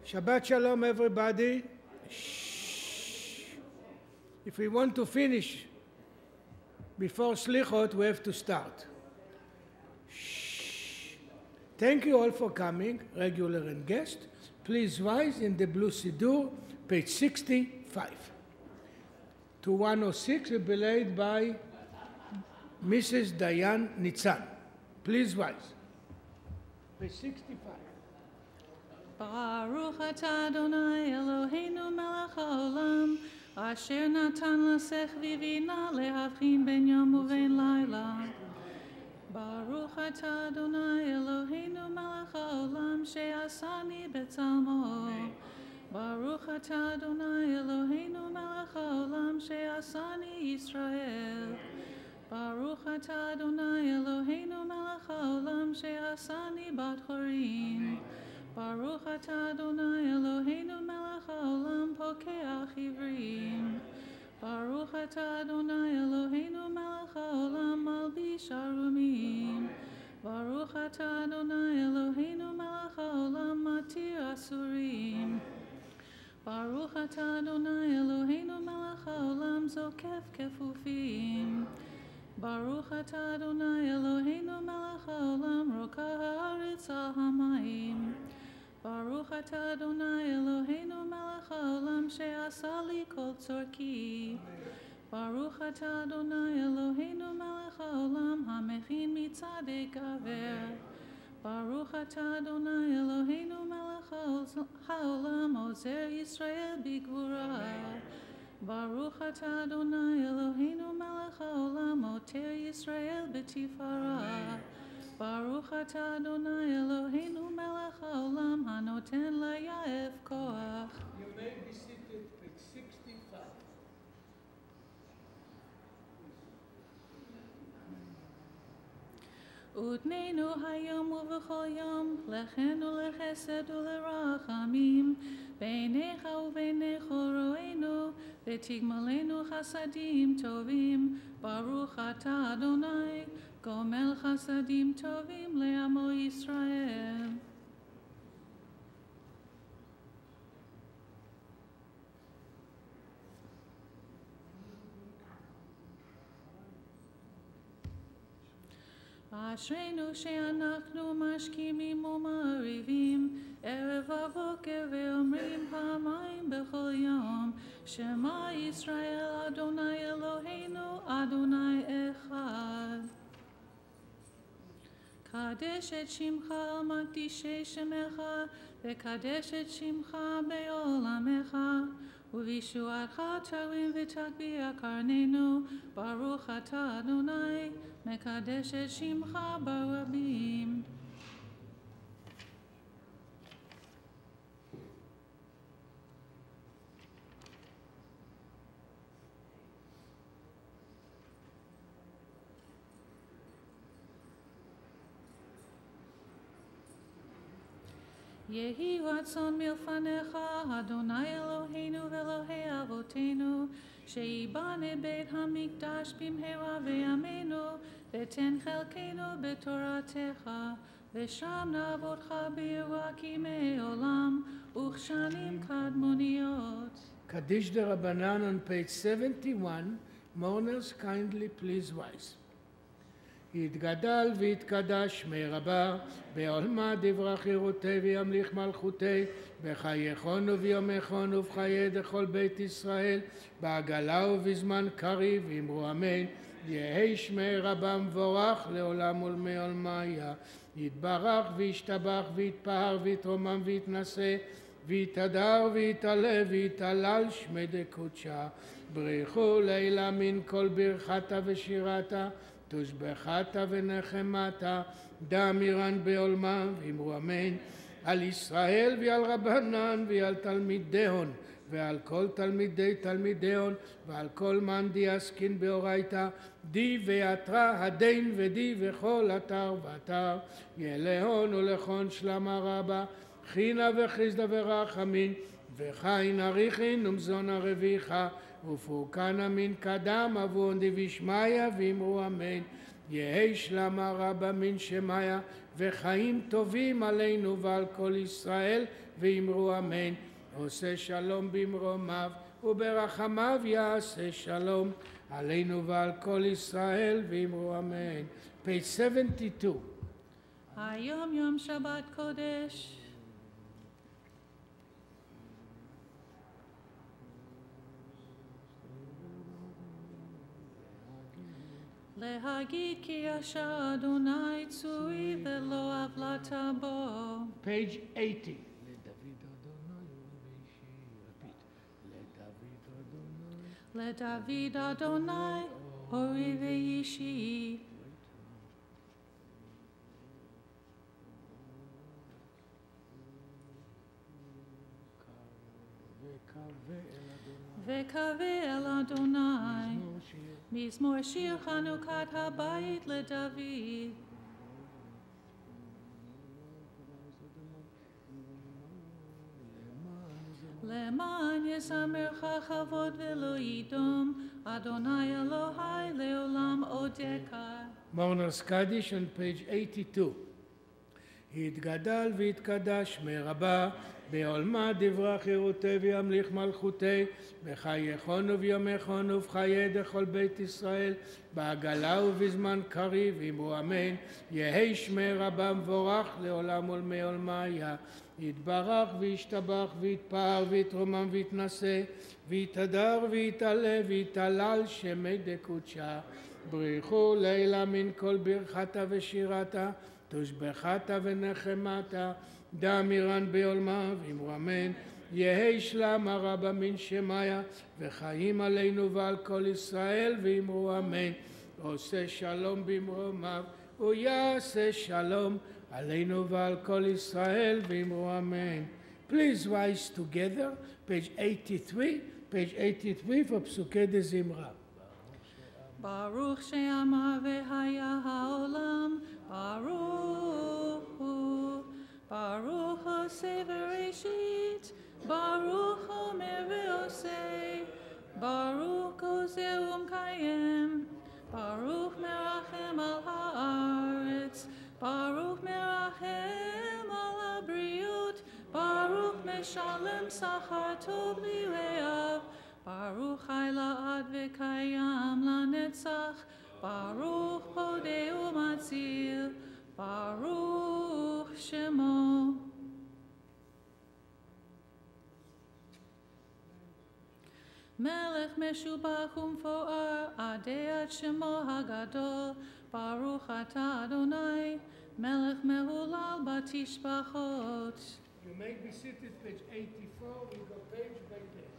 Shabbat Shalom, everybody. Shh. If we want to finish before Slichot, we have to start. Shh. Thank you all for coming, regular and guest. Please rise in the blue Siddur, page 65. To 106, will be led by Mrs. Diane Nitzan. Please rise. Page 65. Baruch atah Adonai Eloheinu melech haolam, asher natan lasech vivina lehavchin ben yom uven laila. Baruch atah Adonai Eloheinu melech haolam, she'asani betzalmo. Baruch atah Adonai Eloheinu melech haolam, she'asani Yisrael. Baruch atah Adonai Eloheinu melech haolam, she'asani bat chorin. Baruch atah Adonai Eloheinu melech haolam pokeach ivrim. Baruch atah Adonai Eloheinu melech haolam malbish arumim. Baruch atah Adonai Eloheinu melech haolam matir asurim. Baruch atah Adonai Eloheinu melech haolam zokef kefufim. Baruch atah Adonai Eloheinu melech haolam rokah haaretz al hamayim. Baruch atah Adonai Eloheinu melech haolam she'asa li kol tzorki. Baruch atah Adonai Eloheinu melech haolam hamechin mitzadei gaver. Baruch atah Adonai Eloheinu melech haolam ozer Yisrael bigvura. Baruch atah Adonai Eloheinu melech haolam oter Yisrael b'tifara. Baruch atah Adonai Eloheinu melech haolam hanoten layaev koach. You may be seated, page 65. Utnenu hayom uv'chol yom lechenu lechesed u'lerachamim beinecha u'beinecho ro'enu v'tigmalenu chasadim tovim. Baruch atah Adonai gomel chasadim tovim le'amo Yisrael. אשרינו שאנחנו משכימים ומעריבים ערב הבוקר ואומרים פעמיים בכל יום שמע ישראל אדוני אלוהינו אדוני אחד. קדש את שמך על מקדישי שמך וקדש את שמך בעולמך ובישועתך תרים ותגביה קרננו. ברוך אתה אדוני מקדש את שמך ברבים. יהי רצון מלפניך, אדוני אלוהינו ואלוהי אבותינו, שיבנה בית המקדש במהרה בימינו, ותן חלקנו בתורתך, ושם נעבודך ביראה כימי עולם, וכשנים קדמוניות. Kaddish de Rabbanan on page 71. Mourners, kindly please rise. יתגדל ויתקדש שמי רבה, בעולמה דברה חירותי וימליך מלכותי, בחייכון וביומכון ובחיי דכל בית ישראל, בעגלה ובזמן קריב, אמרו אמן. יהי שמי רבה מבורך לעולם ולמעולמיה, יתברך וישתבח ויתפאר ויתרומם ויתנשא, ויתהדר ויתעלה ויתהלל שמי דקודשה. ברכו לילה מן כל ברכתה ושירתה, תושבחתה ונחמתה, דאמירן בעולמה, ואמרו אמן. על ישראל ועל רבנן ועל תלמידיהון, ועל כל תלמידי תלמידיהון, ועל כל מאן דיעסקין באורייתא, די ואתרא הדין ודי וכל אתר ואתר, ילהון ולכון שלמה רבה, חינה וחסדה ורחמין, וחין אריכין ומזון הרוויחה, ופורקנה מן קדם אבון דבישמיא ואמרו אמן. יהי שלמה רבה מן שמיה וחיים טובים עלינו ועל כל ישראל ואמרו אמן. עושה שלום במרומיו וברחמיו יעשה שלום עלינו ועל כל ישראל ואמרו אמן. page 72. היום יום שבת קודש. להגיד כי ישר אדוני צורי ולא עוולת בו. page 80. לדוד אדוני אורי ואישי. וקווה אל אדוני. מזמור שיר חנוכת הבית לדוד. למען יזמרך כבוד ולא ידום, אדוני אלוהי לעולם עודך. Mourner's Kaddish on page 82. יתגדל ויתקדש מרבה, בעולמה דברה חירותי וימליך מלכותי, בחייכון וביומכון ובחיי דכל בית ישראל, בעגלה ובזמן קריב, אמרו אמן. יהי שמי רבה מבורך לעולם ולמי עולמיה. יתברך וישתבח ויתפאר ויתרומם ויתנשא, ויתהדר ויתעלה ויתהלל שמי דקודשה. בריחו לילה מן כל ברכתה ושירתה, תושבחתה ונחמתה, דאמירן בעולמה ואמרו אמן. יהי שלם הרבה מן שמיה, וחיים עלינו ועל כל ישראל ואמרו אמן. עושה שלום במרומיו ויעשה שלום עלינו ועל כל ישראל ואמרו אמן. Please rise together, page 83, page 83 for פסוקי דזמרה. ברוך שאמר והיה העולם, ברוך הוא, ברוך עושה וראשית, ברוך אומר ועושה, ברוך עושה ומקיים, ברוך מרחם על הארץ, ברוך מרחם על הבריאות, ברוך משלם שכר טוב לרעב, ברוך חי לעד וקיים לנצח, ברוך פודה ומציל, ברוך שמו. מלך משובח ומפואר, עדי עד שמו הגדול, ברוך אתה אדוני, מלך מהולל בתשבחות. You may be seated, page 84, we go page by page.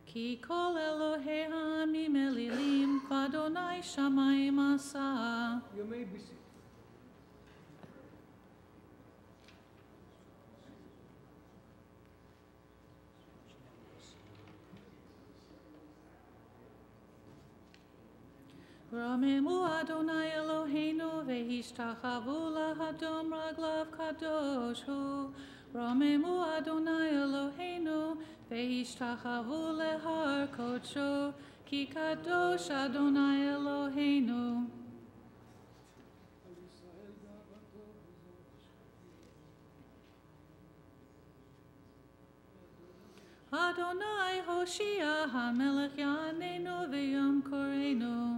כי כל אלוהי העמים אלילים, ואדוני שמיים עשה. You may be seated. רוממו אדוני אלוהינו והשתחוו להדום רגליו קדוש הוא. רוממו אדוני אלוהינו והשתחוו להר קודשו, כי קדוש אדוני אלוהינו. אדוני הושיע, המלך יעננו ויום קוראנו.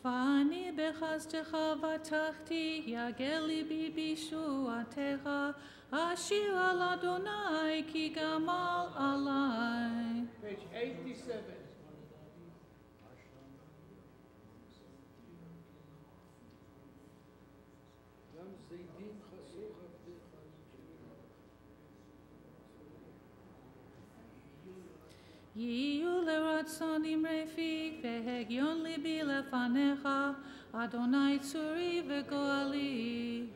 ואני בחסדך בטחתי, יגל ליבי בישועתך, אשיר על אדוני כי גמל עלי. Page 87. גם זידים חסוך עבדך. יהיו לרצון עם רפיק והגיון ליבי לפניך, אדוני צורי וגואלי.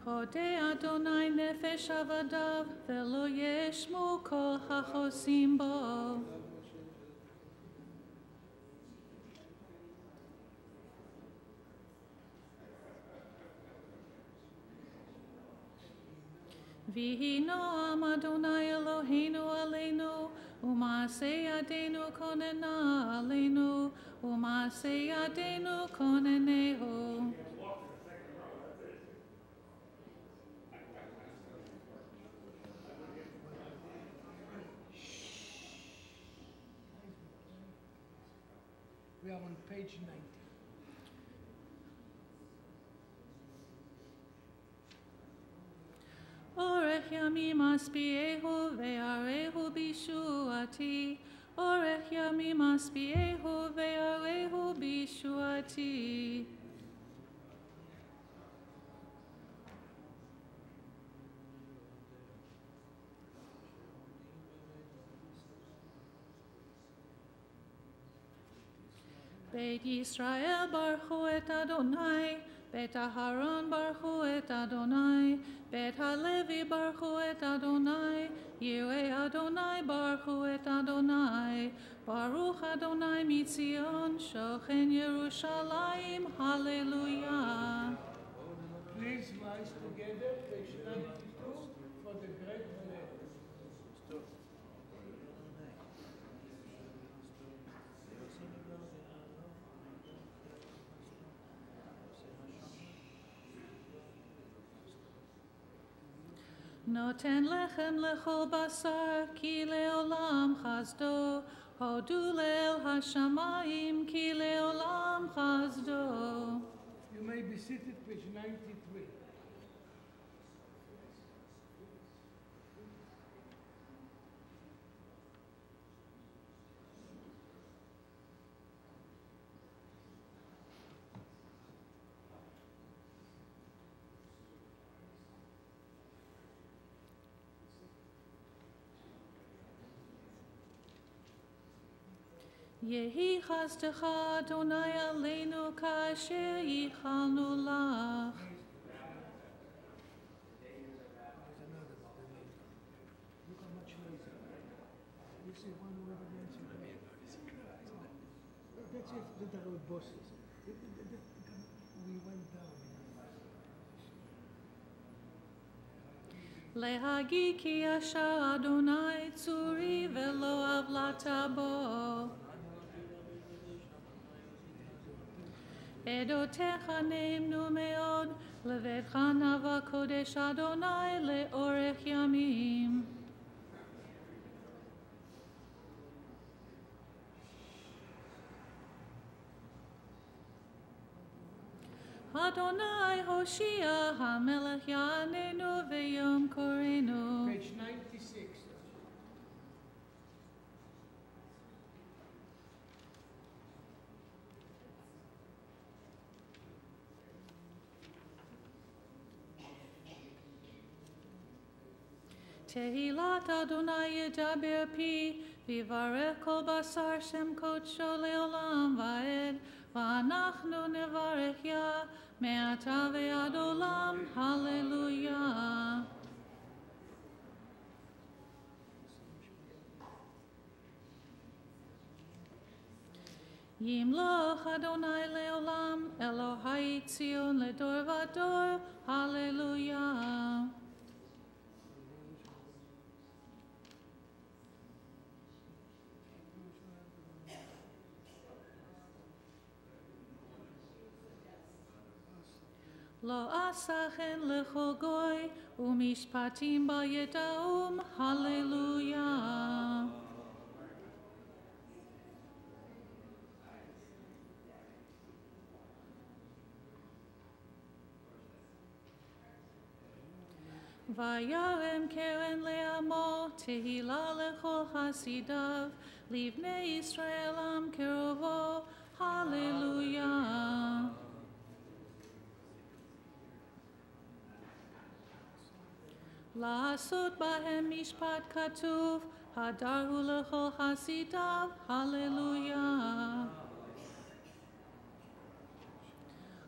הודה אדוני נפש עבדיו, ולא ישמו כל החוסים בו. ויהי נועם אדוני אלוהינו עלינו, ומעשה ידינו כוננה עלינו, ומעשה ידינו כוננהו. We are on page 90. אורך ימים אשביעהו ויראהו בישועתי, אורך ימים אשביעהו ויראהו בישועתי. בית ישראל ברכו את אדוני, בית אהרון ברכו את אדוני, בית הלוי ברכו את אדוני, יראי אדוני ברכו את אדוני, ברוך אדוני מציון, שוכן ירושלים, הללויה. Please rise together, page 92, for the great hallel. נותן לחם לכל בשר, כי לעולם חסדו, הודו לאל השמיים, כי לעולם חסדו. You may be seated, page 93. יהי חסדך אדוני עלינו כאשר ייחלנו לך. Look how much later. You see one word against you. That's it, that are bosses. We went down. להגיד כי ישר אדוני צורי ולא עוולת בו. עדותיך נאמנו מאוד, לביתך נבע קודש אדוני לאורך ימים. אדוני הושיע, המלך יעננו ויום קוראנו. Page 96. תהילת אדוני ידבר פי, ויברך כל בשר שם קודשו לעולם ועד, ואנחנו נברך יה, מעתה ועד עולם, הללויה. ימלוך אדוני לעולם, אלוהי ציון לדור ודור, הללויה. לא עשה כן לכל גוי, ומשפטים בה ידעום, הללויה. וירם קרן לעמו, תהילה לכל חסידיו, לבני ישראל עם קרובו, הללויה. לעשות בהם משפט כתוב, הדרו לכל חסידיו, הללויה.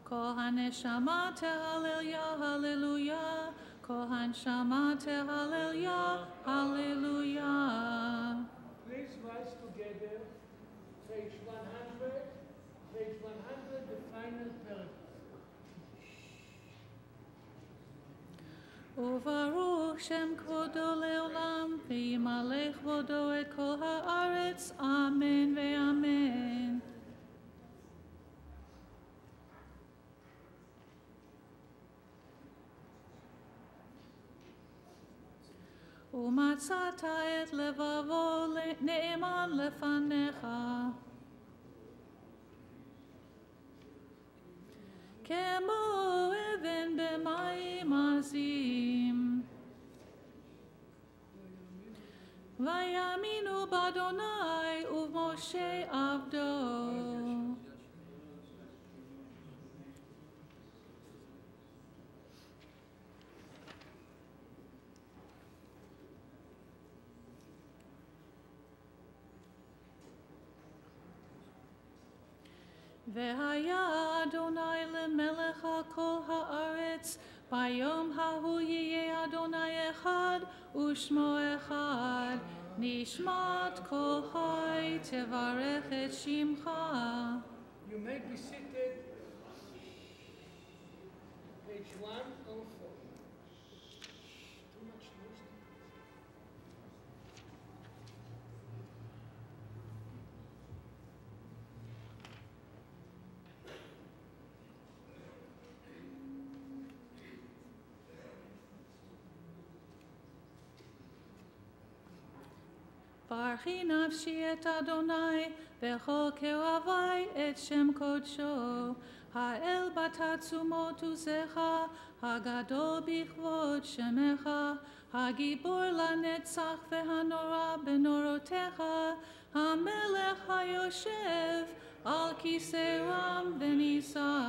Kol haneshama tehalel ya, hallelujah. Kol haneshama tehalel ya, hallelujah. Please rise together. Page 100. Page 100, the final paragraph. Uvaruch Shem Kvodo Leolam, V'yimalech Vodo et Kol Haaretz, Amen ve'amen. ומצאת את לבבו נאמן לפניך. כמו אבן במים עזים. ויאמינו באדוני ובמשה עבדו. והיה אדוני למלך על כל הארץ, ביום ההוא יהיה אדוני אחד ושמו אחד. נשמת כל חי תברך את שמך. You may be seated. Page 104. Too much noise. ברכי נפשי את אדוני, וכל קרבי את שם קודשו. האל בתעצומות עוזך, הגדול בכבוד שמך, הגיבור לנצח והנורא בנורותיך, המלך היושב על כיסא רם ונישא,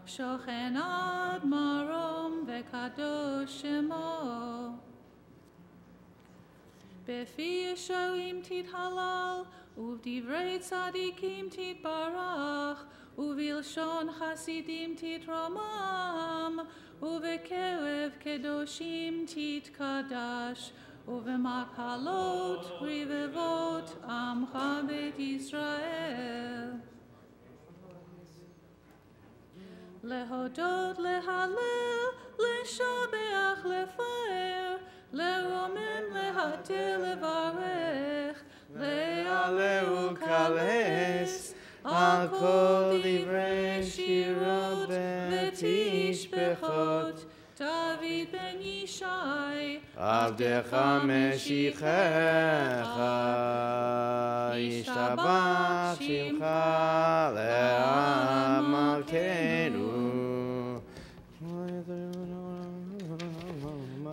שוכן עד מרום וקדוש שמו. בפי ישרים תתהלל, ובדברי צדיקים תתברך, ובלשון חסידים תתרומם, ובקרב קדושים תתקדש, ובמקהלות רבבות עמך בית ישראל. להודות, להלל, לשבח, לפאר, לרומם, להתיר, לברך, להלל ולקלס, על כל דברי שירות ותשבחות. דוד בן ישי, עבדך משיחך, ישתבח שמך לעם מלכנו.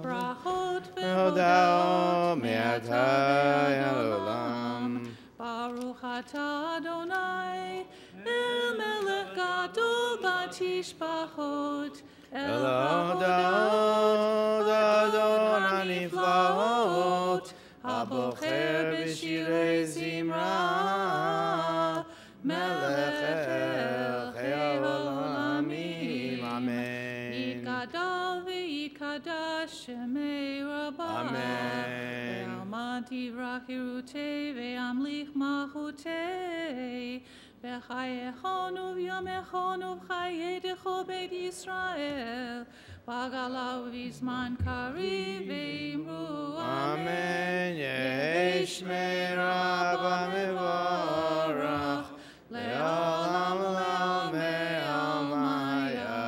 ברכות והודאה מעתה ועד עולם. ברוך אתה אדוני, אל מלך גדול בתשבחות, אל ההודאות אדון הנפלאות, הבוחר בשירי זמרה, מלך חיי העולמים, אמן. יתגדל ויתקדש שמי רבה, ועלמד תברח חירותי וימליך מלכותי, בחייכון וביומכון ובחיי דכל בית ישראל, בגלה ובזמן קריב ואמרו אמן. יהי שמי רבה מבורך, לעולם ולעולמי עלמיה.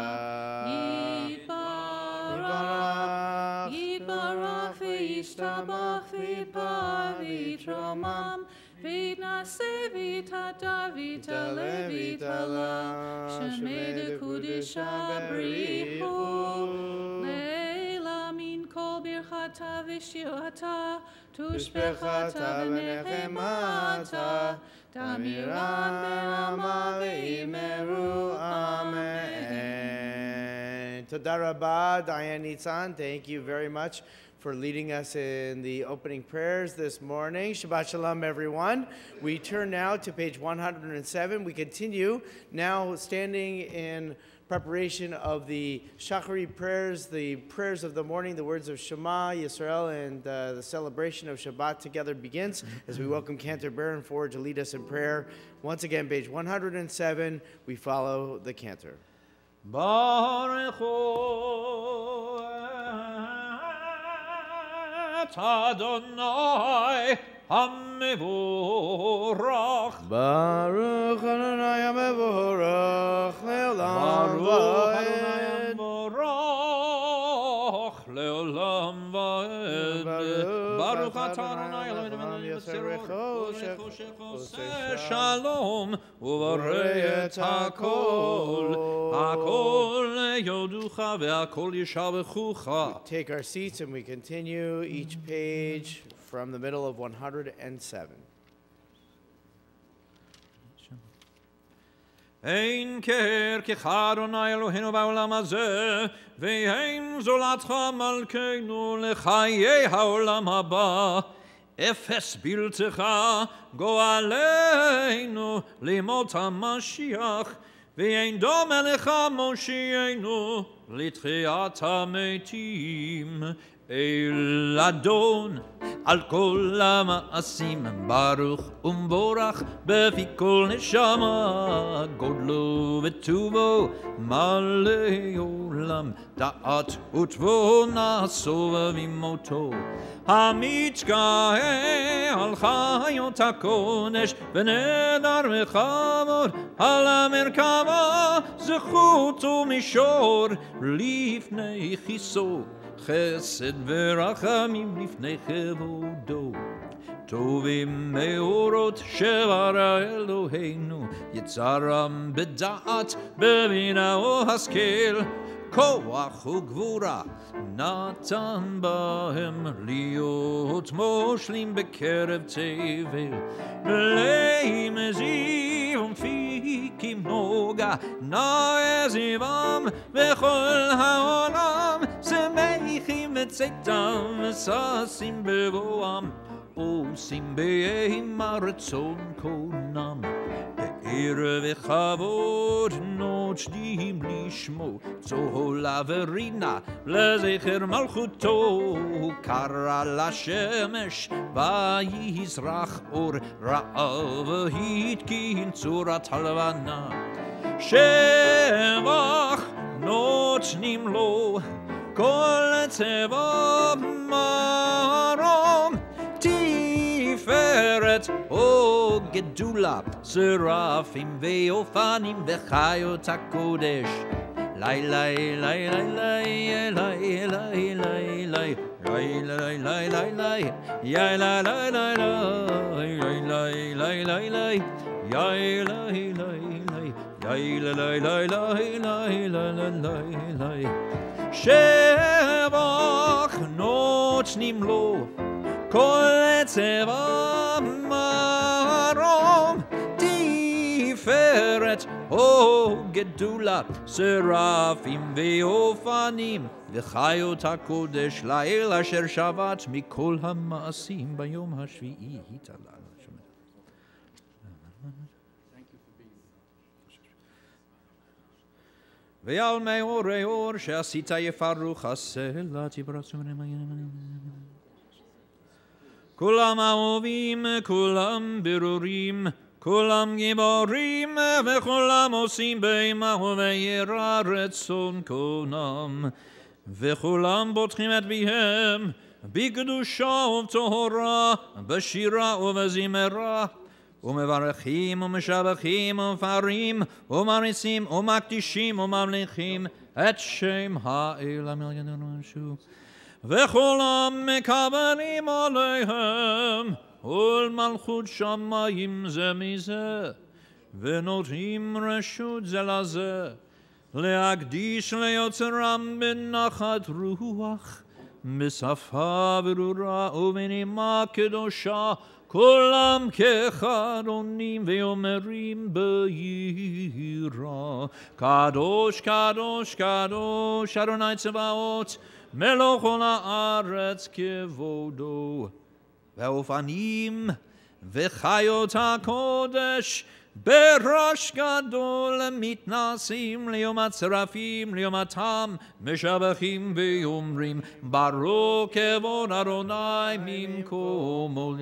יתברך וישתבח ויתפאר ויתרומם, ויתנשא ויתהדר ויתעלה ויתעלה, שמי דקודשה בריחו. לעילה מן כל ברכתה ושירתה, תושבחתה ונחמתה, תמירן ברמה ואמרו amen. Toda rabah, Diane Nitzan, thank you very much for leading us in the opening prayers this morning. Shabbat Shalom, everyone. We turn now to page 107. We continue now standing in preparation of the Shachari prayers, the prayers of the morning, the words of Shema, Yisrael, and the celebration of Shabbat together begins as we welcome Cantor Barron forward to lead us in prayer. Once again, page 107, we follow the Cantor. Baruch et Adonai HaMevorach. Baruch Adonai HaMevorach le'olam va'ed. Le'olam va'ed. Baruch Adonai Eloheinu Shalom uvarei hakol yoducha ve'akol yishabechucha. Take our seats and we continue each page from the middle of 107. Ein ker kechadonai Eloheinu ba'olam hazeh, ve'ein zolatcha malkeinu lechayei ha'olam haba. Efes biltecha go'aleinu limot ha'mashiach, ve'ein dom elecha moshienu litchiat ha'metim. El Adon al kol ha'ma'asim baruch umborach befi kol neshama godlo v'tuvo malei olam da'at utvo nasov v'imoto ha'mitgae al chayot ha'kodesh v'nedar v'chavod al ha'merkava zechut u'mishor lifnei chiso Chesed v'rachamim lifnei chevodo Tovim meorot shevara Eloheinu Yitzaram b'da'at b'bina o'haskel Koach u'gvura natan bahem Liot moshlim bekerev tevel B'leim eziv umfikim noga Na'ezivam v'chol ha'olam Semeichim v'tzeitam v'sasim bevoam Osim be'ehim aratzon konam Be'erev v'chavod notchdim lishmo Zohol averina lezecher malchuto Kara l'shemesh v'yizrach or ra'av hitkin tzurat halvana Shevach notchnim lo Kol tzeva marom Tiferet o gedula Serafim ve'ofanim v'chayot hakodesh Lai lai lai lai lai lai lai lai lai lai lai lai lai lai Yai lai lai lai lai lai lai lai Yai lai lai lai Yai lai lai lai lai lai Shevach notchnim lo Kol tzeva marom Tiferet o gedula Serafim ve'ofanim V'chayot hakodesh la'el asher shavat Mikol ha'ma'asim bayom hashvi'i hitalal ועל מאורי אור שעשית יפרוך הסלע תברצו כולם אהובים, כולם ברורים, כולם גיבורים וכולם עושים באימה וביראה רצון קונם וכולם בוטחים את ביהם בקדושה ובטהרה בשירה ובזמרה ומברכים ומשבחים ומפארים ומריצים ומקדישים וממליכים את שם האל המלכנו וכולם מקבלים עליהם ולמלכות שמיים זה מזה ונותנים רשות זה לזה להקדיש ליוצרם בנחת רוח בשפה ברורה ובנימה קדושה כולם כאחד עונים ואומרים ביראה קדוש קדוש קדוש אדוני צבאות מלוך כל הארץ כבודו והאופנים וחיות הקודש בראש גדול מתנסים ליום הצרפים, ליום התם, משבחים ואומרים, ברוך כבוד אדוני ממקומו.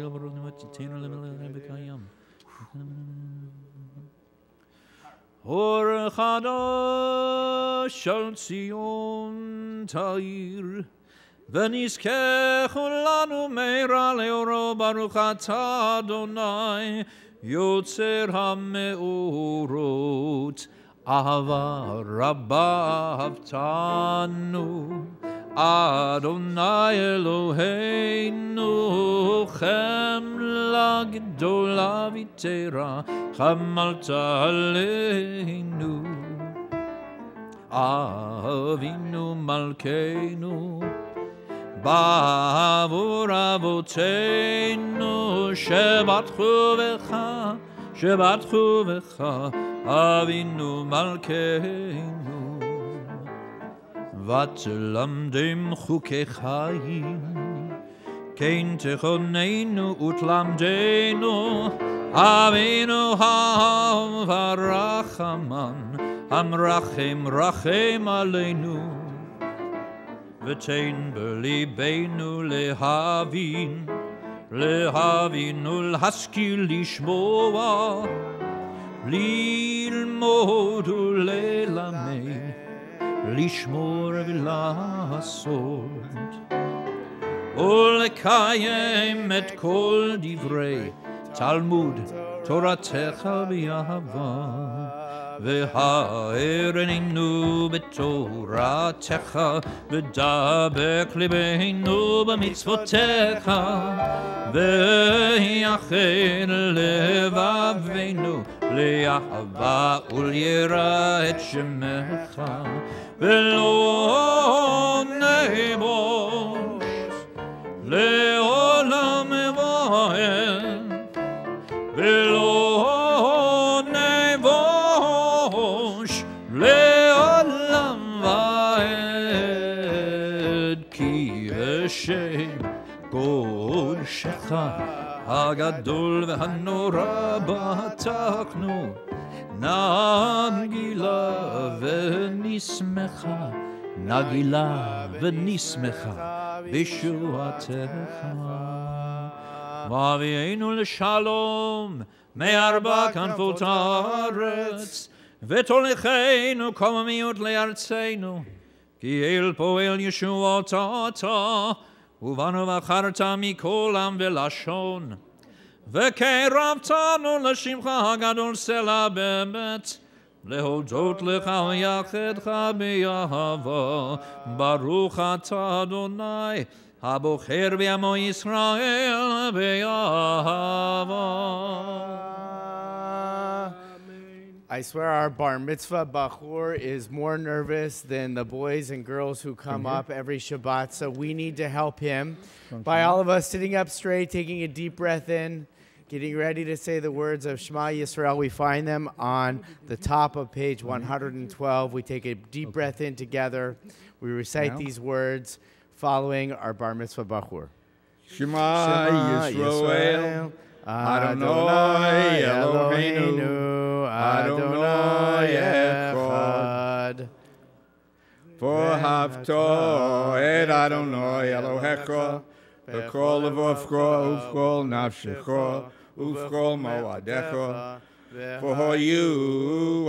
אור חדש על ציון תאיר, ונזכה כולנו מהרה לאורו. ברוך אתה אדוני יוצר המאורות, אהבה רבה אהבתנו. אדוני אלוהינו, חמלה גדולה ויתרה חמלת עלינו. אבינו מלכנו, בעבור אבותינו, שבטחו בך, אבינו מלכנו. ותלמדם חוקי חיים, כן תכוננו ותלמדנו, אבינו האב הרחמן, המרחם רחם עלינו. ותן בליבנו להבין ולהשכיל לשמוע, ללמוד וללמד, לשמור ולעשות, ולקיים את כל דברי תלמוד תורתך באהבה. והארנו בתורתך, ודבק ליבנו במצוותיך, ויחד לבבינו לאהבה וליראה את שמך, ולא נבוש לעולם ועד, ולא נבוש לעולם ועד, כי השם קודשך הגדול והנורא בטחנו, נגילה ונשמחה, נגילה ונשמחה בישועתך. ואבינו לשלום מארבע כנפות הארץ, ותוליכנו קוממיות לארצנו, כי אל פועל ישועות אתה, ובנו בחרת מכל עם ולשון, וקרבתנו לשמך הגדול סלע באמת, להודות לך ויחדך באהבה. ברוך אתה אדוני הבוחר בעמו ישראל באהבה. I swear our bar mitzvah bachur is more nervous than the boys and girls who come up every Shabbat, so we need to help him by all of us sitting up straight, taking a deep breath in, getting ready to say the words of Shema Yisrael. We find them on the top of page 112. We take a deep breath in together. We recite these words following our bar mitzvah bachur. Shema Yisrael, Adonai Eloheinu, Adonai Echad. V'ahavto et Adonai Elohecha, b'kol levavcha, uv'kol nafshecha, uv'kol moadecha. V'hoyu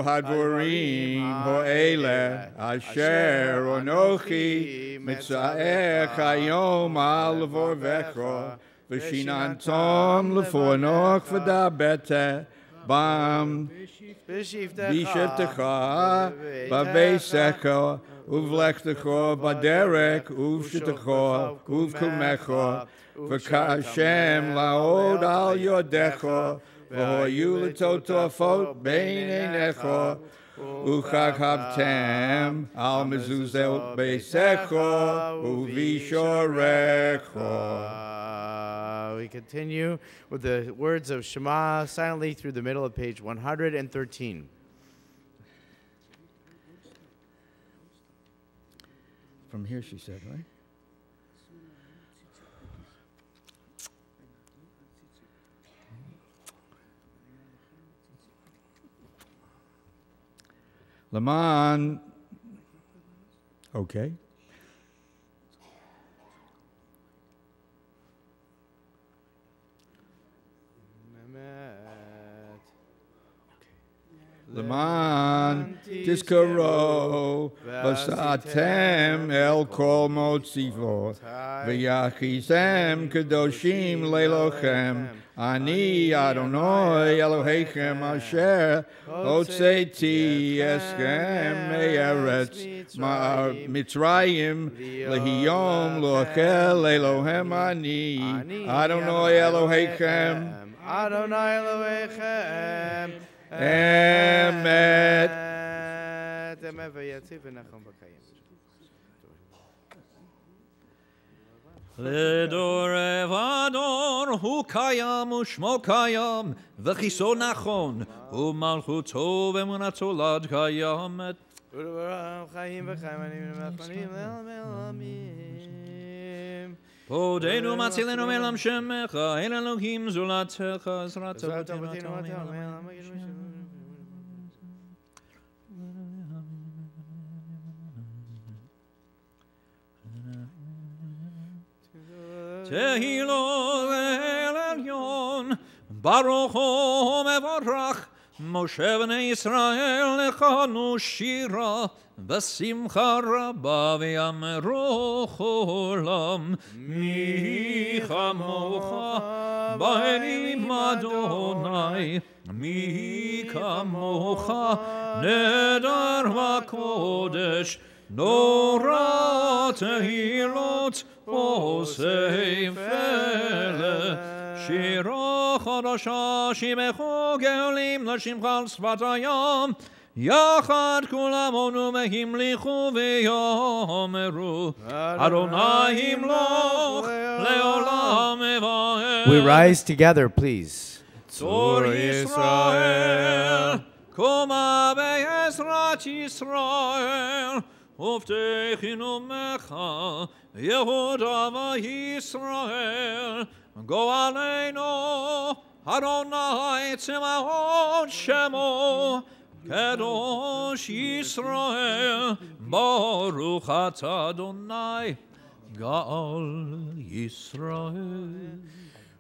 hadvorim ho'ele asher onochi mitzaech hayom al levorvecha. V'shinantom lefornoch v'dabete bam b'shivtecha b'veisecha uvlechtecha b'derek uvshitecha uvkumecha v'kashem laod al yodecha v'hoyu l'totofot bein einecha uchakhabtem al mezuzot beisecha uvishorecha. We continue with the words of Shema silently through the middle of page 113. From here, she said, right? Leman. Okay. Leman tizkaro v'satem el kol motzivot v'yachisem kadoshim leilochem ani Adonai Elohechem asher hotzeiti eschem me'eretz ma'ar Mitzrayim lehiyom lochel Elohem ani Adonai Elohechem Adonai Elohechem Emet. לדור ודור הוא קיים ושמו קיים וכיסו נכון ומלכותו ואמונתו לעד קיימת חיים וחיים פודנו מצילנו מעולם שמך אין אלוהים זולתך עזרת אבותינו תהילו אל עליון ברוך הוא מבורך משה בני ישראל לכנו שירה בשמחה רבה ויאמרו כולם מי כמוך באלים אדוני מי כמוך נדר וקודש נורא תהילות עושי פלא שירה חדשה שימחו גאולים לשמך על שפת הים יחד כולם עונו והמליכו ויאמרו אדוני ימלוך לעולם ועד. We rise together, please. צור ישראל קומה בעזרת ישראל ובטחנו ממך יהודה וישראל גואלנו אדוני צבאות שמו קדוש ישראל ברוך אתה אדוני גאל ישראל.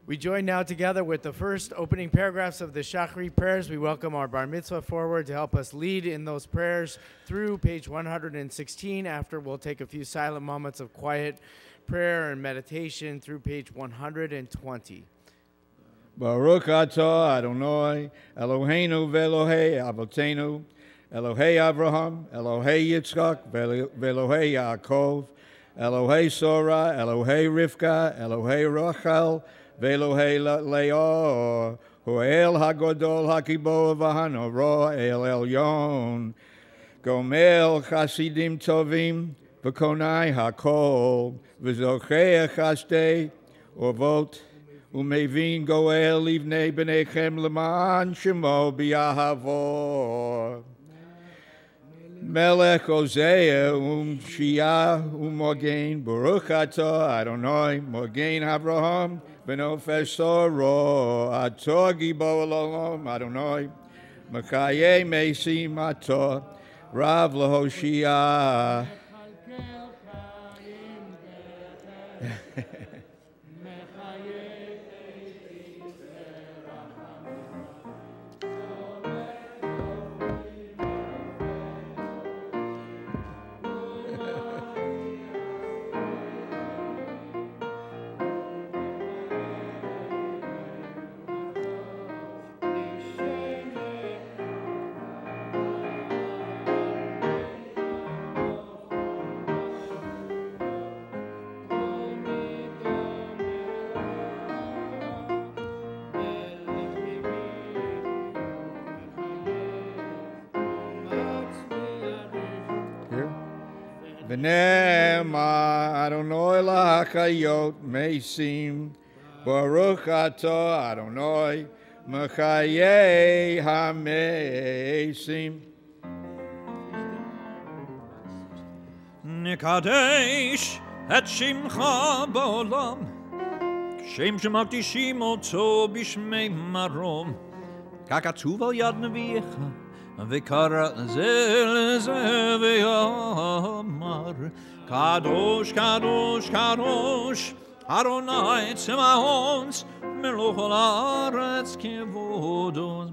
We join now together with the first opening paragraphs of the Shachri prayers. We welcome our Bar Mitzvah forward to help us lead in those prayers through page 116. After, we'll take a few silent moments of quiet prayer and meditation through page 120. Baruch atah Adonai Eloheinu ve'Elohei Avotenu Elohei Avraham Elohei Yitzchak ve'Elohei Yaakov Elohei Sora Elohei Rivka Elohei Rachel Ve'Elohei Leor, Ho'el HaGodol HaKibor v'Hanoro El Elyon, Gomel Chasidim Tovim, V'Konai HaKol, V'Zochei Chastei, Orvot, U'Mevin Goel Livnei B'nechem L'Ma'an Shemo B'Yahavor. Melech Hosea Shia Morgain Baruch Atah Adonai Morgain Avraham Benofesoro Ator Gibor Olam Adonai Mechayei Mesim Ator Rav Lahoshia. V'nema Adonai lahachayot mesim Baruch atah Adonai mechayei hamesim. נקדש את שמך בעולם כשם שמקדישים אותו בשמי מרום ככתוב על יד נביאך וקרא זה לזה ויאמר קדוש קדוש קדוש אדוני צבאות מלוך כל הארץ כבודו.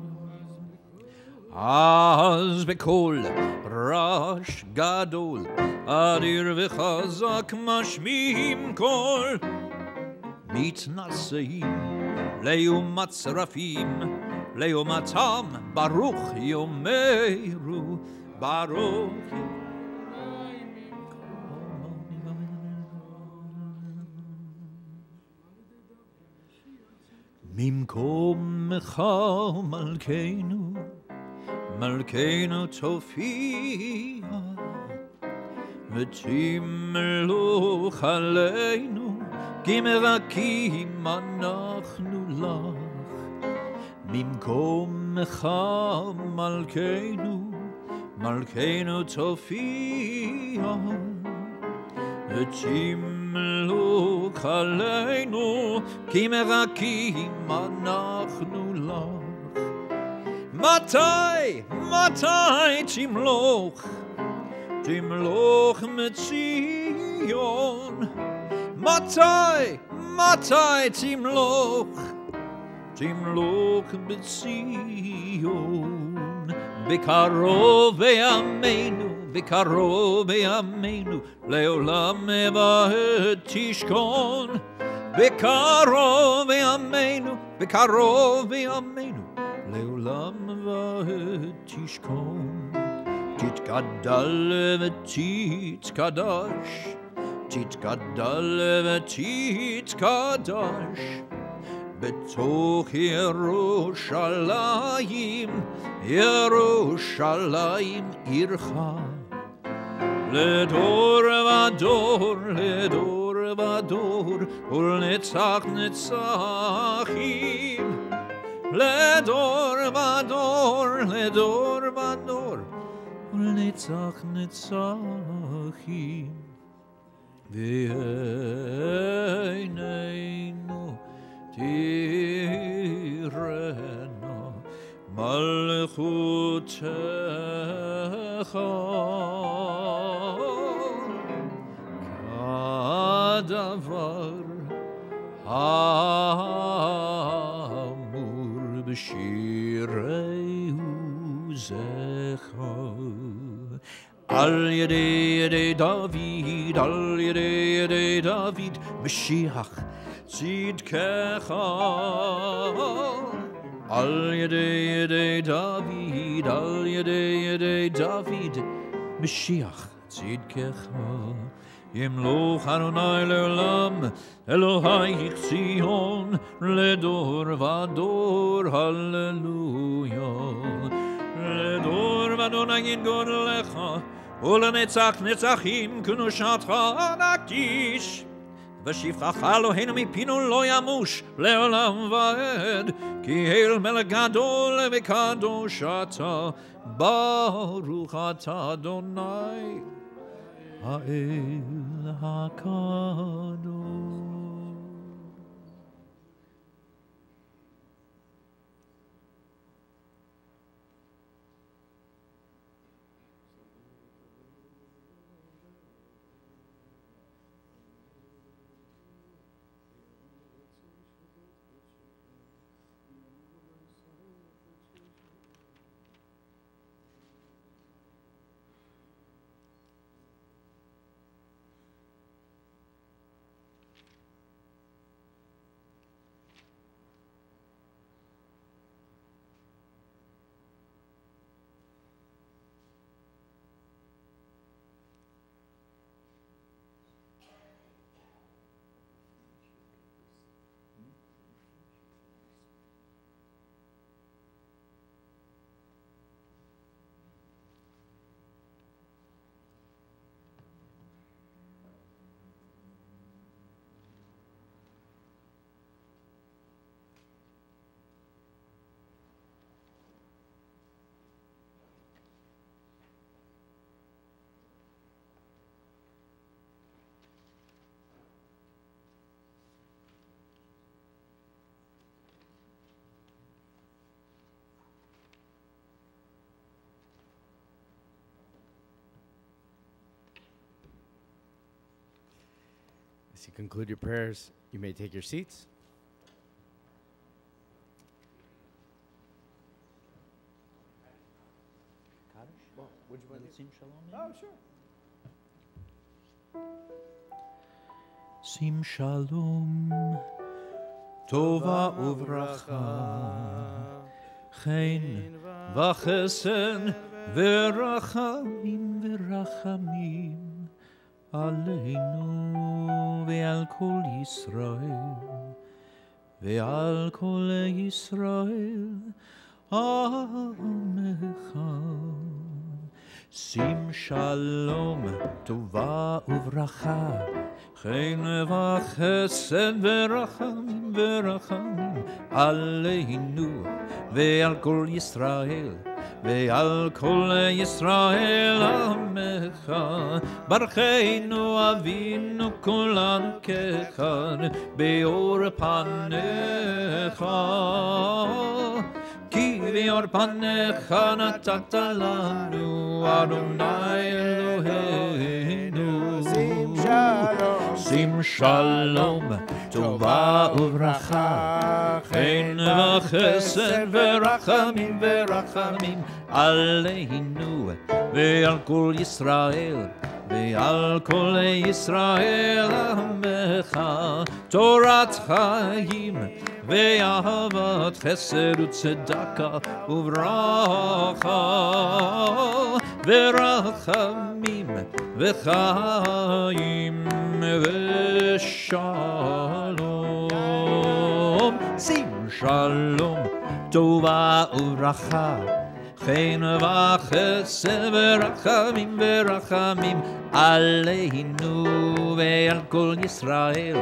אז בקול רעש גדול אדיר וחזק משמיעים קול מתנשאים ליום הצרפים ליומתם ברוך יאמרו ברוך ממקומך מלכנו מלכנו תופיע ותמלוך עלינו כי מבכים אנחנו לך. ממקומך מלכנו מלכנו תופיע ותמלוך עלינו כי מבכים אנחנו לך. מתי תמלוך תמלוך מציון מתי תמלוך בציון בקרוב בימינו לעולם ועד תשכון בקרוב בימינו לעולם ועד תשכון. תתגדל ותתקדש תתגדל ותתקדש בתוך ירושלים עירך לדור ודור ולנצח נצחים לדור ודור ולנצח נצחים. ועינינו תראינה מלכותך כדבר האמור בשירי זכר. על ידי דוד משיח צדקך. על ידי דוד משיח צדקך. ימלוך אדוני לעולם אלוהיך ציון לדור ודור הללויה. לדור ודור נגיד גודלך ולנצח נצחים קדושתך נקדיש. ושפחך אלוהינו מפינו לא ימוש לעולם ועד כי אל מלך גדול וקדוש אתה ברוך אתה אדוני האל הקדוש. As you conclude your prayers, you may take your seats. Oh, sure. Sim shalom, tova uvracha, chen v'chesed v'rachamim v'rachamim aleinu ve'al kol Yisrael ve'al kol Yisrael amecha. Sim shalom, tova uvracha, chen v'chesed v'rachamim v'rachamim aleinu ve'al kol Yisrael ve'al kol Yisrael amecha. Barcheinu avinu kolanu kechad be'or panecha. Ki ve'or panecha natata lanu Adonai Eloheinu. Sim shalom, tova uvracha, chen v'chesed v'rachamim v'rachamim aleinu ve'al kol Yisrael ve'al kol Yisrael amecha. Torat chaim ve'ahavat chesed u'tzedaka uvracha ve'rachamim ve'chaim ve'shalom. Sim shalom, tova uvracha, chen v'chesed v'rachamim v'rachamim aleinu ve'al kol Yisrael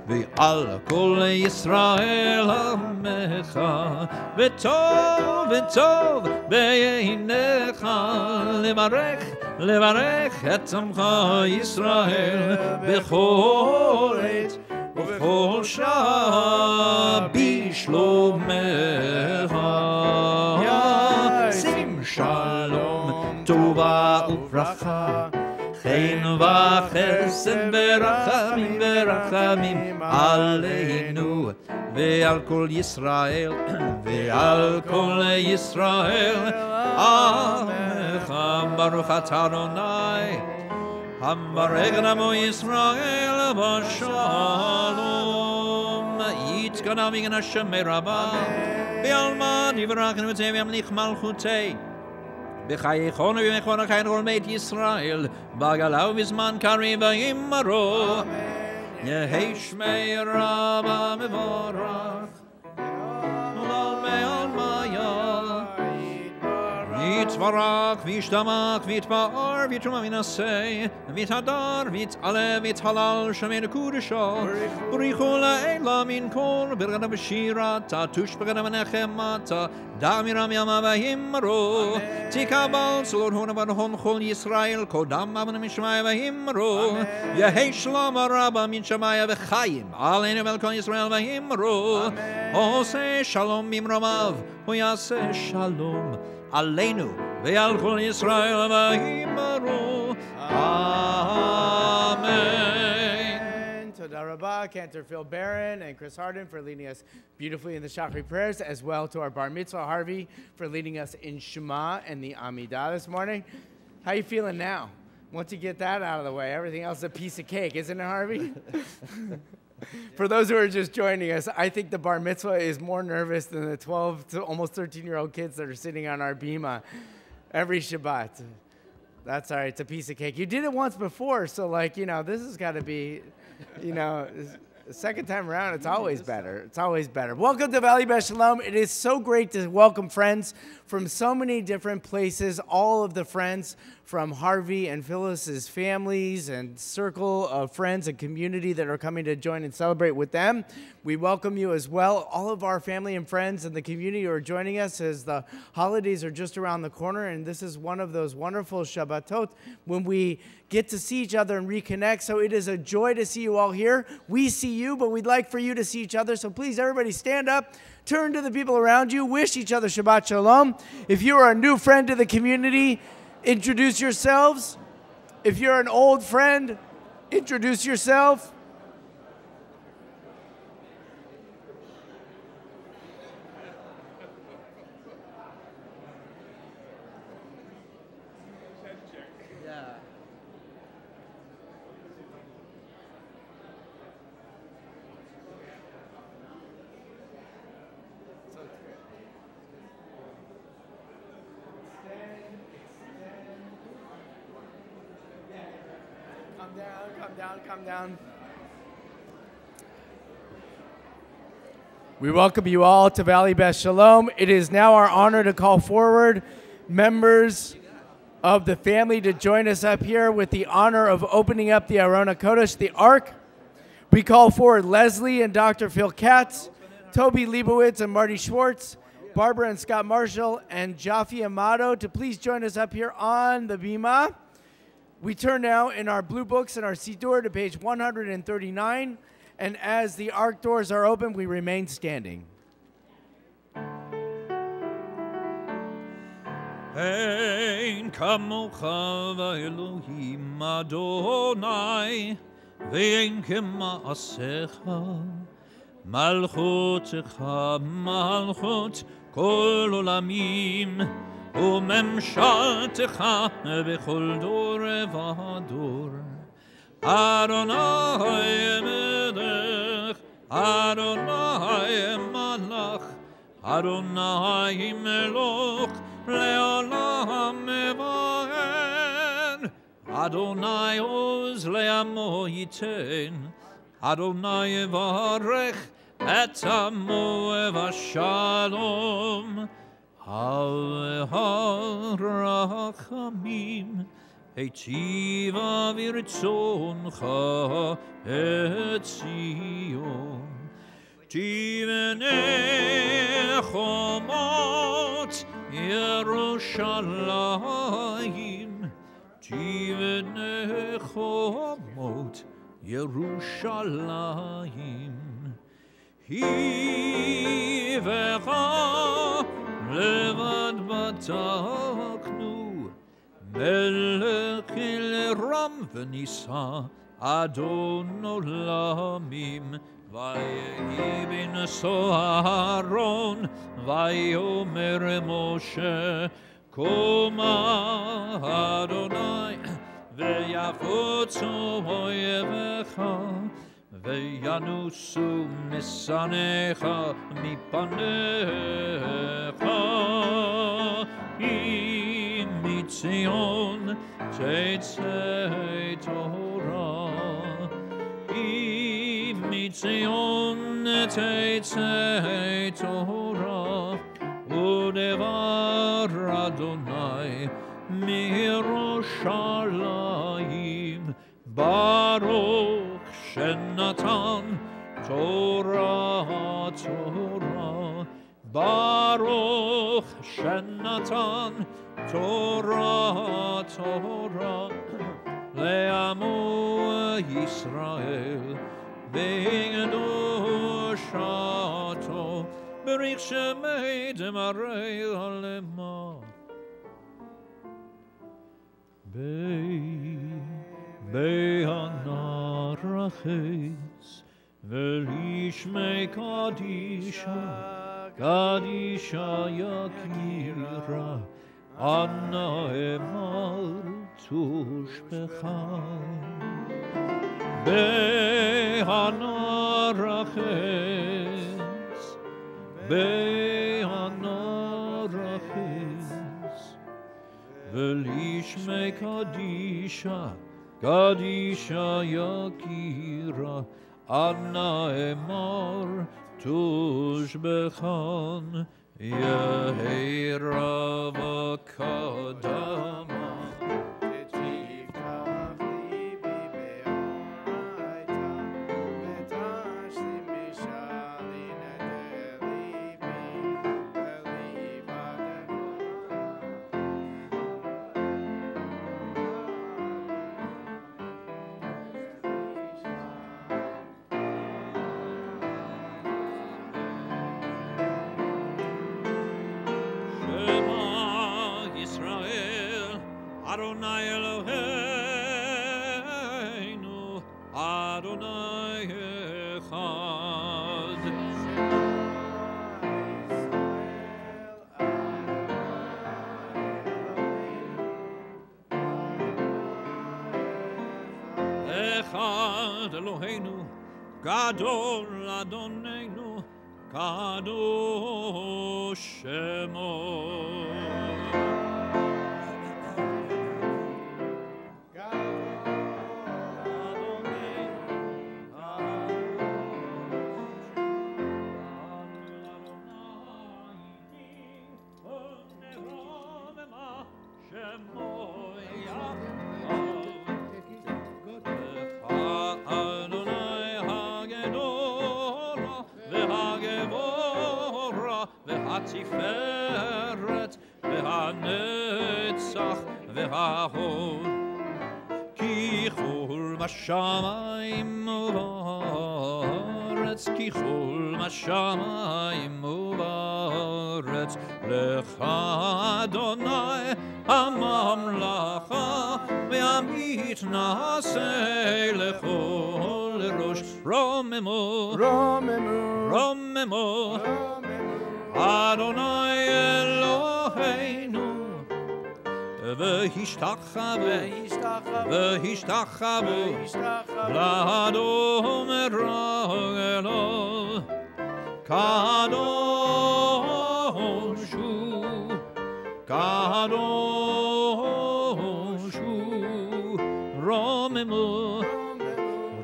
ve'al kol Yisrael amecha. V'tov v'tov be'einecha levarech et amcha Yisrael b'chol עת ובכל שעה בשלומך. שים שלום, טובה וברכה, חן וחסד ורחמים ורחמים עלינו ועל כל ישראל ועל כל ישראל עמך. ברוך אתה אדוני המברך עמו ישראל בשלום. יתקדם בגן השם רבה בעלמא יברכנו את זה וימליך מלכותי בחייכון ובמכון החיים כל בית ישראל בגלה ובזמן קריב ויאמרו יהי שמי רבה מבורך יתברך וישתמך ויתפאר ויתרומם וינשא ויתהדר ויתעלה ויתהלל שמי קודשו בריחו לעילה מן כל ברכת בשירתה תושבחת ונחמתה דמירם ימה ויאמרו תקבל צלור הון ונהון כל ישראל קודם אבן משמיא ויאמרו יהי שלום רבה מן שמיא וחיים עלינו ועל כל ישראל ויאמרו עושה שלום במרומיו ויעשה שלום עלינו ועל כל ישראל ויאמרו Amen. Toda Rabah, Cantor Phil Barron and Chris Harden for leading us beautifully in the Shachri prayers, as well to our Bar Mitzvah Harvey for leading us in Shema and the Amidah this morning. How you feeling now? Once you get that out of the way, everything else is a piece of cake, isn't it, Harvey? For those who are just joining us, I think the Bar Mitzvah is more nervous than the 12 to almost 13-year-old kids that are sitting on our bima every Shabbat. That's all right. It's a piece of cake. You did it once before, so, like, you know, this has got to be, you know, the second time around, it's always better. It's always better. Welcome to Valley Beth Shalom. It is so great to welcome friends from so many different places, all of the friends from Harvey and Phyllis's families and circle of friends and community that are coming to join and celebrate with them. We welcome you as well, all of our family and friends and the community who are joining us as the holidays are just around the corner, and this is one of those wonderful Shabbatot when we get to see each other and reconnect. So it is a joy to see you all here. We see you, but we'd like for you to see each other. So please, everybody stand up, turn to the people around you, wish each other Shabbat Shalom. If you are a new friend to the community, introduce yourselves. If you're an old friend, introduce yourself. Come down. We welcome you all to Valley Beth Shalom. It is now our honor to call forward members of the family to join us up here with the honor of opening up the Aron HaKodesh, the Ark. We call forward Leslie and Dr. Phil Katz, Toby Leibowitz and Marty Schwartz, Barbara and Scott Marshall, and Jaffe Amato to please join us up here on the Bima. We turn now in our blue books and our Siddur to page 139, and as the Ark doors are open, we remain standing. Ein kamocha v'Elohim Adonai ve'ein kema'asecha malchutecha malchut kol olamim u'memshaltecha b'chol dor v'dor Adonai melech Adonai malach Adonai melech Le'olam mevahen Adonai oz le'amo yiten Adonai yevarech et amo v'shalom Ha'rachamim Heitiva v'ritzoncha et Zion Tivnei chomot Yerushalayim Tivnei chomot Yerushalayim Hivecha levad bataknu Melech ram v'nisa Adon olamim Vayehi bin Aharon Vayomer Moshe Koma Adonai Ve'yafutzu oyevecha Ve'yanusu misanecha mipanecha Mitzion tetzei Torah Mitzion tetzei Torah Udevar Adonai miYerushalayim Baruch Shenatan Torah Torah Baruch Shenatan Torah Torah Le'amu Yisrael Be'edoshato Berich Shemei Demarei Alema Be'anar Rachetz Ve'lishmei Kadisha Kadisha Yakira Anna Emar Tushbecha Be'anar Rachetz Be'anar Rachetz Ve'lishmei Kadisha Kadisha Yakira Anna Emar Tushbechan Yehi Rava Kadama Adonai Eloheinu, Adonai Echad. Echad Eloheinu, Gadol Adonenu, Kadosh Shemo. התפארת והנצח וההוד, כי כל בשמיים ובארץ, כי כל בשמיים ובארץ, לך אדוני הממלכה, והמתנשא לכל ראש. רוממו, רוממו, רוממו, אדוני אלוהינו, והשתחוו, והשתחוו לאדום רגליו, קדוש הוא, קדוש הוא. רוממו,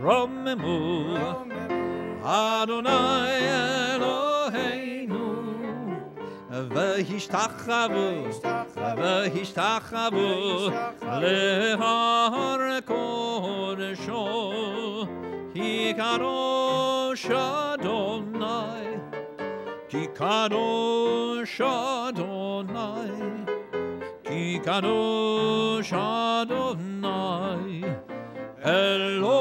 רוממו, אדוני אלוהינו, והשתחוו, והשתחוו להר קודשו, כי קדוש אדוני, כי קדוש אדוני, כי קדוש אדוני אלוהינו.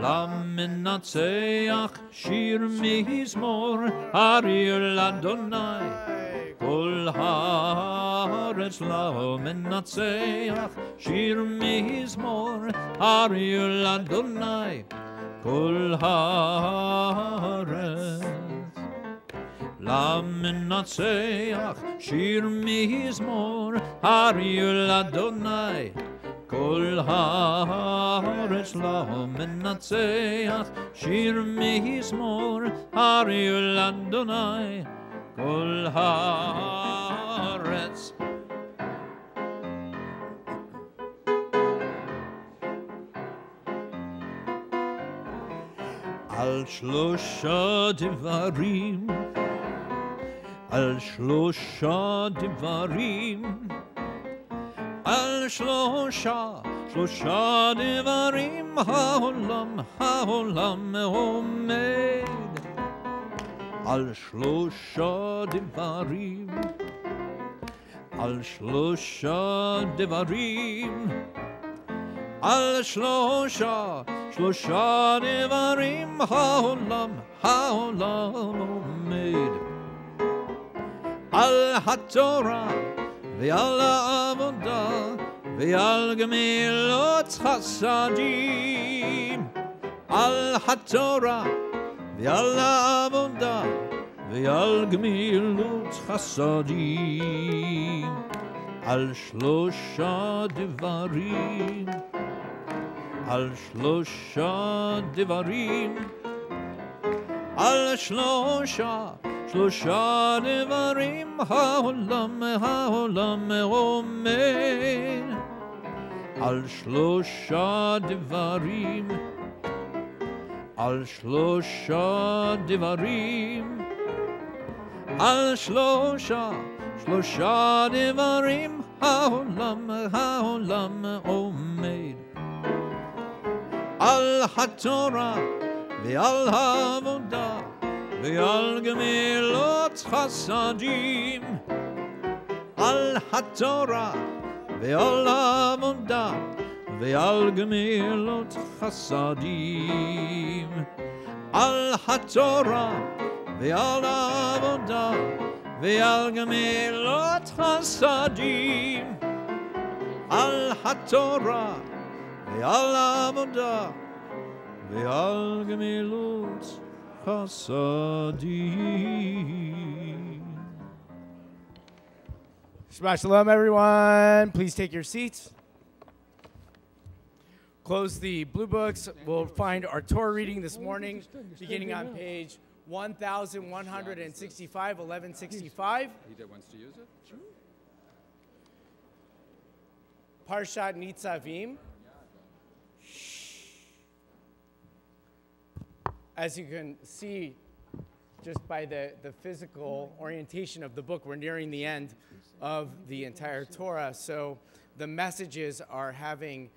למנצח שיר מזמור, הריעו לאדוני כל הארץ. למנצח שיר מזמור, הריעו לאדוני כל הארץ. למנצח שיר מזמור, הריעו לאדוני כל הארץ. למנצח שיר מזמור, הריעו לאדוני כל הארץ. על שלושה דברים, על שלושה דברים, על שלושה דברים העולם עומד. על שלושה דברים, על שלושה דברים, על שלושה דברים העולם עומד. על התורה ועל העבודה ועל גמילות חסדים. על התורה ועל העבודה ועל גמילות חסדים. על שלושה דברים, על שלושה דברים, על שלושה דברים העולם עומד. על שלושה דברים, על שלושה דברים, על שלושה דברים העולם עומד. על התורה ועל העבודה ועל גמילות חסדים. על התורה ועל העבודה ועל גמילות חסדים. על התורה ועל העבודה ועל גמילות חסדים. על התורה ועל העבודה ועל גמילות חסדים. Shabbat Shalom, everyone. Please take your seats. Close the blue books. We'll find our Torah reading this morning, beginning on page 1165, 1165. He that wants to use it? Sure. Parshat Nitzavim. As you can see, just by the physical orientation of the book, we're nearing the end of the entire Torah. So the messages are having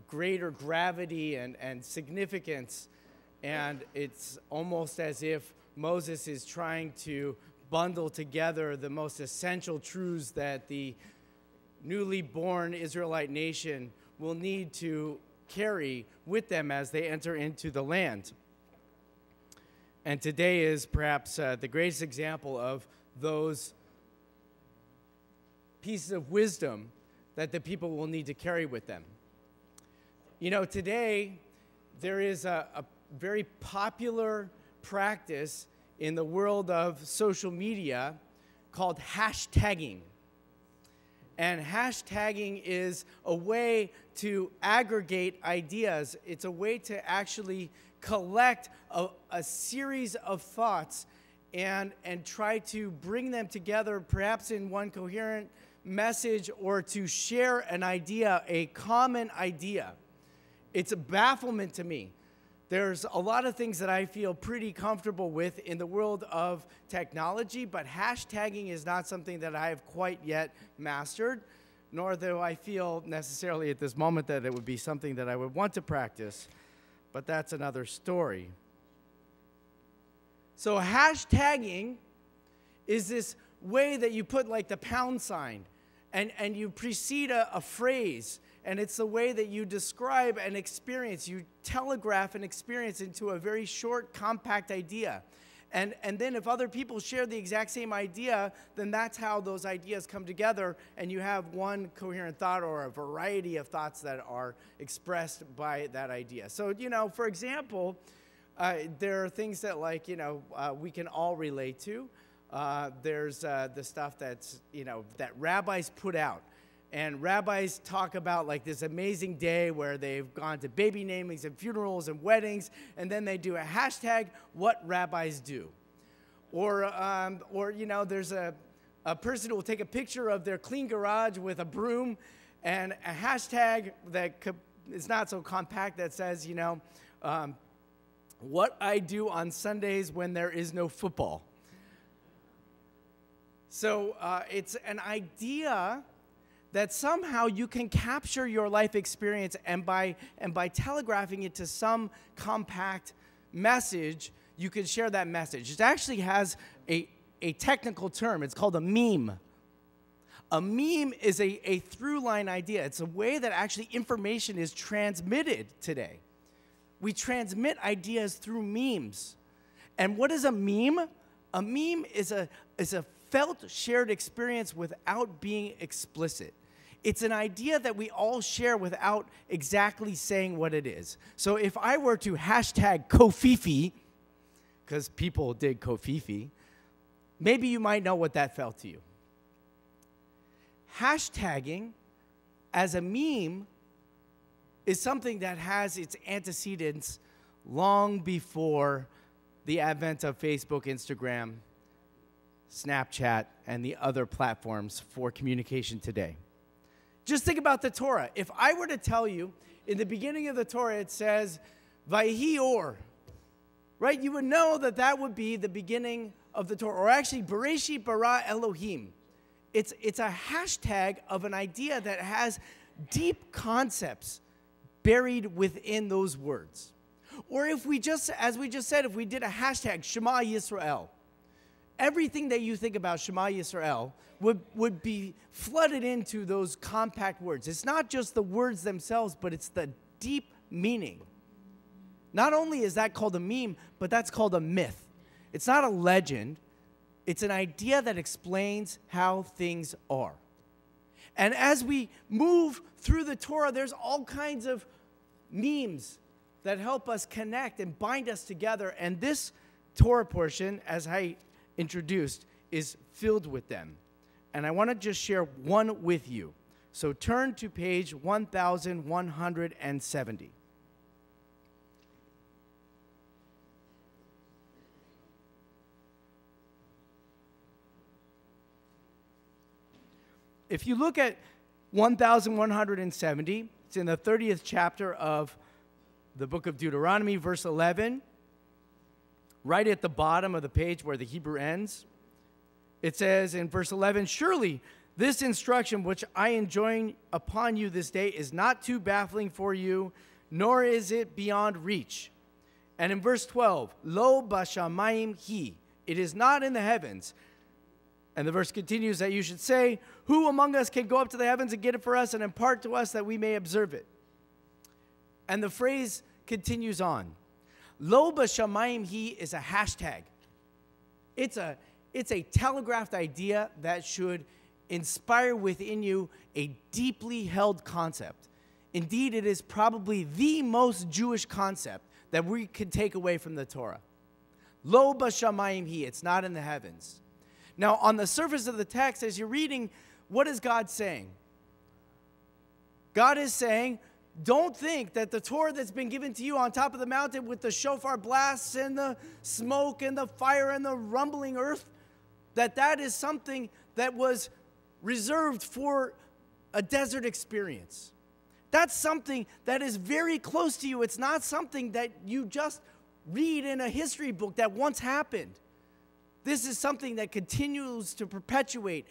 greater gravity and significance And it's almost as if Moses is trying to bundle together the most essential truths that the newly born Israelite nation will need to carry with them as they enter into the land. And today is perhaps the greatest example of those pieces of wisdom that the people will need to carry with them. You know, today there is a very popular practice in the world of social media called hashtagging. And hashtagging is a way to aggregate ideas. It's a way to actually collect a series of thoughts and try to bring them together, perhaps in one coherent message, or to share an idea, a common idea. It's a bafflement to me. There's a lot of things that I feel pretty comfortable with in the world of technology, but hashtagging is not something that I have quite yet mastered, nor do I feel necessarily at this moment that it would be something that I would want to practice, but that's another story. So hashtagging is this way that you put like the pound sign and you precede a phrase, and it's the way that you describe an experience. You telegraph an experience into a very short, compact idea. And then if other people share the exact same idea, then that's how those ideas come together, and you have one coherent thought or a variety of thoughts that are expressed by that idea. So, you know, for example, there are things that, like, you know, we can all relate to. There's the stuff that's, you know, that rabbis put out. And rabbis talk about like this amazing day where they've gone to baby namings and funerals and weddings, and then they do a hashtag, what rabbis do. Or you know, there's a person who will take a picture of their clean garage with a broom and a hashtag that is not so compact that says, you know, what I do on Sundays when there is no football. So it's an idea that somehow you can capture your life experience, and by telegraphing it to some compact message, you can share that message. It actually has a technical term. It's called a meme. A meme is a through-line idea. It's a way that actually information is transmitted today. We transmit ideas through memes. And what is a meme? A meme is a felt shared experience without being explicit. It's an idea that we all share without exactly saying what it is. So if I were to hashtag Kofifi, because people dig Kofifi, maybe you might know what that felt to you. Hashtagging as a meme is something that has its antecedents long before the advent of Facebook, Instagram, Snapchat, and the other platforms for communication today. Just think about the Torah. If I were to tell you, in the beginning of the Torah, it says, Vayhi or, right? You would know that that would be the beginning of the Torah. Or actually, Bereshit bara Elohim. It's a hashtag of an idea that has deep concepts buried within those words. Or if we just, as we just said, if we did a hashtag Shema Yisrael, everything that you think about Shema Yisrael would be flooded into those compact words. It's not just the words themselves, but it's the deep meaning. Not only is that called a meme, but that's called a myth. It's not a legend. It's an idea that explains how things are. And as we move through the Torah, there's all kinds of memes that help us connect and bind us together. And this Torah portion, as I introduced, is filled with them. And I want to just share one with you. So turn to page 1170. If you look at 1170, it's in the 30th chapter of the book of Deuteronomy, verse 11. Right at the bottom of the page where the Hebrew ends, it says in verse 11, surely this instruction which I enjoin upon you this day is not too baffling for you, nor is it beyond reach. And in verse 12, Lo bashamayim hi. It is not in the heavens. And the verse continues that you should say, who among us can go up to the heavens and get it for us and impart to us that we may observe it? And the phrase continues on. Lo bashamayim hi is a hashtag. It's a telegraphed idea that should inspire within you a deeply held concept. Indeed, it is probably the most Jewish concept that we could take away from the Torah. Lo bashamayim hi, it's not in the heavens. Now, on the surface of the text, as you're reading, what is God saying? God is saying, don't think that the Torah that's been given to you on top of the mountain with the shofar blasts and the smoke and the fire and the rumbling earth, that is something that was reserved for a desert experience. That's something that is very close to you. It's not something that you just read in a history book that once happened. This is something that continues to perpetuate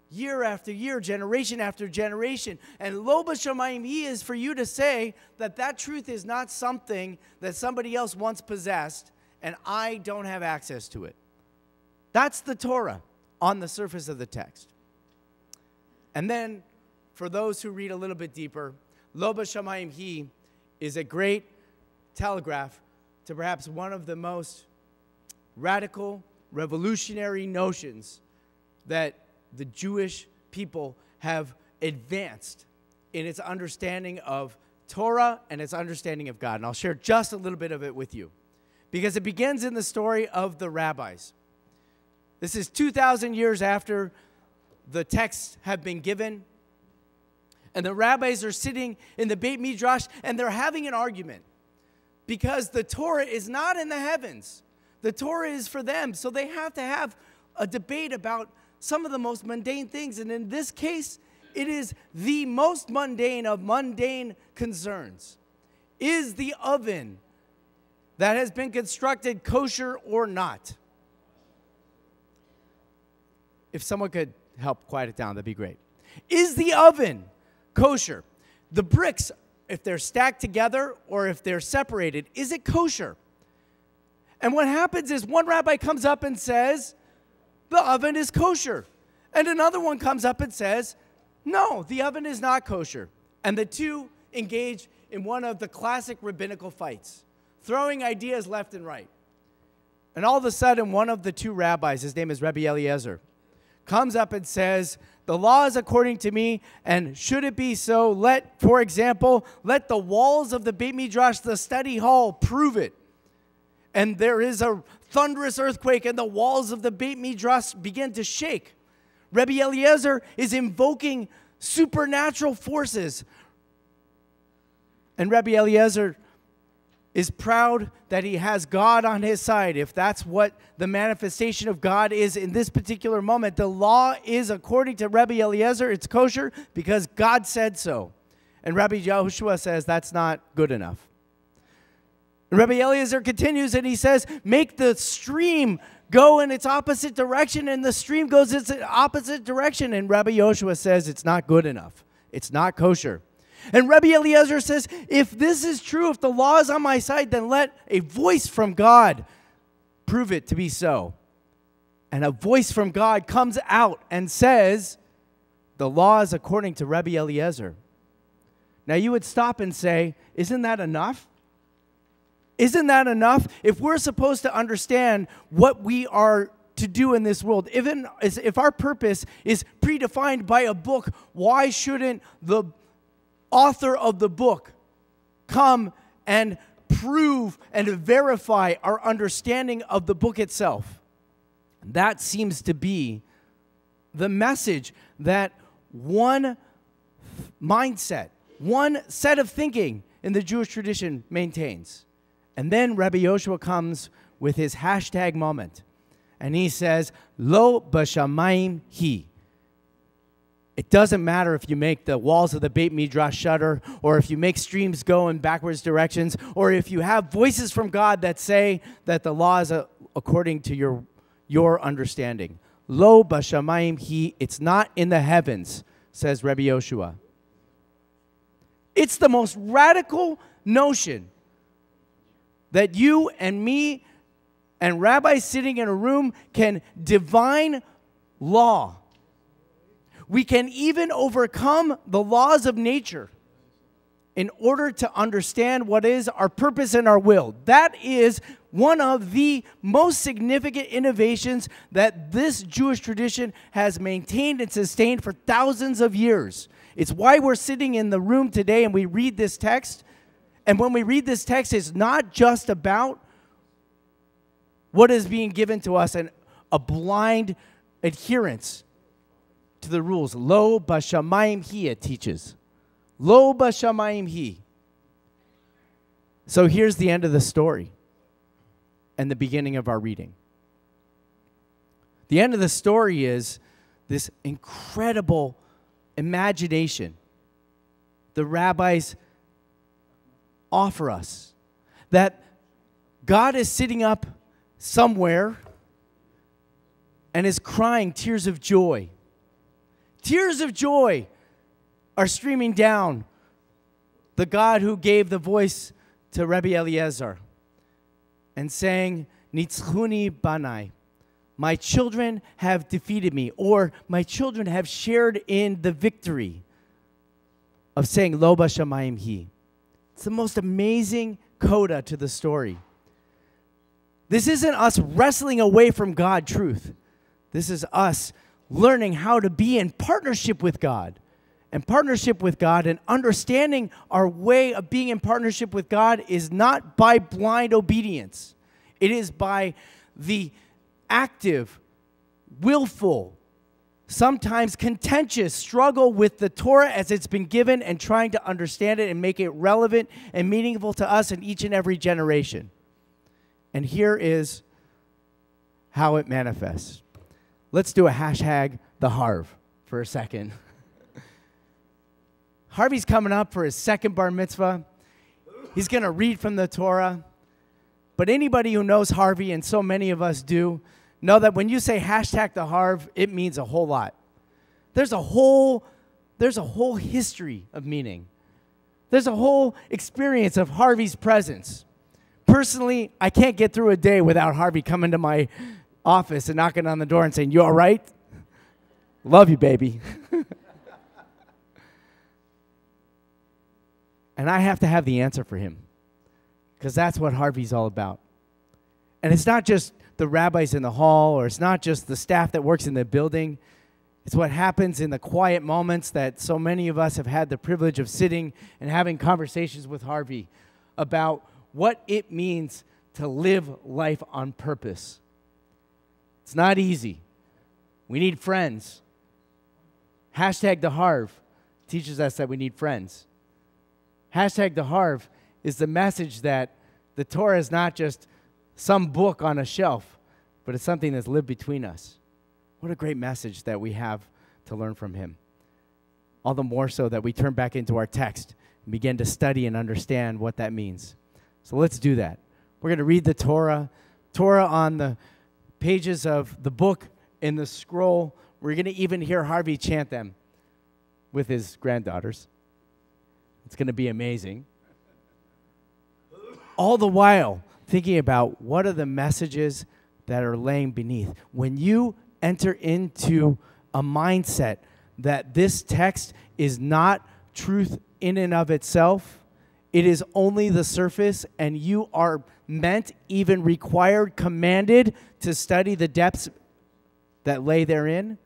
year after year, generation after generation. And Lo bashamayim hi is for you to say that truth is not something that somebody else once possessed and I don't have access to it. That's the Torah on the surface of the text. And then, for those who read a little bit deeper, Lo bashamayim hi is a great telegraph to perhaps one of the most radical, revolutionary notions that the Jewish people have advanced in its understanding of Torah and its understanding of God. And I'll share just a little bit of it with you, because it begins in the story of the rabbis. This is 2,000 years after the texts have been given, and the rabbis are sitting in the Beit Midrash, and they're having an argument, because the Torah is not in the heavens. The Torah is for them, so they have to have a debate about some of the most mundane things. And in this case, it is the most mundane of mundane concerns. Is the oven that has been constructed kosher or not? If someone could help quiet it down, that'd be great. Is the oven kosher? The bricks, if they're stacked together or if they're separated, is it kosher? And what happens is one rabbi comes up and says, the oven is kosher. And another one comes up and says, no, the oven is not kosher. And the two engage in one of the classic rabbinical fights, throwing ideas left and right. And all of a sudden, one of the two rabbis, his name is Rabbi Eliezer, comes up and says, the law is according to me, and should it be so, for example, let the walls of the Beit Midrash, the study hall, prove it. And there is a thunderous earthquake, and the walls of the Beit Midrash begin to shake. Rabbi Eliezer is invoking supernatural forces. And Rabbi Eliezer is proud that he has God on his side. If that's what the manifestation of God is in this particular moment, the law is, according to Rabbi Eliezer, it's kosher because God said so. And Rabbi Yahushua says that's not good enough. Rabbi Eliezer continues and he says, make the stream go in its opposite direction, and the stream goes its opposite direction. And Rabbi Yahushua says it's not good enough. It's not kosher. And Rabbi Eliezer says, if this is true, if the law is on my side, then let a voice from God prove it to be so. And a voice from God comes out and says, the law is according to Rabbi Eliezer. Now you would stop and say, isn't that enough? Isn't that enough? If we're supposed to understand what we are to do in this world, if our purpose is predefined by a book, why shouldn't the author of the book come and prove and verify our understanding of the book itself? That seems to be the message that one mindset, one set of thinking in the Jewish tradition maintains. And then Rabbi Yoshua comes with his hashtag moment. And he says, Lo bashamayim hi. It doesn't matter if you make the walls of the Beit Midrash shudder, or if you make streams go in backwards directions, or if you have voices from God that say that the law is according to your understanding. Lo bashamayim hi. It's not in the heavens, says Rabbi Yoshua. It's the most radical notion that you and me and rabbis sitting in a room can divine law. We can even overcome the laws of nature in order to understand what is our purpose and our will. That is one of the most significant innovations that this Jewish tradition has maintained and sustained for thousands of years. It's why we're sitting in the room today and we read this text. And when we read this text, it's not just about what is being given to us and a blind adherence to the rules. Lo bashamayim hi, it teaches. Lo bashamayim hi. So here's the end of the story and the beginning of our reading. The end of the story is this incredible imagination the rabbis offer us, that God is sitting up somewhere and is crying tears of joy. Tears of joy are streaming down the God who gave the voice to Rabbi Eliezer and saying, Nitzchuni banai, my children have defeated me, or my children have shared in the victory of saying, Lo bashamayim hi. It's the most amazing coda to the story. This isn't us wrestling away from God truth. This is us learning how to be in partnership with God. And partnership with God and understanding our way of being in partnership with God is not by blind obedience. It is by the active, willful, sometimes contentious struggle with the Torah as it's been given and trying to understand it and make it relevant and meaningful to us in each and every generation. And here is how it manifests. Let's do a hashtag the Harv for a second. Harvey's coming up for his second bar mitzvah. He's going to read from the Torah. But anybody who knows Harvey, and so many of us do, know that when you say hashtag the Harv, it means a whole lot. There's a whole history of meaning. There's a whole experience of Harvey's presence. Personally, I can't get through a day without Harvey coming to my office and knocking on the door and saying, "You all right? Love you, baby." And I have to have the answer for him, because that's what Harvey's all about. And it's not just the rabbis in the hall, or it's not just the staff that works in the building. It's what happens in the quiet moments that so many of us have had the privilege of sitting and having conversations with Harvey about what it means to live life on purpose. It's not easy. We need friends. Hashtag the Harv teaches us that we need friends. Hashtag the Harv is the message that the Torah is not just some book on a shelf, but it's something that's lived between us. What a great message that we have to learn from him. All the more so that we turn back into our text and begin to study and understand what that means. So let's do that. We're going to read the Torah on the pages of the book in the scroll. We're going to even hear Harvey chant them with his granddaughters. It's going to be amazing. All the while thinking about what are the messages that are laying beneath. When you enter into a mindset that this text is not truth in and of itself, it is only the surface, and you are meant, even required, commanded to study the depths that lay therein,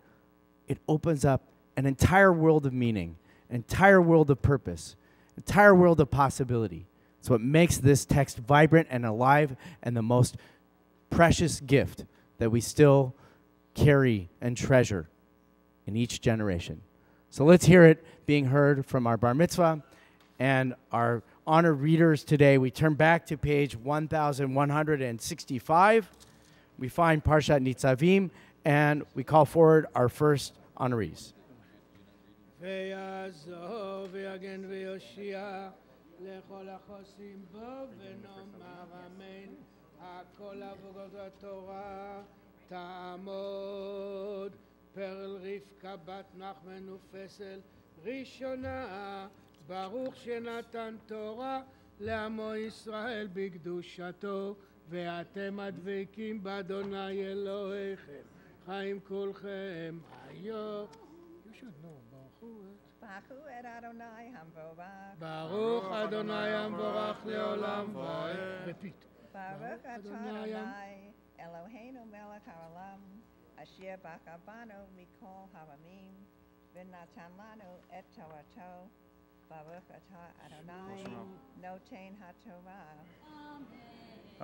it opens up an entire world of meaning, an entire world of purpose, an entire world of possibility. So it makes this text vibrant and alive and the most precious gift that we still carry and treasure in each generation. So let's hear it being heard from our bar mitzvah and our honored readers today. We turn back to page 1165. We find Parshat Nitzavim, and we call forward our first honorees. ויעזור ויגן ויושיע לכל החוסים בו ונאמר אמן. הכל עבודת התורה תעמוד. פרל רבקה בת נחמן ופסל ראשונה. ברוך שנתן תורה לעמו ישראל בקדושתו, ואתם הדבקים באדוני אלוהיכם, חיים כולכם היום. You should know, Baruch et Adonai Hamvorach. ברוך אדוני המבורך לעולם ועד. repeat. Baruch Adonai Eloheinu melech haolam, asher bachar mikol haramim, v'natan lanu et Torato. Baruch atah Adonai noten haTorah.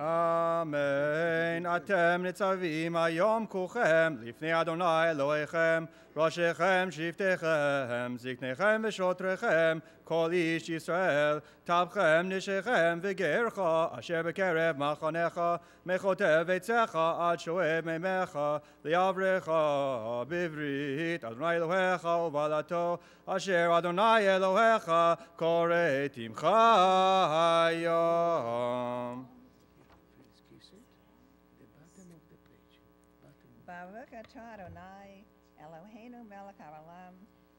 אמן. אתם ניצבים היום כולכם לפני אדוני אלוהיכם, ראשיכם, שבטיכם, זקניכם ושוטריכם, כל איש ישראל, טבכם, נשיכם וגרך, אשר בקרב מחניך, מחוטב עצך עד שואב מימיך, ליברך בברית אדוני אלוהיך ובעלתו, אשר אדוני אלוהיך קורא עמך היום. Baruch atah Adonai Eloheinu melech haolam,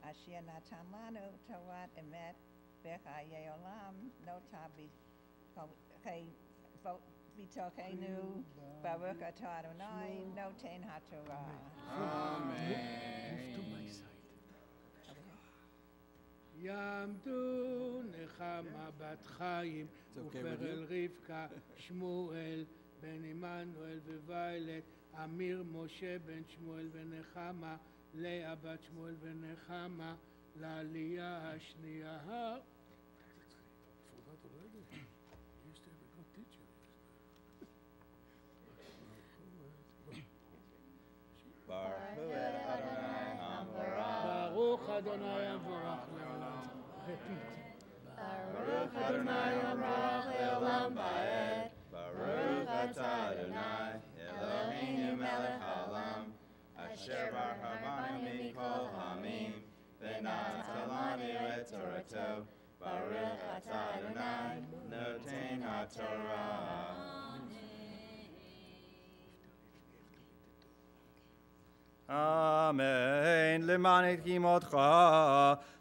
asher natan lanu Torat emet v'chayei olam, nota b'tochenu. Baruch atah Adonai noten haTorah. Move to my side. יעמדו נחמה בת חיים ופרל רבקה, שמואל בן עמנואל וואילת, אמיר משה בן שמואל ונחמה, לאה בת שמואל ונחמה, לעלייה השנייה. ברוך אדוני המבורך לעולם. Baruch Adonai Hamorach Leolam Vaed. Baruch atah Adonai Eloheinu melech haolam, asher barchavanu mikol hamim, v'natan lanu et Torato. Baruch atah Adonai noten haTorah. אמן. למען ידגימותך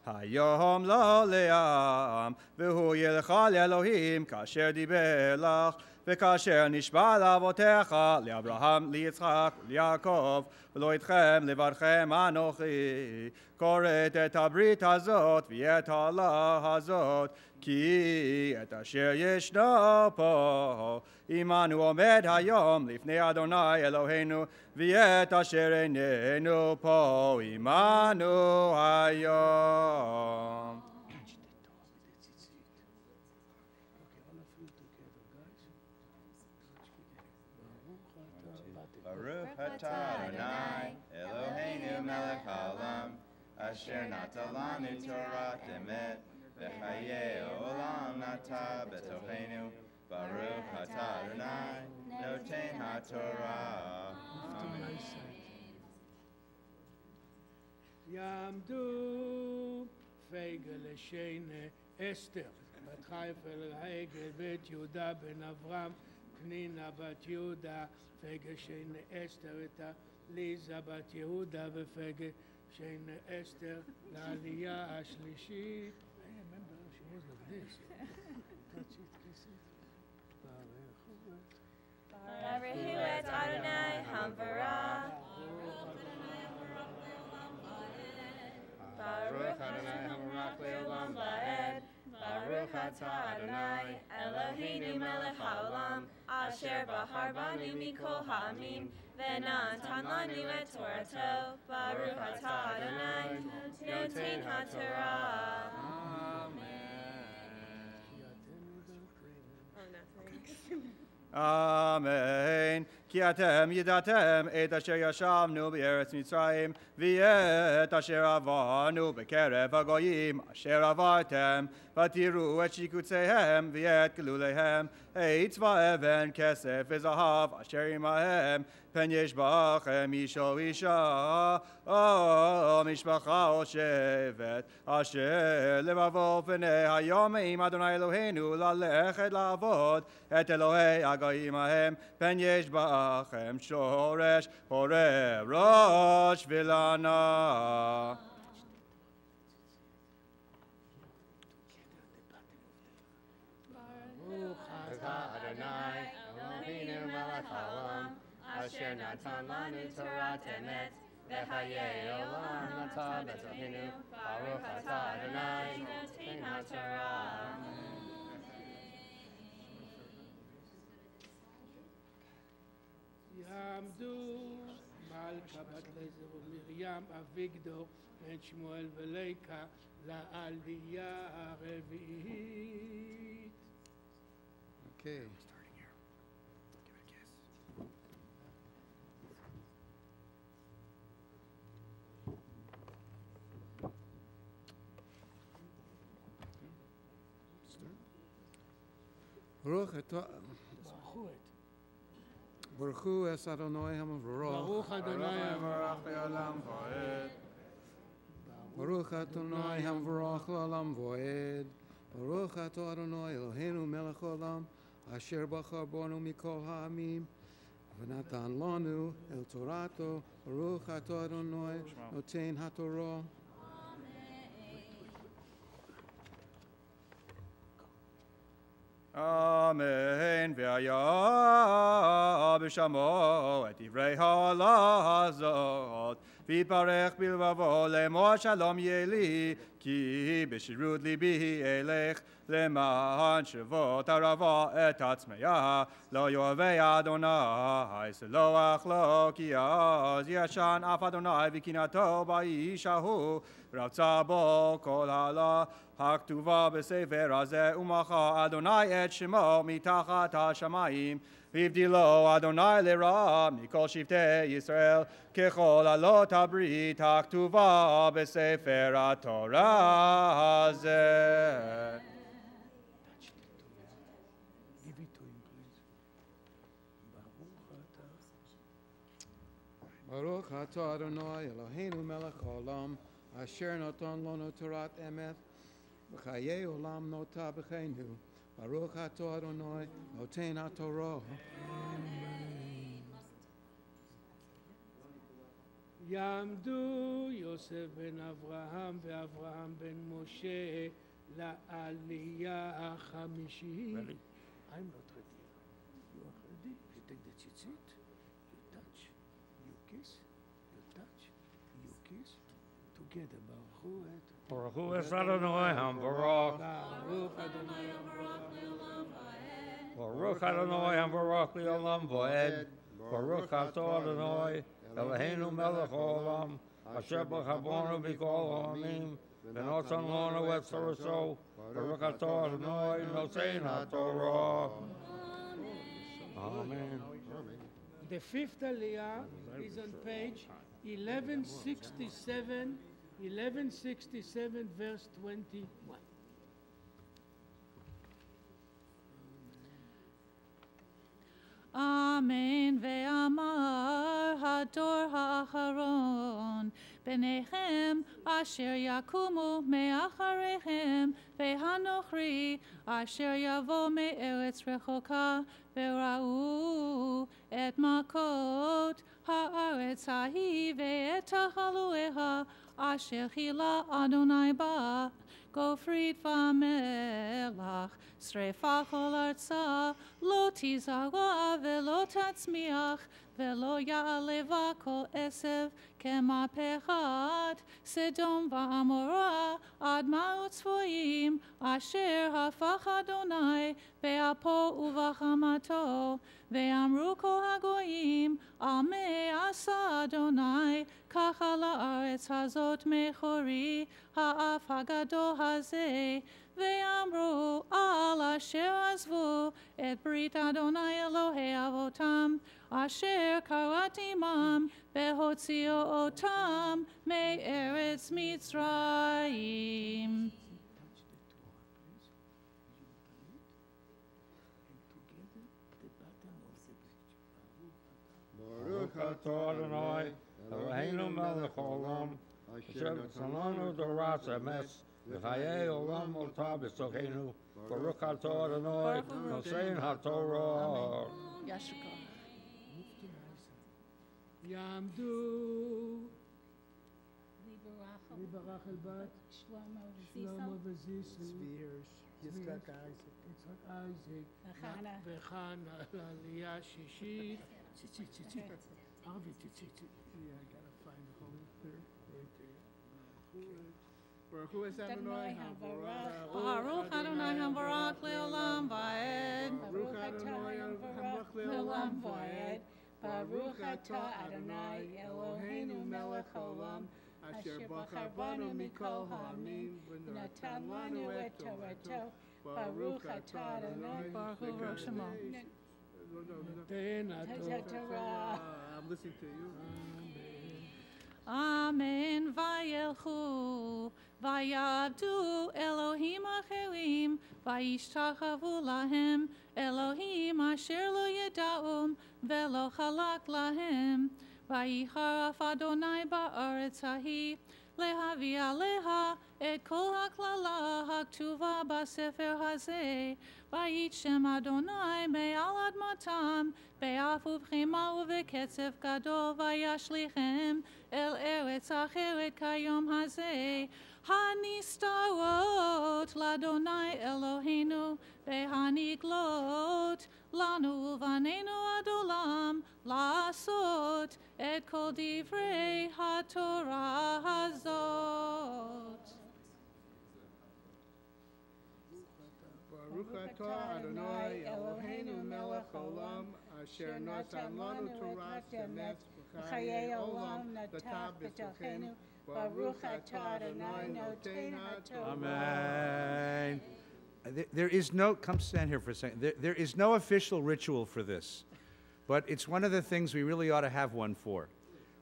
היום לעולם, והוא ילך לאלוהים כאשר דיבר לך, וכאשר נשבע לאבותיך, לאברהם, ליצחק וליעקב, ולא אתכם לברכם אנוכי, כורת את הברית הזאת ואת העלה הזאת, כי את אשר ישנו פה עמנו עומד היום לפני אדוני אלוהינו, ואת אשר איננו פה עמנו היום. Baruch atah Adonai Eloheinu melech haolam, asher natan lanu Torat emet, v'chayei olam nata b'tochenu. Baruch atah Adonai noten haTorah. יעמדו פייגל לשיינה אסתר, בת חייפל העגל, בית יהודה בן אברהם, פנינה בת יהודה, פייגל שיינה אסתר, את ליזה בת יהודה, ופייגל שיינה אסתר לעלייה השלישית. I remember she was like this. Touch it, kiss it. Baruch et Adonai Hamvarah. Baruch Adonai Hamvarach Leolam Vaed. Baruch atah Adonai Eloheinu melech haolam, asher bahar banu mikol ha'amim, v'natan lanu et Torato. Baruch atah Adonai noten haTorah. אמן. כי אתם ידעתם את אשר ישבנו בארץ מצרים, ואת אשר עברנו בקרב הגויים, אשר עברתם, ותראו את שיקוציהם ואת גלוליהם, עץ ואבן, כסף וזהב, אשר עמהם, פן יש בכם איש או אישה, או משפחה או שבט, אשר לבבו פני היום עם אדוני אלוהינו ללכת לעבוד את אלוהי הגויים ההם, פן יש בכם שורש פורה ראש ולנה. haolam, asher natan lanu Torah emet, v'chayei olam nata b'tohenu, baruch atah Adonai, noten haTorah. יעמדו מלכה בת לזר ומרים אביגדור בן שמואל וליקה לעלייה הרביעית. Okay. Baruch Baruchu es Adonai HaMavarach. ברוך אדוני המבורך Baruch Adonai HaMavarach L'Olam Voed. Baruch Atah Adonai Eloheinu Melech Olam, Asher Bachar Bonu Mikol Ha'amim, V'natan Lanu El Torato. Baruch Atah Adonai Noten HaTorah. Amen. V'aya b'shamo et divrei halazot. V'yitbarech bilvavo lemor shalom yeli. Ki b'shirut libi elech למען שבות ערבה את עצמיה, לא יאהבי אדוני, סלוח לו, כי אז ישן אף אדוני וקנאתו באיש ההוא, רבצה בו כל הלה הכתובה בספר הזה, ומחה אדוני את שמו מתחת השמיים, והבדילו אדוני לרעה מכל שבטי ישראל, ככל עלות הברית הכתובה בספר התורה הזה. Baruch atah Adonai Eloheinu melech haolam, asher natan lanu Torat emet, v'chayei olam nota b'cheinu. Baruch atah Adonai noten haTorah. יעמדו יוסף בן אברהם ואברהם בן משה לעלייה החמישית. I'm not ready. You are ready? You take the tzitzit, you touch, you kiss, you touch, you kiss, together. Baruch Hu es Adonai HaMavarach. Baruch Adonai HaMavarach L'Olam Voed. Baruch Atah Adonai Eloheinu melech haolam, asher bachar bonu mikol ha'amim, v'notan lanu et torato. Baruch Atah Adonai noten haTorah. Amen. The fifth aliyah is on page 1167, verse 21. Amen ve'amar hador ha'acharon Benechem asher yakumu me'acharechem ve'hanochri asher yavo me'eretz rechoka ve'ra'u et makot ha'aretz hahi ve'et hachalueha asher chila Adonai ba gofrit v'melach srefa chol artza lo tizara ve'lo tatzmiach ve'lo ya'aleva kol esev kema pechat Sedom va'amora ad ma'ot tzvoim asher hafach Adonai be'apo uvachamato ve'amru kol hagoyim ame asa Adonai kacha la'aretz hazot mechori ha'af hagadol hazeh ve'amru al asher azvu et brit Adonai Elohei avotam asher karati mam behotzio otam me'eretz Mitzrayim. Baruch atah Adonai Eloheinu melech haolam, asher tzalanu doras emes, v'chayei olam ota b'sochenu. Baruch atah Adonai noten haTorah. יעמדו ליברח אל בת שלמה וזיס Yitzchak Isaac, V'chana. V'chana, Aliyah Shishit, Tzitzit, Harvey Tzitzit. Yeah, I gotta find the Holy Spirit right there. Baruch Hu es Adonai HaBarach. Baruch Adonai HaBarach le'olam va'ed. Baruch Adonai HaBarach le'olam va'ed. Baruch atah Adonai Eloheinu melech haolam, asher bachar banu mikol ha'amim, v'natan lanu et Torato. Baruch atah Adonai. Baruch Hu Baruch Shemo. Torah. I'm listening to you. Amen. Vayelchu, vayavdu Elohim acherim, vayishtachavu lahem, Elohim asher lo yeda'um, velo chalak lahem. Vayicharaf Adonai ba'aretz hahi, lehavi aleha et kol haklala haktuva b'sefer hazeh. Vayichem Adonai me'al admatam, be'af ubchima uveketzef gadol vayashlichem el eretz acheret kayom hazeh. Hanistarot l'Adonai Eloheinu v'haniglot lanu uvanenu ad olam la'asot et kol divrei haTorah hazot. Baruch atah Adonai Eloheinu melech haolam, asher natan lanu Torah emet v'chayei olam natan b'tochenu. Baruch atah Adonai noten haTorah. Amen. There is no, come stand here for a second. There is no official ritual for this, but it's one of the things we really ought to have one for.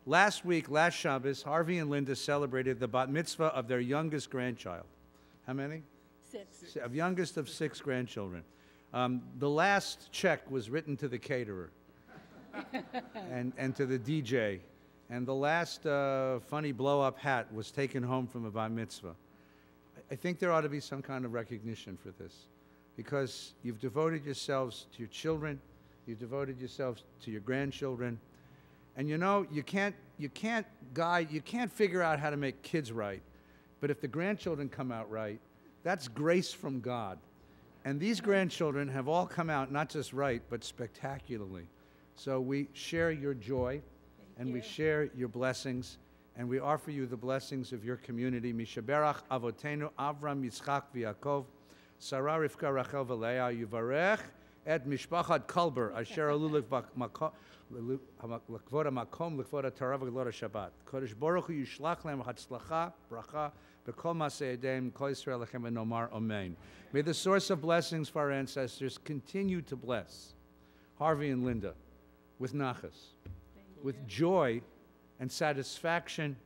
Last week, last Shabbos, Harvey and Linda celebrated the bat mitzvah of their youngest grandchild. How many? 6. Of youngest of 6 grandchildren. The last check was written to the caterer and to the DJ. And the last funny blow-up hat was taken home from a bar mitzvah. I think there ought to be some kind of recognition for this, because you've devoted yourselves to your children, you've devoted yourselves to your grandchildren, and you know you can't figure out how to make kids right, but if the grandchildren come out right, that's grace from God. And these grandchildren have all come out not just right, but spectacularly. So we share your joy, and we share your blessings, and we offer you the blessings of your community. Mishaberach avotenu Avram, Yitzchak, v'Yaakov, Sarah, Rivka, Rachel, v'Leah, Yuvarech, et mishpachat Kolber, asher alu l'kvod hamakom, l'kvod haTorah, v'glod haShabbat. Kodesh Baruch Hu yishlach lem hatzlacha, bracha, b'kol maseh yedayim, kol Yisrael lechem v'nomar amen. May the source of blessings for our ancestors continue to bless Harvey and Linda with nachas, with joy and satisfaction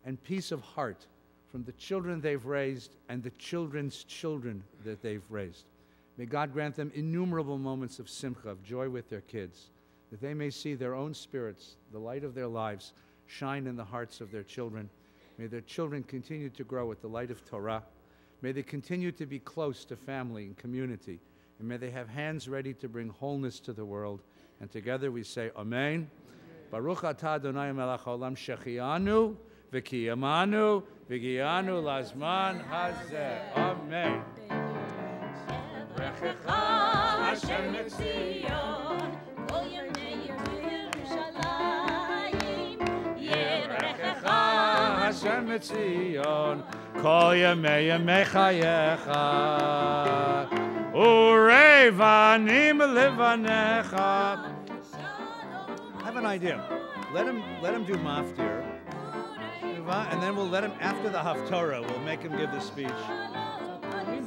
and peace of heart from the children they've raised and the children's children that they've raised. May God grant them innumerable moments of simcha, of joy with their kids, that they may see their own spirits, the light of their lives, shine in the hearts of their children. May their children continue to grow with the light of Torah. May they continue to be close to family and community. And may they have hands ready to bring wholeness to the world. And together we say, Amen. Baruch atah Adonai melech haolam shechianu v'kiyamanu v'giyanu lazman hazeh. Amen. Hashem Etzion, kol yemei Yerushalayim, Yerechecha Hashem Etzion, kol yemei chayecha, urevanim levanecha. I have an idea. Let him do maftir, and then we'll let him, after the Haftorah, we'll make him give the speech.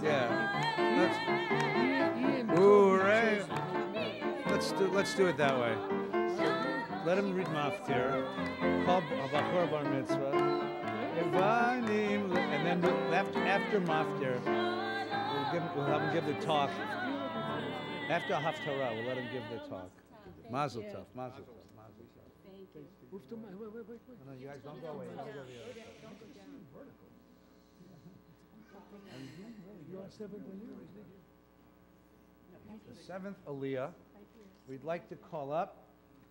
Yeah. Let's do it that way. Let him read maftir. Call Bachor Bar Mitzvah. And then after maftir, we'll have him give the talk. After Haftorah, we'll let him give the talk. Mazel tov, mazel tov, mazel tov. Move to my, wait. No, you guys don't go away. Don't go the other way. You are 7th The 7th Aliyah, we'd like to call up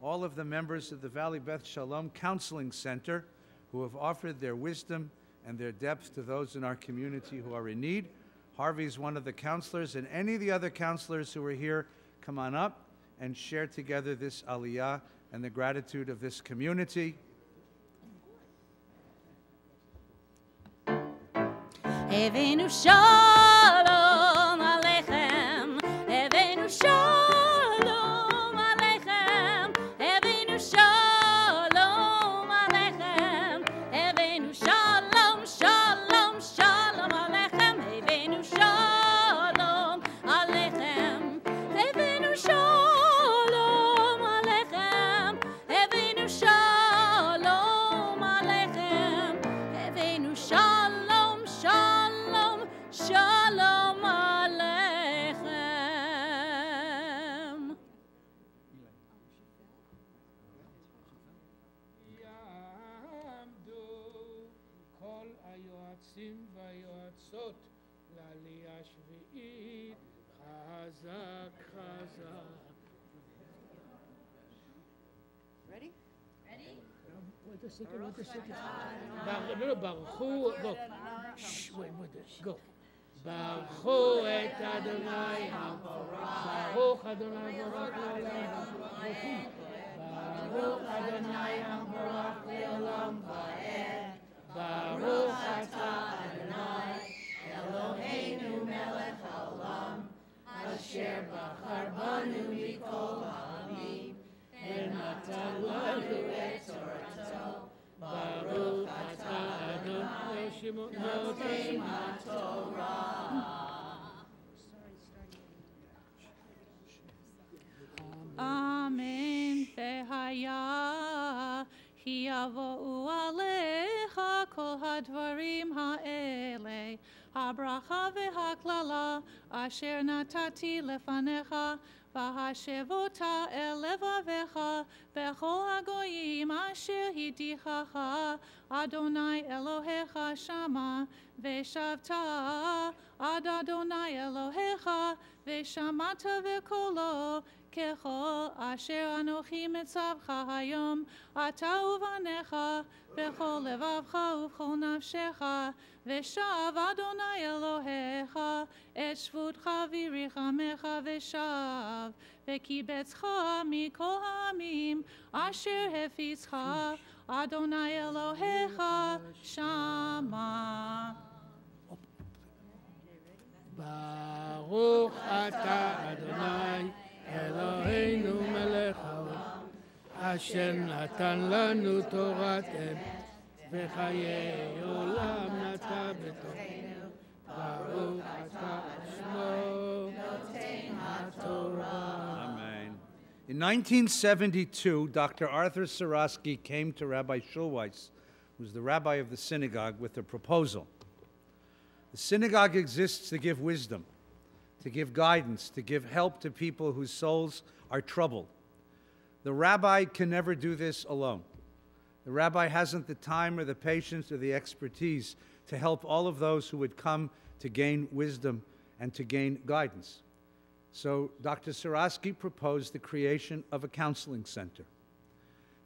all of the members of the Valley Beth Shalom Counseling Center who have offered their wisdom and their depth to those in our community who are in need. Harvey's one of the counselors, and any of the other counselors who are here, come on up and share together this aliyah and the gratitude of this community. Evenu shalom aleichem, Evenu shalom aleichem, Evenu shalom aleichem, Evenu shalom, shalom, shalom aleichem, Evenu shalom aleichem, Evenu shalom aleichem, Evenu shalom aleichem, Evenu shalom, shalom, shalom aleichem. יעמדו כל היועצים והיועצות לעלייה שביעית, חזק חזק. Ready? Wait a second. No, ברכו, go. Wait, go. ברכו את אדוני המבורך, ברוך אדוני מבורך לעולם. ברוך אדוני המבורך לעולם ועד. ברוך אתה אדוני אלוהינו מלך העולם, אשר בחר בנו מכל העמים, ונתן לנו את תורתו. ברוך אתה אדוני נותן התורה. אמן והיה כי יבואו עליך כל הדברים האלה, הברכה והקללה אשר נתתי לפניך, והשב אותה אל לבביך בכל הגויים אשר הדיחך אדוני אלוהיך שמה, ושבת עד אדוני אלוהיך ושמעת בקולו, ככל אשר אנוכי מצווך היום, אתה ובניך בכל לבבך ובכל נפשך, ושב אדוני אלוהיך את שבותך וירחמך ושב, וקיבצך מכל העמים אשר הפיצך אדוני אלוהיך שמה. ברוך אתה אדוני אלוהינו מלך העולם, אשר נתן לנו תורת אמת וחיי עולם נטע בתוכנו. ברוך אתה שמו נותן התורה. Amen. In 1972, Dr. Arthur Sarosky came to Rabbi Schulweis, who's the rabbi of the synagogue, with a proposal. The synagogue exists to give wisdom, to give guidance, to give help to people whose souls are troubled. The rabbi can never do this alone. The rabbi hasn't the time or the patience or the expertise to help all of those who would come to gain wisdom and to gain guidance. So Dr. Sarosky proposed the creation of a counseling center.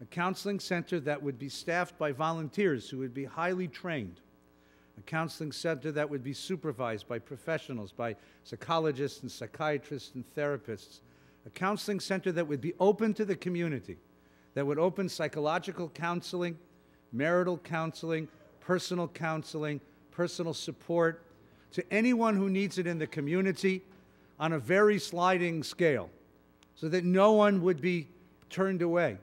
A counseling center that would be staffed by volunteers who would be highly trained. A counseling center that would be supervised by professionals, by psychologists and psychiatrists and therapists. A counseling center that would be open to the community, that would open psychological counseling, marital counseling, personal support to anyone who needs it in the community on a very sliding scale, so that no one would be turned away.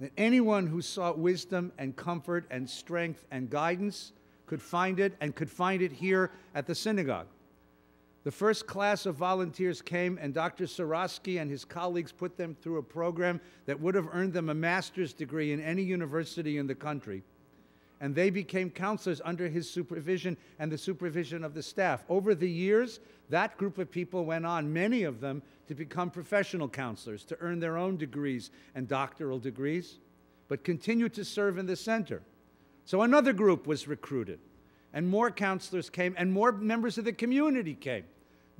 That anyone who sought wisdom and comfort and strength and guidance could find it, and could find it here at the synagogue. The first class of volunteers came, and Dr. Sarosky and his colleagues put them through a program that would have earned them a master's degree in any university in the country. And they became counselors under his supervision and the supervision of the staff. Over the years, that group of people went on, many of them, to become professional counselors, to earn their own degrees and doctoral degrees, but continued to serve in the center. So another group was recruited, and more counselors came, and more members of the community came.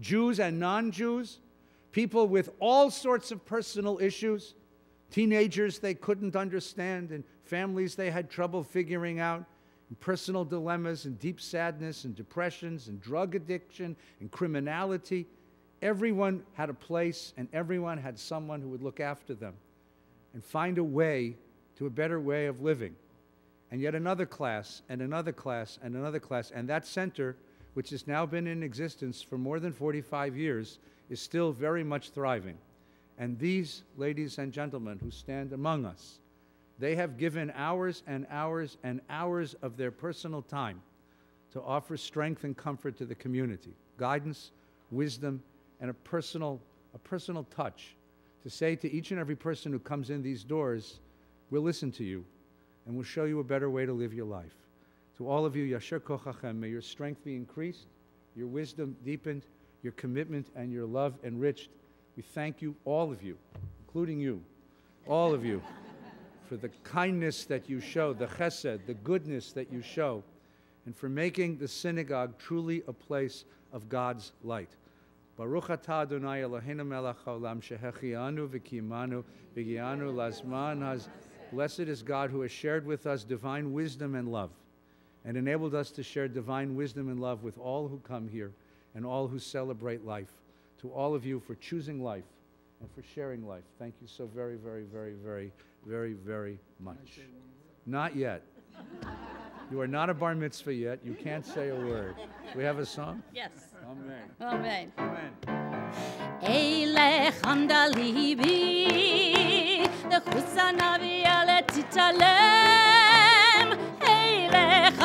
Jews and non-Jews, people with all sorts of personal issues, teenagers they couldn't understand, and families they had trouble figuring out, and personal dilemmas and deep sadness and depressions and drug addiction and criminality. Everyone had a place, and everyone had someone who would look after them and find a way to a better way of living. And yet another class, and another class, and another class. And that center, which has now been in existence for more than 45 years, is still very much thriving. And these ladies and gentlemen who stand among us, they have given hours and hours and hours of their personal time to offer strength and comfort to the community, guidance, wisdom, and a personal touch to say to each and every person who comes in these doors, we'll listen to you, and we'll show you a better way to live your life. To all of you, Yasher Kochachem, may your strength be increased, your wisdom deepened, your commitment and your love enriched. We thank you, all of you, including you, all of you, for the kindness that you show, the chesed, the goodness that you show, and for making the synagogue truly a place of God's light. Baruch atah Adonai Eloheinu melech haolam shehechianu v'kimanu v'gianu lazman haz. Blessed is God who has shared with us divine wisdom and love, and enabled us to share divine wisdom and love with all who come here and all who celebrate life. To all of you for choosing life and for sharing life, thank you so very, very, very, very, very, very much. Not yet. You are not a bar mitzvah yet. You can't say a word. We have a song? Yes. Amen. Amen. Amen. Eilech hamda libi, lechusana v'yale titalem. Eilech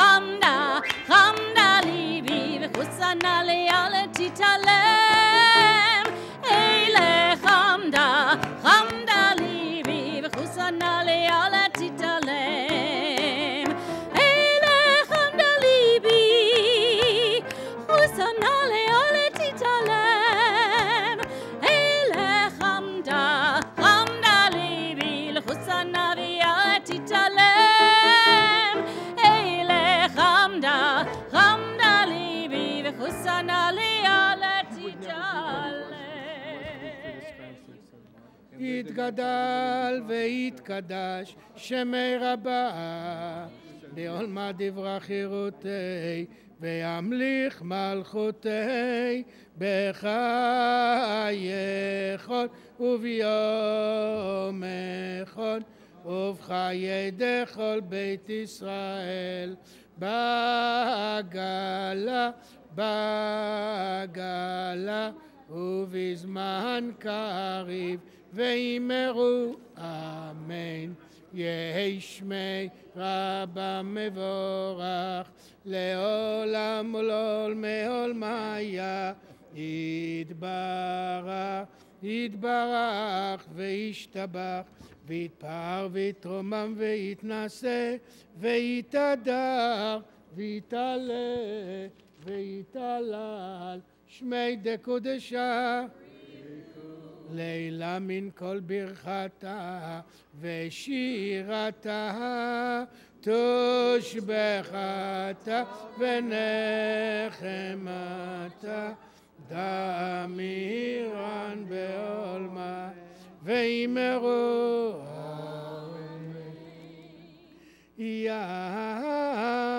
hamda libi, lechusana v'yale titalem. Eilech hamda libi, lechusana v'yale titalem. Eilech hamda libi, lechusana v'yale titalem. Eilech hamda libi, lechusana v'yale titalem. Eilech hamda libi, lechusana v'yale titalem. יתגדל ויתקדש שמי רבה בעולמה דברה חירותי וימליך מלכותי בחייכון וביומכון ובחיי דכל בית ישראל בגלה ובזמן קריב וימרו אמן. יהי שמי רבה מבורך לעולם ולעולמי עולמיה יתברך וישתבח ויתפאר ויתרומם ויתנשא ויתהדר ויתעלה ויתהלל שמי דקודשה לילה מן כל ברכתה ושירתה תושבחתה ונחמתה דמירן בעולמה וימרו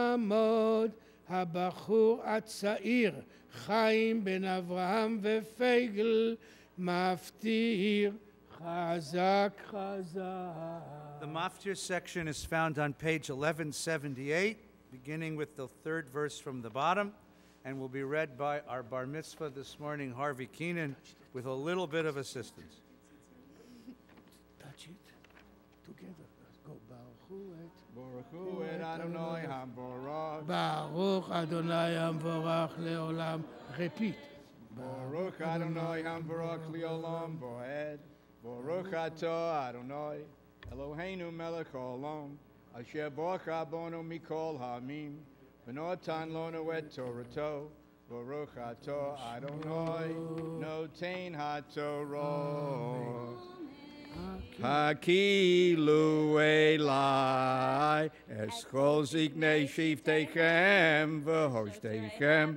יעמוד הבחור הצעיר חיים בן אברהם ופייגל מפטיר חזק חזק. The Maftir section is found on page 1178, beginning with the third verse from the bottom, and will be read by our bar mitzvah this morning, Harvey Keenan, with a little bit of assistance. Touch it together. Let's go. Baruch hu et Adonai hamborach. Baruch Adonai hamvorach leolam. Repeat. Baruch Adonai hamborach leolam boed. Baruch atah Adonai Eloheinu melech haolam asher borcha bono mikol ha'amim v'notan lonu et Torato. Baruch atah Adonai noten haTorah. Hakilu elai eschol ziknei shiftechem v'hoshtechem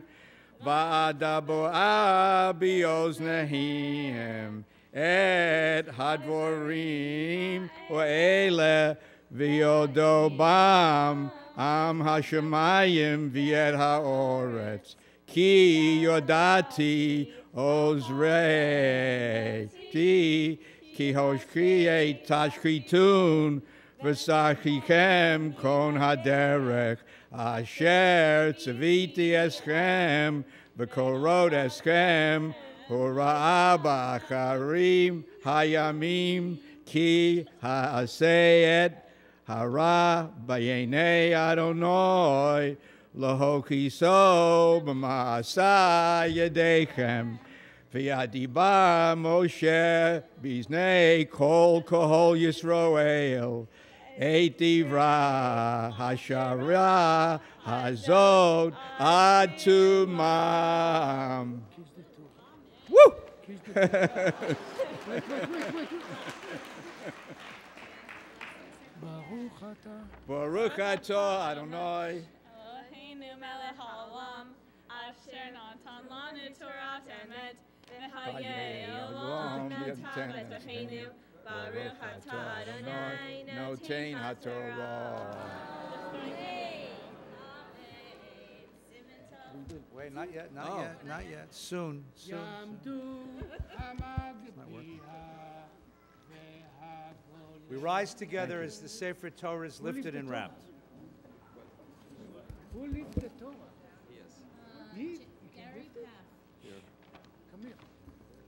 va'adabo abi oznehem et hadvorim u'ele v'yodo bam Am hashemayim v'et ha'oretz, ki yodati ozrei, ki hoshkriye tashkritun, v'sachichem kon haderech, asher tzaviti eschem, v'korot eschem, hura'ah ba'acharim hayamim, ki ha'aseyet, hara b'yenei Adonai, lahokiso b'ma'asa yedechem, v'yadiba Moshe biznei kol kohol Yisroel, et divra hashara hazot ad tumam. Woo! Baruch atah Adonai. Eloheinu melech haolam, asher natan lanu Torat emet, v'chayei olam natan b'tocheinu, baruch atah Adonai notein haTorah. Wait, not yet, not yet. Soon. We rise together as the Sefer Torah is lifted and wrapped. Who lifted the Torah? Yes. He? You can lift it? Here. Come here.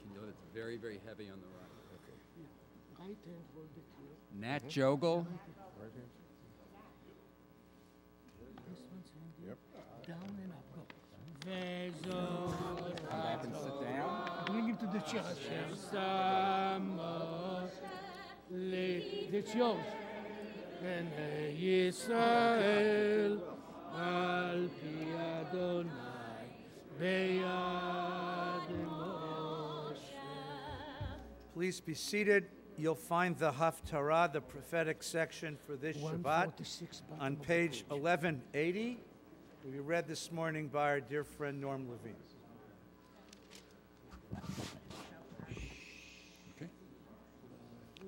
You know it's very, very heavy on the right. Okay. Right hand, hold it here. Nat Jogel. This one's handy. Yep. Down and up. Go. Come back and sit down. Bring him to the chair. That's yours. And Yisrael al pi Adonai beyad Moshe. Please be seated. You'll find the Haftarah, the prophetic section for this Shabbat, on page 1180. Will be read this morning by our dear friend Norm Levine.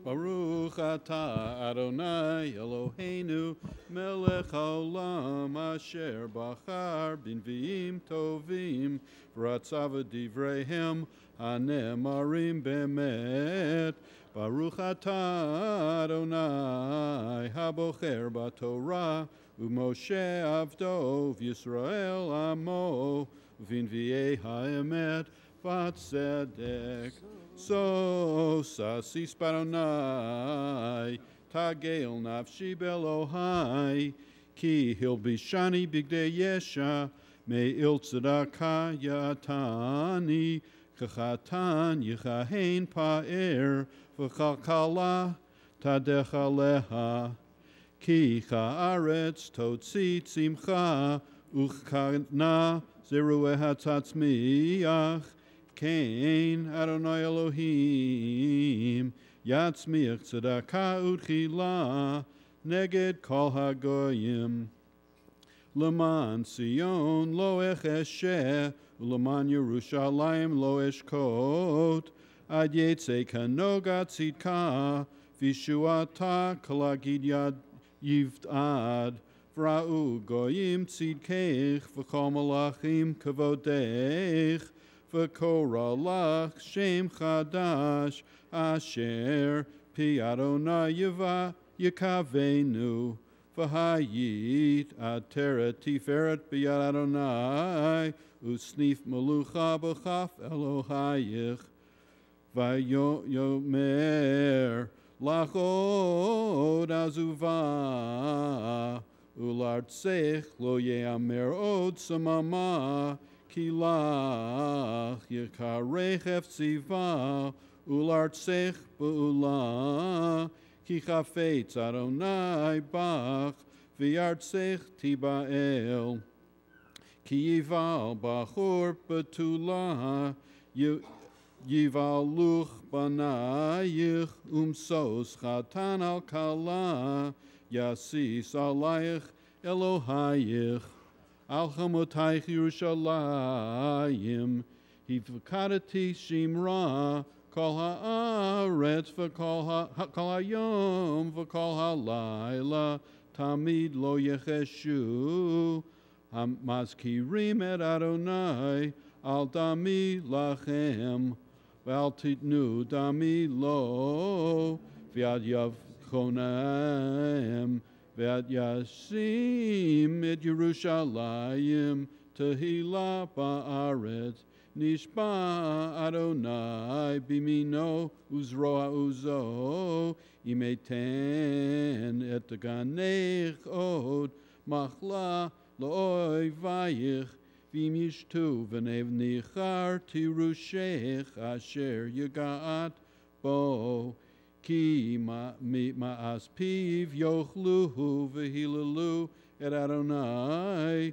Baruch atah Adonai Eloheinu melech haolam asher bachar b'nviim tovim v'ratzav divreihem hanemarim bemet. Baruch atah Adonai habocher b'Torah u'Moshe avdo v'Yisrael amo v'nviei ha'emet v'tzedek. So sasis baronai tagel nafshi belohai ki hilbishani bigdei yesha me il tzedakah yatani kachatan yichahen pa'er v'chalkala tadechaleha ki chaaretz totzi tzimcha uchkana zerueh hatzatzmiach Kain Adonai Elohim Yatzmiach Tzedakah Utchila Neged Kol Hagoyim Leman Sion Lo Echesheh Leman Yerushalayim Lo Eshkot Ad Yetze Kanoga Tzidka Vishuata Kalagid Yad Yivdad Vra'u Goyim Tzidkech V'chol Malachim Kavodech V'koralach Shem Chadash Asher Pi Adonai Yikavenu V'hayit Ateret Tiferet B'yad Adonai Usnif Melucha B'chaf Elohayich V'yomer Lachod Azuvah Ulartzech Lo Yeamer Od Samama Kilach Yekarech Efziva Ulartzech Be'ula Ki Chafetz Adonai Bach V'yartzech Tibael Ki Yival Bachor Betula Yivaluch Banayich Umsos Chatan Al Kala Yasis Alayich Elohayich Al Chamotaych Yerushalayim Hivkadati Shimra Kol Haaretz V'Kol Hayom V'Kol Halayla tamid lo yecheshu. Hamazkirim et Adonai al dami lachem. Val titnu dami lo. V'ad yavchonaim. V'ad yasim et Yerushalayim. Tehila ba'aretz. Nishba Adonai bimino uzroa uzo. Imeten et ganech od. Machla lo'oi vayich. V'mishtu v'nev nichar tirushech asher yagaat bo. Ki ma'as piv yochluhu v'hilalu et Adonai.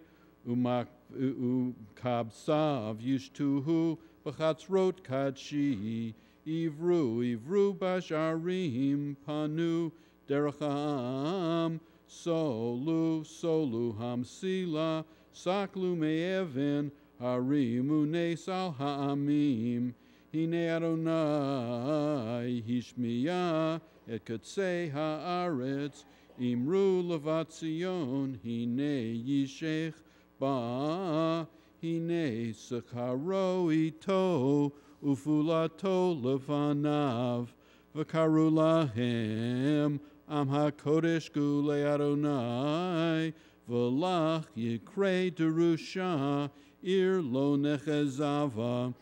Ukabsav yishtuhu b'chatzrot kadshi. Ivru basharim panu derecham. Solu hamsila. Saklu me'evin harimu nesal ha'amim. Hine Adonai hishmiya et katsei ha'aretz. Imru levat Zion hine yishech ba. Hine sakaro ito ufulato lefanav. V'karu lahem am hakodesh gulei Adonai. V'lach yikrei derusha ir lo nechezava.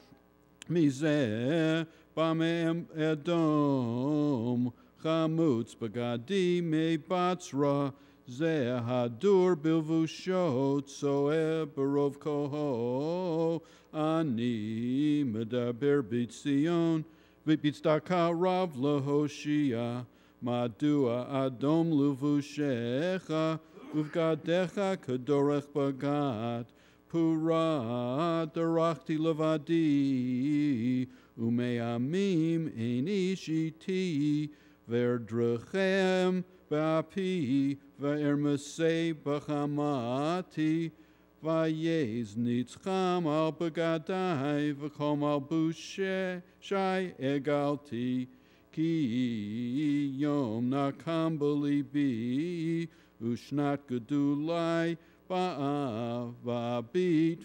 Mizeh b'me'em edom. Chamutz bagadi me batzra. Zeh hadur bilvushot soeh barov koho. Ani medaber b'tzion. V'bitzdaka rav lehoshia. Madua adom luvushecha. Uvgadecha kadorech bagat. Pura darachti levadi. Umeamim ein ishiti. Verdrechem ba'api. Va'ermesei b'chamati. Vayez nitzcham al bagadai. V'chom al bushe shai egalti. Ki yom nakam belibi. Ushnat gedulai ba'avabit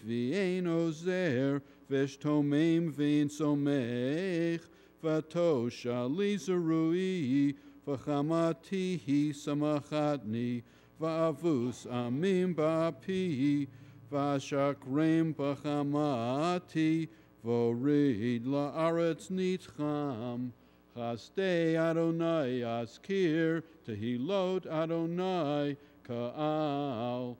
v'ein ozer v'eshtomem v'ein somech v'atosh ali zerui v'chamati samachatni v'avus amim ba'api v'ashakrem b'chamati v'orid la'aretz nitcham. Chastei Adonai askir tehilot Adonai ka'al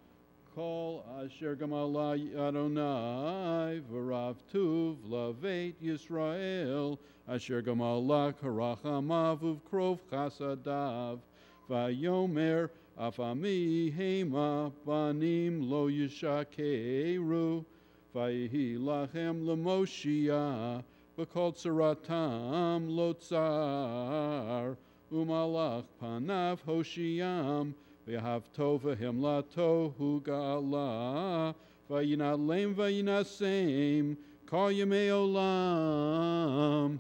kol asher gamala Adonai v'rav tuv lavet Yisrael asher gamala karachamav uvkrov chasadav vayomer afami hema banim lo yishakeru vayihi lachem lemoshia. V'kol tzaratam lotzar, umalach panav hoshiam, v'yahav tovahim latohu ga'ala, v'yinalem v'yinasem, kol yemei olam.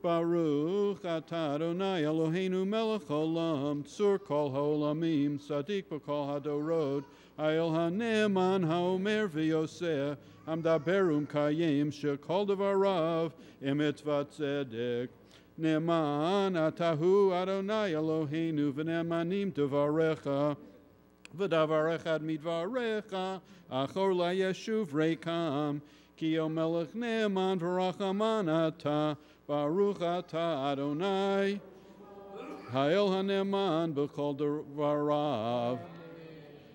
Baruch atah Adonai Eloheinu melech olam, tzur kol ha'olamim, tzadik b'kol hadorot, ha'el ha'ne'eman ha'omer v'yoseh, Hamdaberum kayim shekol devarav emet v'tzedek. Ne'eman atahu Adonai Eloheinu v'ne'emanim devarecha. V'davarecha ad midvarecha achor la'yeshuv reikam. Ki o melech ne'eman v'rachaman ata. Baruch ata Adonai. Ha'el ha'ne'eman b'kol devarav.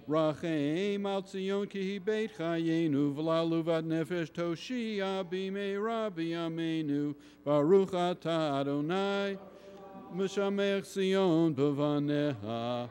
Rachem al Tzion ki hi beit chayenu v'lalu vad nefesh toshia b'meira b'yameinu Baruch ata Adonai M'shamech Tzion b'vaneha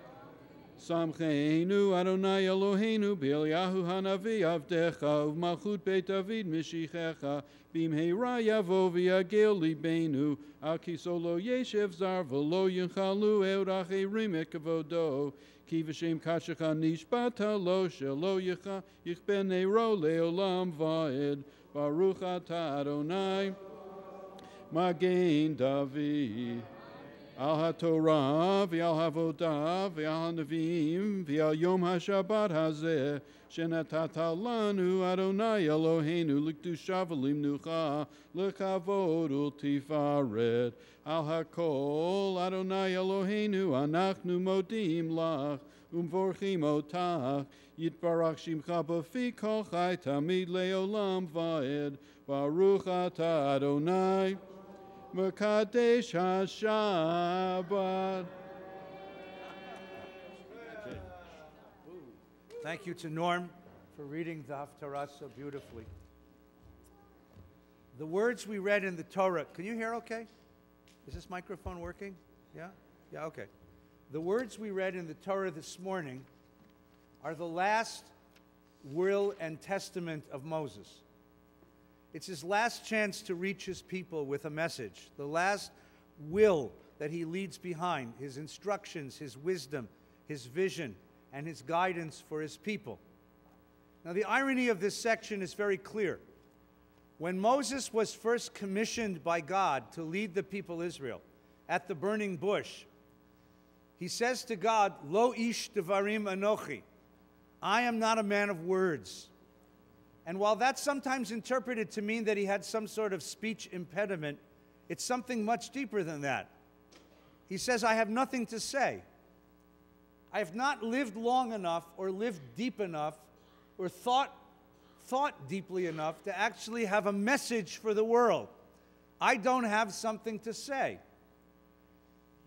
Samcheinu Adonai Eloheinu b'Eliyahu hanavi avdecha U'malchut beit David mishichecha b'meira yavo v'yagel libenu Al kiso lo yeshev zar v'lo yinchalu eod acherim et kavodo Ki v'shem kashecha nishbata lo shelo yichben neiro leolam va'ed Baruch ata Adonai Magen David al haTorah v'al havodah v'al hanavim v'al yom haShabbat hazeh shenatata lanu Adonai Eloheinu l'kedusha v'limnucha l'kavod u'tifaret al hakol Adonai Eloheinu anachnu modim lach umvorchim otach yitbarach shimcha b'fi kol chai tamid leolam va'ed baruch atah Adonai Mekadesh HaShabbat. Thank you to Norm for reading the Haftarah so beautifully. The words we read in the Torah, can you hear okay? Is this microphone working? Yeah? Yeah, okay. The words we read in the Torah this morning are the last will and testament of Moses. It's his last chance to reach his people with a message, the last will that he leaves behind, his instructions, his wisdom, his vision, and his guidance for his people. Now, the irony of this section is very clear. When Moses was first commissioned by God to lead the people Israel at the burning bush, he says to God, Lo ish devarim anochi, I am not a man of words. And while that's sometimes interpreted to mean that he had some sort of speech impediment, it's something much deeper than that. He says, I have nothing to say. I have not lived long enough or lived deep enough or thought deeply enough to actually have a message for the world. I don't have something to say.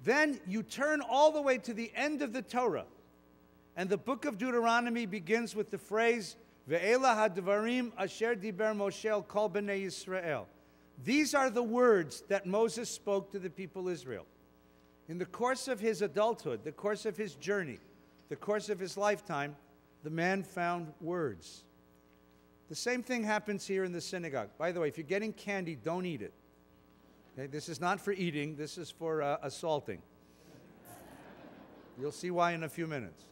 Then you turn all the way to the end of the Torah, and the book of Deuteronomy begins with the phrase, Ve'ela hadvarim asher diber Moshe el kol bnei Yisrael. These are the words that Moses spoke to the people Israel. In the course of his adulthood, the course of his journey, the course of his lifetime, the man found words. The same thing happens here in the synagogue. By the way, if you're getting candy, don't eat it. Okay? This is not for eating. This is for assaulting. You'll see why in a few minutes.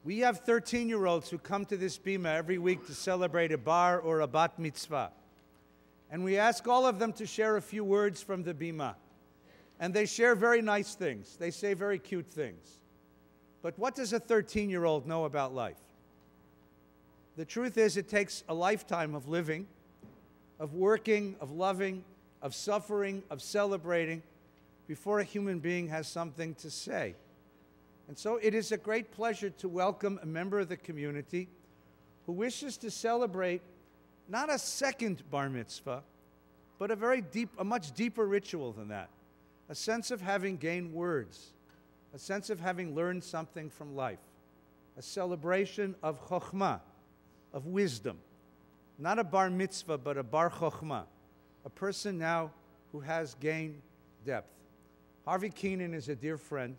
We have 13-year-olds who come to this bima every week to celebrate a bar or a bat mitzvah. And we ask all of them to share a few words from the bima. And they share very nice things. They say very cute things. But what does a 13-year-old know about life? The truth is, it takes a lifetime of living, of working, of loving, of suffering, of celebrating, before a human being has something to say. And so it is a great pleasure to welcome a member of the community who wishes to celebrate not a second bar mitzvah, but a much deeper ritual than that. A sense of having gained words, a sense of having learned something from life, a celebration of chokhmah, of wisdom. Not a bar mitzvah, but a bar chokhmah, a person now who has gained depth. Harvey Keenan is a dear friend.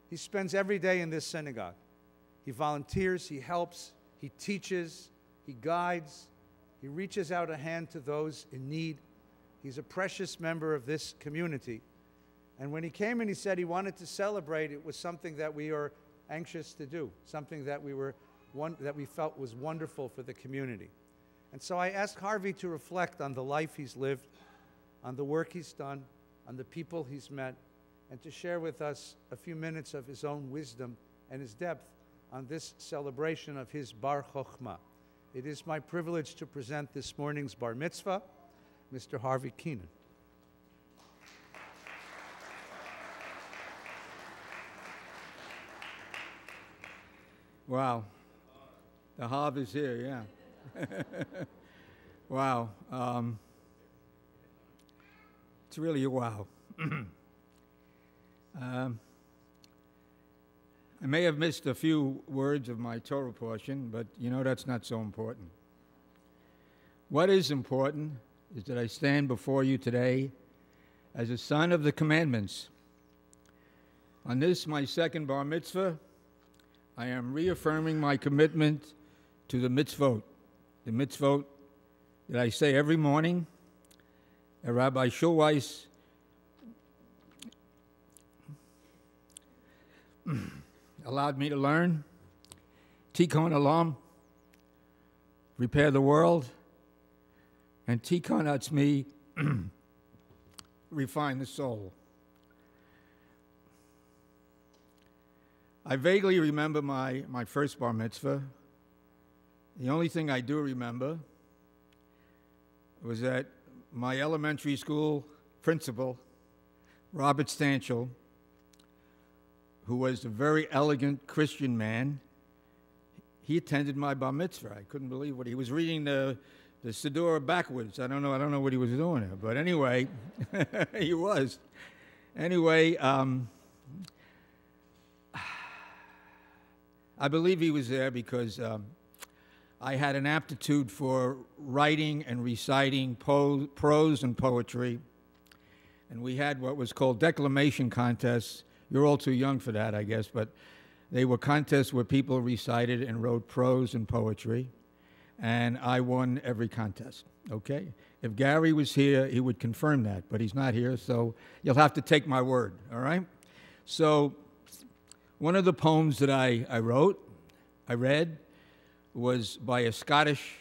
He spends every day in this synagogue. He volunteers, he helps, he teaches, he guides, he reaches out a hand to those in need. He's a precious member of this community. And when he came and he said he wanted to celebrate, it was something that we are anxious to do, something that we felt was wonderful for the community. And so I asked Harvey to reflect on the life he's lived, on the work he's done, on the people he's met, and to share with us a few minutes of his own wisdom and his depth on this celebration of his Bar Chokhmah. It is my privilege to present this morning's Bar Mitzvah, Mr. Harvey Keenan. Wow. The Harv is here, yeah. Wow. It's really a wow. I may have missed a few words of my Torah portion, but you know that's not so important. What is important is that I stand before you today as a son of the commandments. On this, my second bar mitzvah, I am reaffirming my commitment to the mitzvot that I say every morning. Rabbi Schulweiss allowed me to learn. Tikkun Olam, repair the world, and Tikkun Atzmi, refine the soul. I vaguely remember my first bar mitzvah. The only thing I do remember was that my elementary school principal, Robert Stanchel, who was a very elegant Christian man, he attended my bar mitzvah. I couldn't believe what he was reading the Siddur backwards. I don't know what he was doing there, but anyway, he was. Anyway, I believe he was there because I had an aptitude for writing and reciting prose and poetry, and we had what was called declamation contests. You're all too young for that, I guess, but they were contests where people recited and wrote prose and poetry, and I won every contest, okay? If Gary was here, he would confirm that, but he's not here, so you'll have to take my word, all right? So one of the poems that I read, was by a Scottish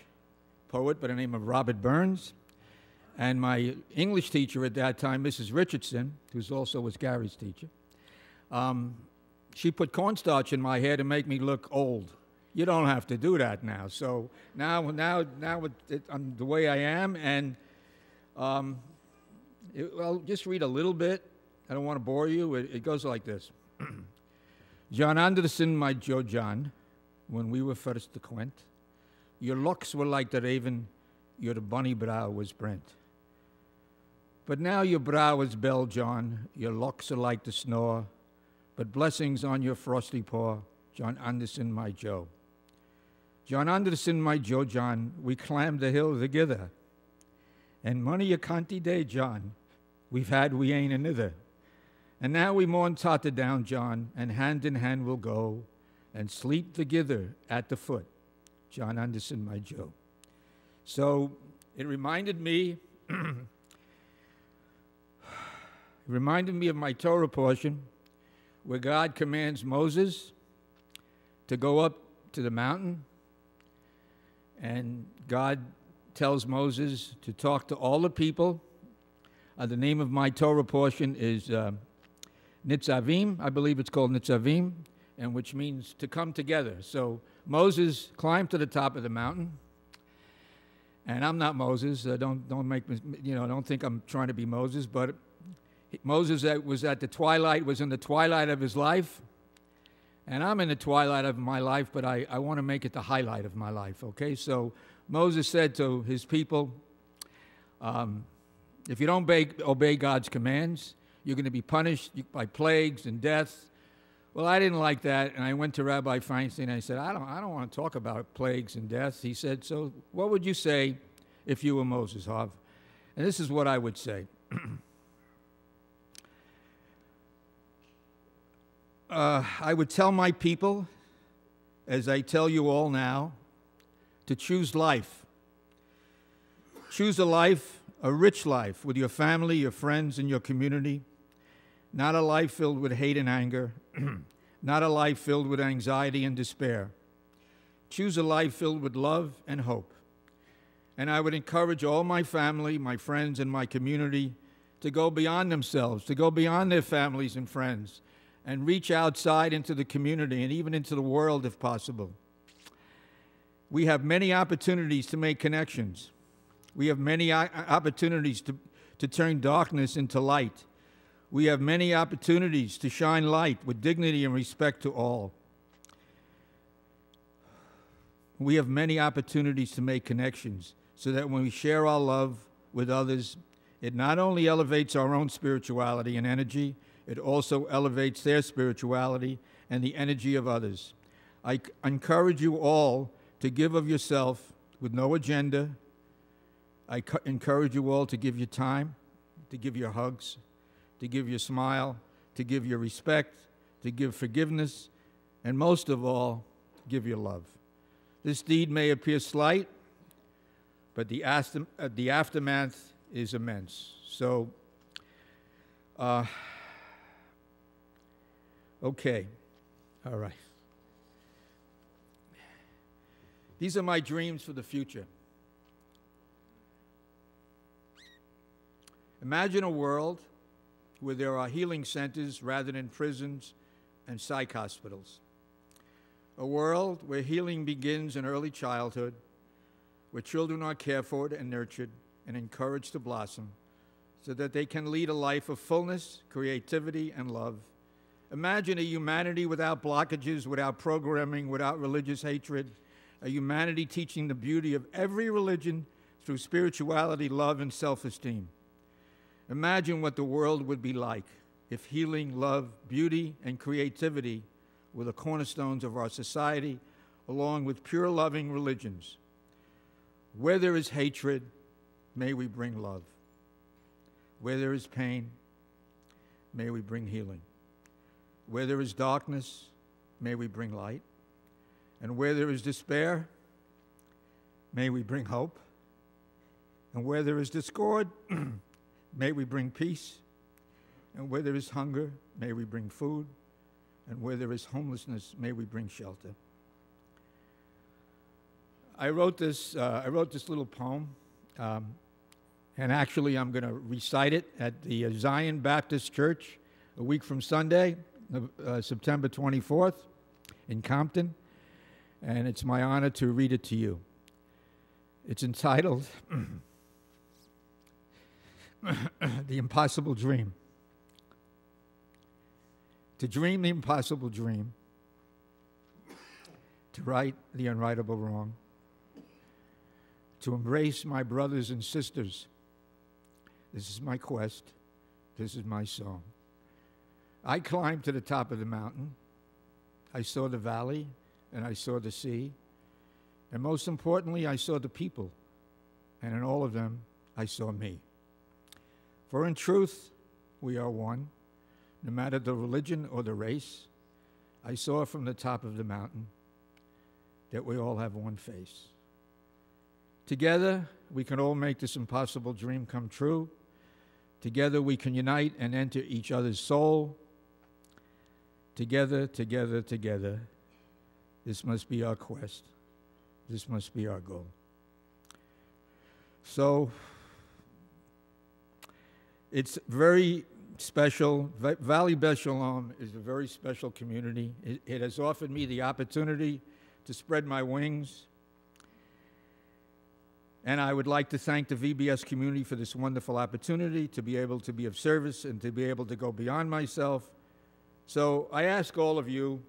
poet by the name of Robert Burns, and my English teacher at that time, Mrs. Richardson, who also was Gary's teacher, she put cornstarch in my hair to make me look old. You don't have to do that now. So now I'm the way I am, and I'll just read a little bit. I don't want to bore you. It goes like this. John Anderson, my Joe John, when we were first acquaint, your locks were like the raven, your bonny brow was brent. But now your brow is bell, John, your locks are like the snow, but blessings on your frosty paw, John Anderson, my Joe. John Anderson, my Joe John, we climbed the hill together, and money a canty day, John, we've had we ain't another. And now we mourn totter down, John, and hand in hand we'll go, and sleep together at the foot, John Anderson, my Joe. So it reminded me of my Torah portion where God commands Moses to go up to the mountain, and God tells Moses to talk to all the people. The name of my Torah portion is Nitzavim. I believe it's called Nitzavim, and which means to come together. So Moses climbed to the top of the mountain, and I'm not Moses. Don't make me, don't think I'm trying to be Moses. But Moses was in the twilight of his life, and I'm in the twilight of my life. But I want to make it the highlight of my life. Okay, so Moses said to his people, if you don't obey God's commands, you're going to be punished by plagues and death. Well, I didn't like that, and I went to Rabbi Feinstein, and I said, I don't want to talk about plagues and death. He said, so what would you say if you were Moses, Hav? And this is what I would say. I would tell my people, as I tell you all now, to choose life. Choose a life, a rich life, with your family, your friends, and your community. Not a life filled with hate and anger, not a life filled with anxiety and despair. Choose a life filled with love and hope. And I would encourage all my family, my friends, and my community to go beyond themselves, to go beyond their families and friends, and reach outside into the community and even into the world if possible. We have many opportunities to make connections. We have many opportunities to turn darkness into light. We have many opportunities to shine light with dignity and respect to all. We have many opportunities to make connections so that when we share our love with others, it not only elevates our own spirituality and energy, it also elevates their spirituality and the energy of others. I encourage you all to give of yourself with no agenda. I encourage you all to give your time, to give your hugs, to give your smile, to give your respect, to give forgiveness, and most of all, give your love. This deed may appear slight, but the aftermath is immense. So, okay, all right. These are my dreams for the future. Imagine a world where there are healing centers rather than prisons and psych hospitals. A world where healing begins in early childhood, where children are cared for and nurtured and encouraged to blossom so that they can lead a life of fullness, creativity, and love. Imagine a humanity without blockages, without programming, without religious hatred, a humanity teaching the beauty of every religion through spirituality, love, and self-esteem. Imagine what the world would be like if healing, love, beauty, and creativity were the cornerstones of our society, along with pure, loving religions. Where there is hatred, may we bring love. Where there is pain, may we bring healing. Where there is darkness, may we bring light. And where there is despair, may we bring hope. And where there is discord, may we bring peace. And where there is hunger, may we bring food. And where there is homelessness, may we bring shelter. I wrote this little poem, and actually I'm going to recite it at the Zion Baptist Church a week from Sunday, September 24th in Compton, and it's my honor to read it to you. It's entitled, The Impossible Dream. To dream the impossible dream, to right the unrightable wrong, to embrace my brothers and sisters. This is my quest. This is my song. I climbed to the top of the mountain. I saw the valley, and I saw the sea. And most importantly, I saw the people. And in all of them, I saw me. For in truth, we are one, no matter the religion or the race. I saw from the top of the mountain that we all have one face. Together, we can all make this impossible dream come true. Together, we can unite and enter each other's soul. Together, together, together, this must be our quest. This must be our goal. So, it's very special. Valley Beth Shalom is a very special community. It has offered me the opportunity to spread my wings. And I would like to thank the VBS community for this wonderful opportunity to be able to be of service and to be able to go beyond myself. So I ask all of you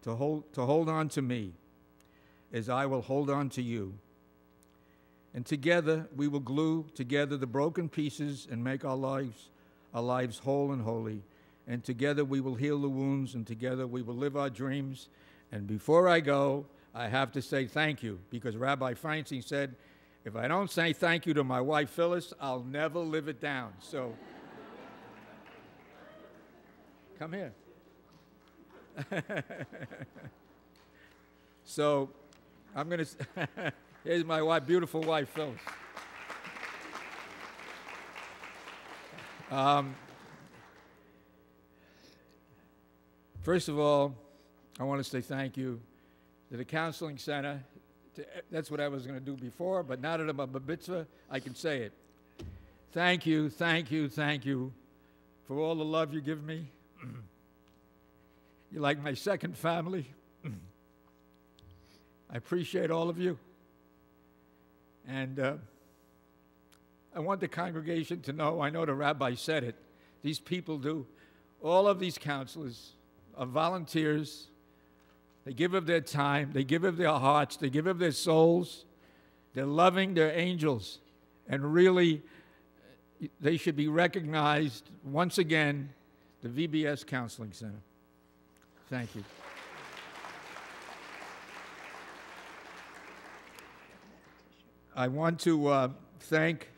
to hold on to me as I will hold on to you. And together we will glue together the broken pieces and make our lives whole and holy. And together we will heal the wounds, and together we will live our dreams. And before I go, I have to say thank you, because Rabbi Feinstein said, if I don't say thank you to my wife Phyllis, I'll never live it down. So, come here. So, I'm going to, here's my wife, beautiful wife Phyllis. First of all, I want to say thank you to the Counseling Center. That's what I was going to do before, but now that I'm a mitzvah, I can say it. Thank you, thank you, thank you for all the love you give me. You're like my second family. I appreciate all of you. And I want the congregation to know, I know the rabbi said it, these people do, all of these counselors are volunteers. They give of their time, they give of their hearts, they give of their souls. They're loving, they're angels. And really, they should be recognized once again, the VBS Counseling Center. Thank you. I want to thank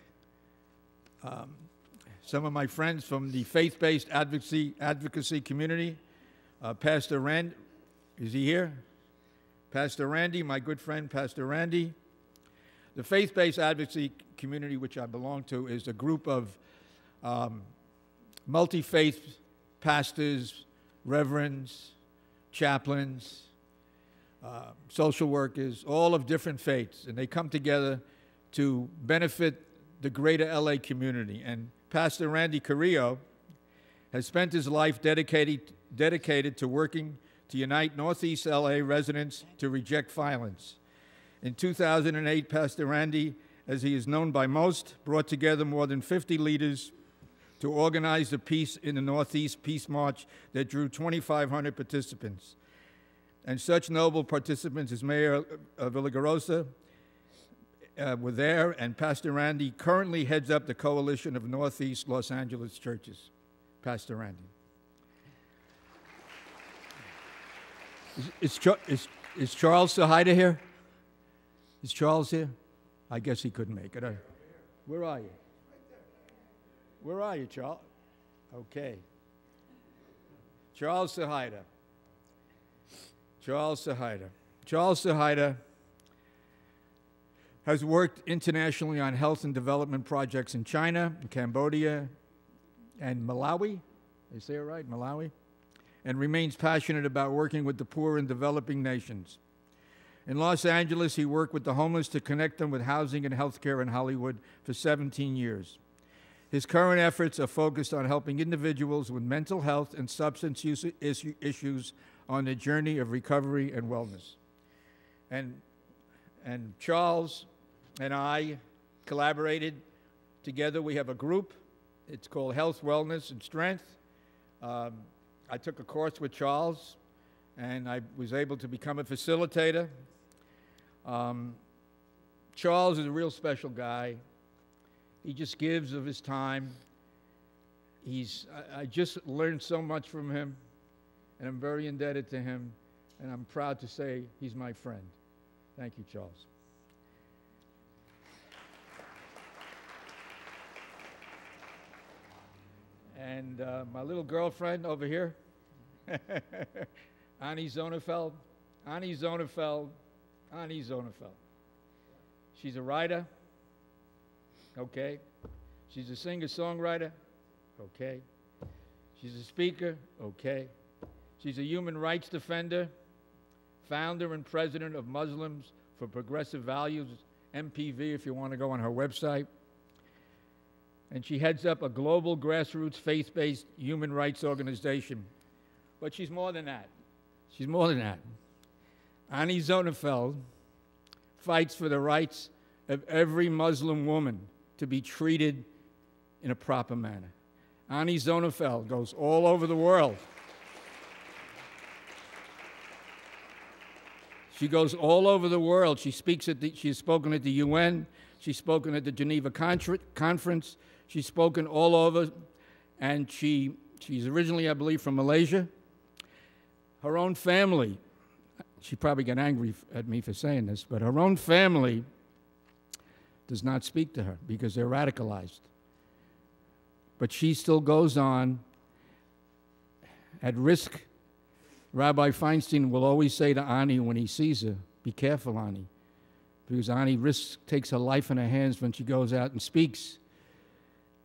some of my friends from the faith-based advocacy community. Pastor Rand, is he here? Pastor Randy, my good friend, Pastor Randy. The faith-based advocacy community, which I belong to, is a group of multi-faith pastors, reverends, chaplains, social workers, all of different faiths, and they come together to benefit the greater LA community. And Pastor Randy Carrillo has spent his life dedicated to working to unite Northeast LA residents to reject violence. In 2008, Pastor Randy, as he is known by most, brought together more than 50 leaders to organize the Peace in the Northeast Peace March that drew 2,500 participants. And such noble participants as Mayor Villagrosa were there, and Pastor Randy currently heads up the Coalition of Northeast Los Angeles Churches. Pastor Randy. Is Charles Sahida here? Is Charles here? I guess he couldn't make it. Where are you? Where are you, Charles? Okay. Charles Sahida. Charles Sahida. Charles Sahida has worked internationally on health and development projects in China, Cambodia, and Malawi. Did I say it right? Malawi? And remains passionate about working with the poor in developing nations. In Los Angeles, he worked with the homeless to connect them with housing and health care in Hollywood for 17 years. His current efforts are focused on helping individuals with mental health and substance use issues on their journey of recovery and wellness. And Charles and I collaborated together. We have a group. It's called Health, Wellness, and Strength. I took a course with Charles, and I was able to become a facilitator. Charles is a real special guy. He just gives of his time. I just learned so much from him, and I'm very indebted to him, and I'm proud to say he's my friend. Thank you, Charles. And my little girlfriend over here, Annie Zonefeld. Annie Zonefeld. Annie Zonefeld. She's a writer. Okay. She's a singer-songwriter. Okay. She's a speaker. Okay. She's a human rights defender, founder and president of Muslims for Progressive Values, MPV, if you want to go on her website. And she heads up a global grassroots faith-based human rights organization. But she's more than that. She's more than that. Annie Zonefeld fights for the rights of every Muslim woman to be treated in a proper manner. Annie Zonefeld goes all over the world. She goes all over the world. She has spoken at the UN. She's spoken at the Geneva Conference. She's spoken all over, and she's originally, I believe, from Malaysia. Her own family, she probably got angry at me for saying this, but her own family does not speak to her because they're radicalized. But she still goes on at risk. Rabbi Feinstein will always say to Ani when he sees her, be careful, Ani, because Ani takes her life in her hands when she goes out and speaks.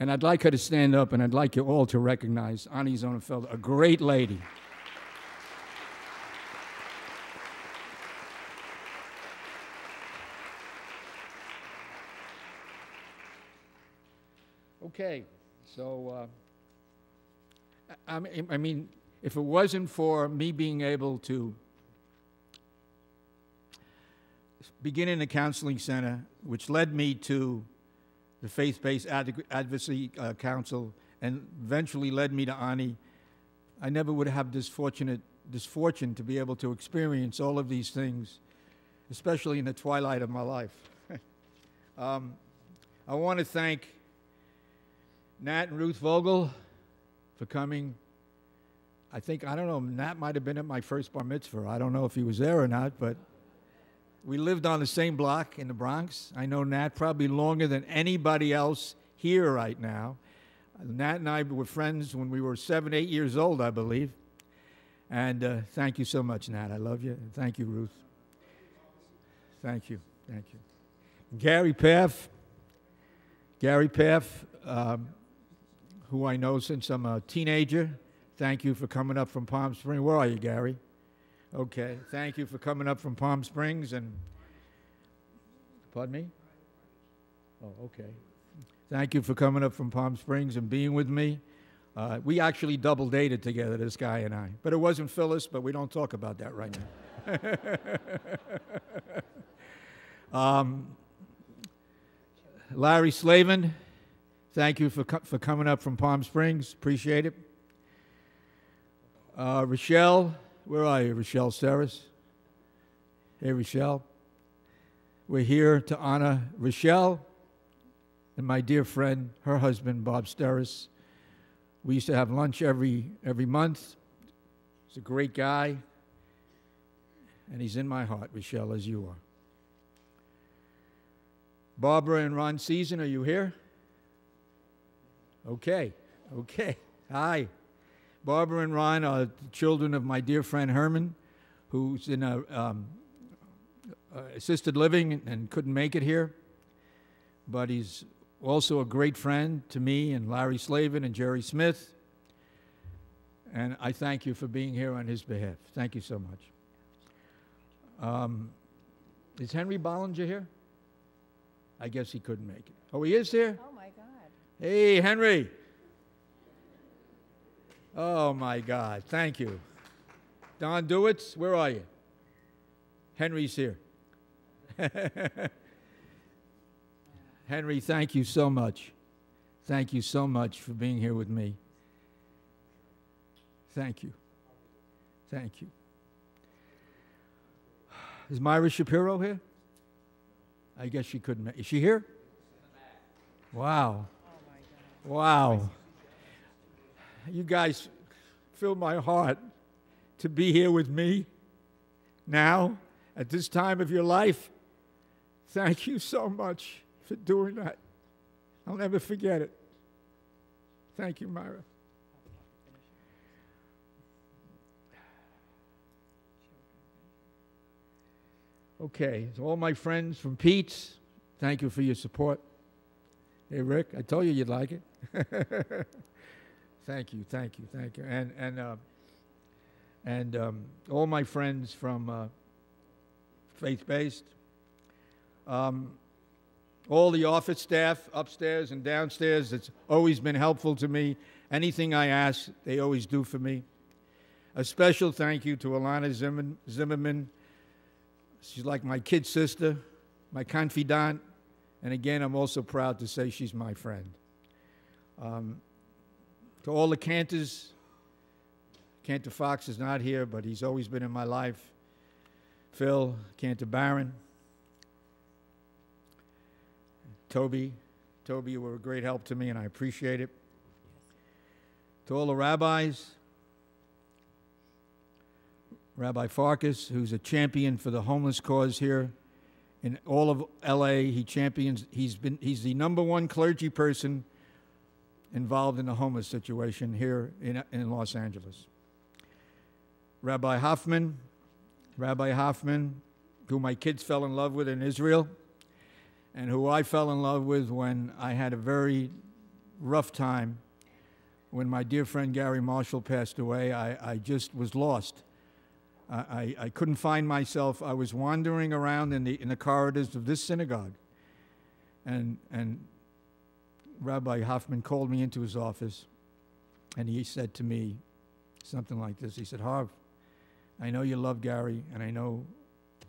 And I'd like her to stand up, and I'd like you all to recognize Ani Zonefeld, a great lady. Okay, so, I mean, if it wasn't for me being able to begin in a counseling center, which led me to the Faith-Based Advocacy Council and eventually led me to Ani, I never would have this fortune to be able to experience all of these things, especially in the twilight of my life. I want to thank Nat and Ruth Vogel for coming. I don't know, Nat might have been at my first bar mitzvah. I don't know if he was there or not, but we lived on the same block in the Bronx. I know Nat probably longer than anybody else here right now. Nat and I were friends when we were 7, 8 years old, I believe. And thank you so much, Nat. I love you. And thank you, Ruth. Thank you. Thank you. Gary Paff. Gary Paff, who I know since I'm a teenager. Thank you for coming up from Palm Springs. Where are you, Gary? Okay. Thank you for coming up from Palm Springs. And pardon me? Oh, okay. Thank you for coming up from Palm Springs and being with me. We actually double dated together, this guy and I. But it wasn't Phyllis, but we don't talk about that right now. Larry Slavin, thank you for coming up from Palm Springs. Appreciate it. Rochelle, where are you, Rochelle Steris? Hey, Rochelle. We're here to honor Rochelle and my dear friend, her husband, Bob Steris. We used to have lunch every month. He's a great guy, and he's in my heart, Rochelle, as you are. Barbara and Ron Season, are you here? Okay. Hi. Barbara and Ron are the children of my dear friend Herman, who's in assisted living and couldn't make it here. But he's also a great friend to me and Larry Slavin and Jerry Smith. And I thank you for being here on his behalf. Thank you so much. Is Henry Bollinger here? I guess he couldn't make it. Oh, he is here? Oh, my God. Hey, Henry. Oh, my God. Thank you. Don Dewitz, where are you? Henry's here. Henry, thank you so much. Thank you so much for being here with me. Thank you. Thank you. Is Myra Shapiro here? I guess she couldn't make it. Is she here? Wow. Wow. You guys fill my heart to be here with me now at this time of your life. Thank you so much for doing that. I'll never forget it. Thank you, Myra. Okay, so all my friends from Pete's, thank you for your support. Hey, Rick, I told you you'd like it. Thank you. And all my friends from Faith-Based, all the office staff upstairs and downstairs, it's always been helpful to me. Anything I ask, they always do for me. A special thank you to Alana Zimmerman. She's like my kid sister, my confidant, and again, I'm also proud to say she's my friend. To all the Cantors, Cantor Fox is not here, but he's always been in my life. Phil, Cantor Barron, Toby, you were a great help to me, and I appreciate it. To all the rabbis, Rabbi Farkas, who's a champion for the homeless cause here in all of L.A. He champions. He's the #1 clergy person involved in the homeless situation here in Los Angeles. Rabbi Hoffman, who my kids fell in love with in Israel, and who I fell in love with when I had a very rough time. When my dear friend Gary Marshall passed away, I just was lost. I couldn't find myself. I was wandering around in the corridors of this synagogue. And Rabbi Hoffman called me into his office, and he said to me something like this. He said, Harv, I know you love Gary, and I know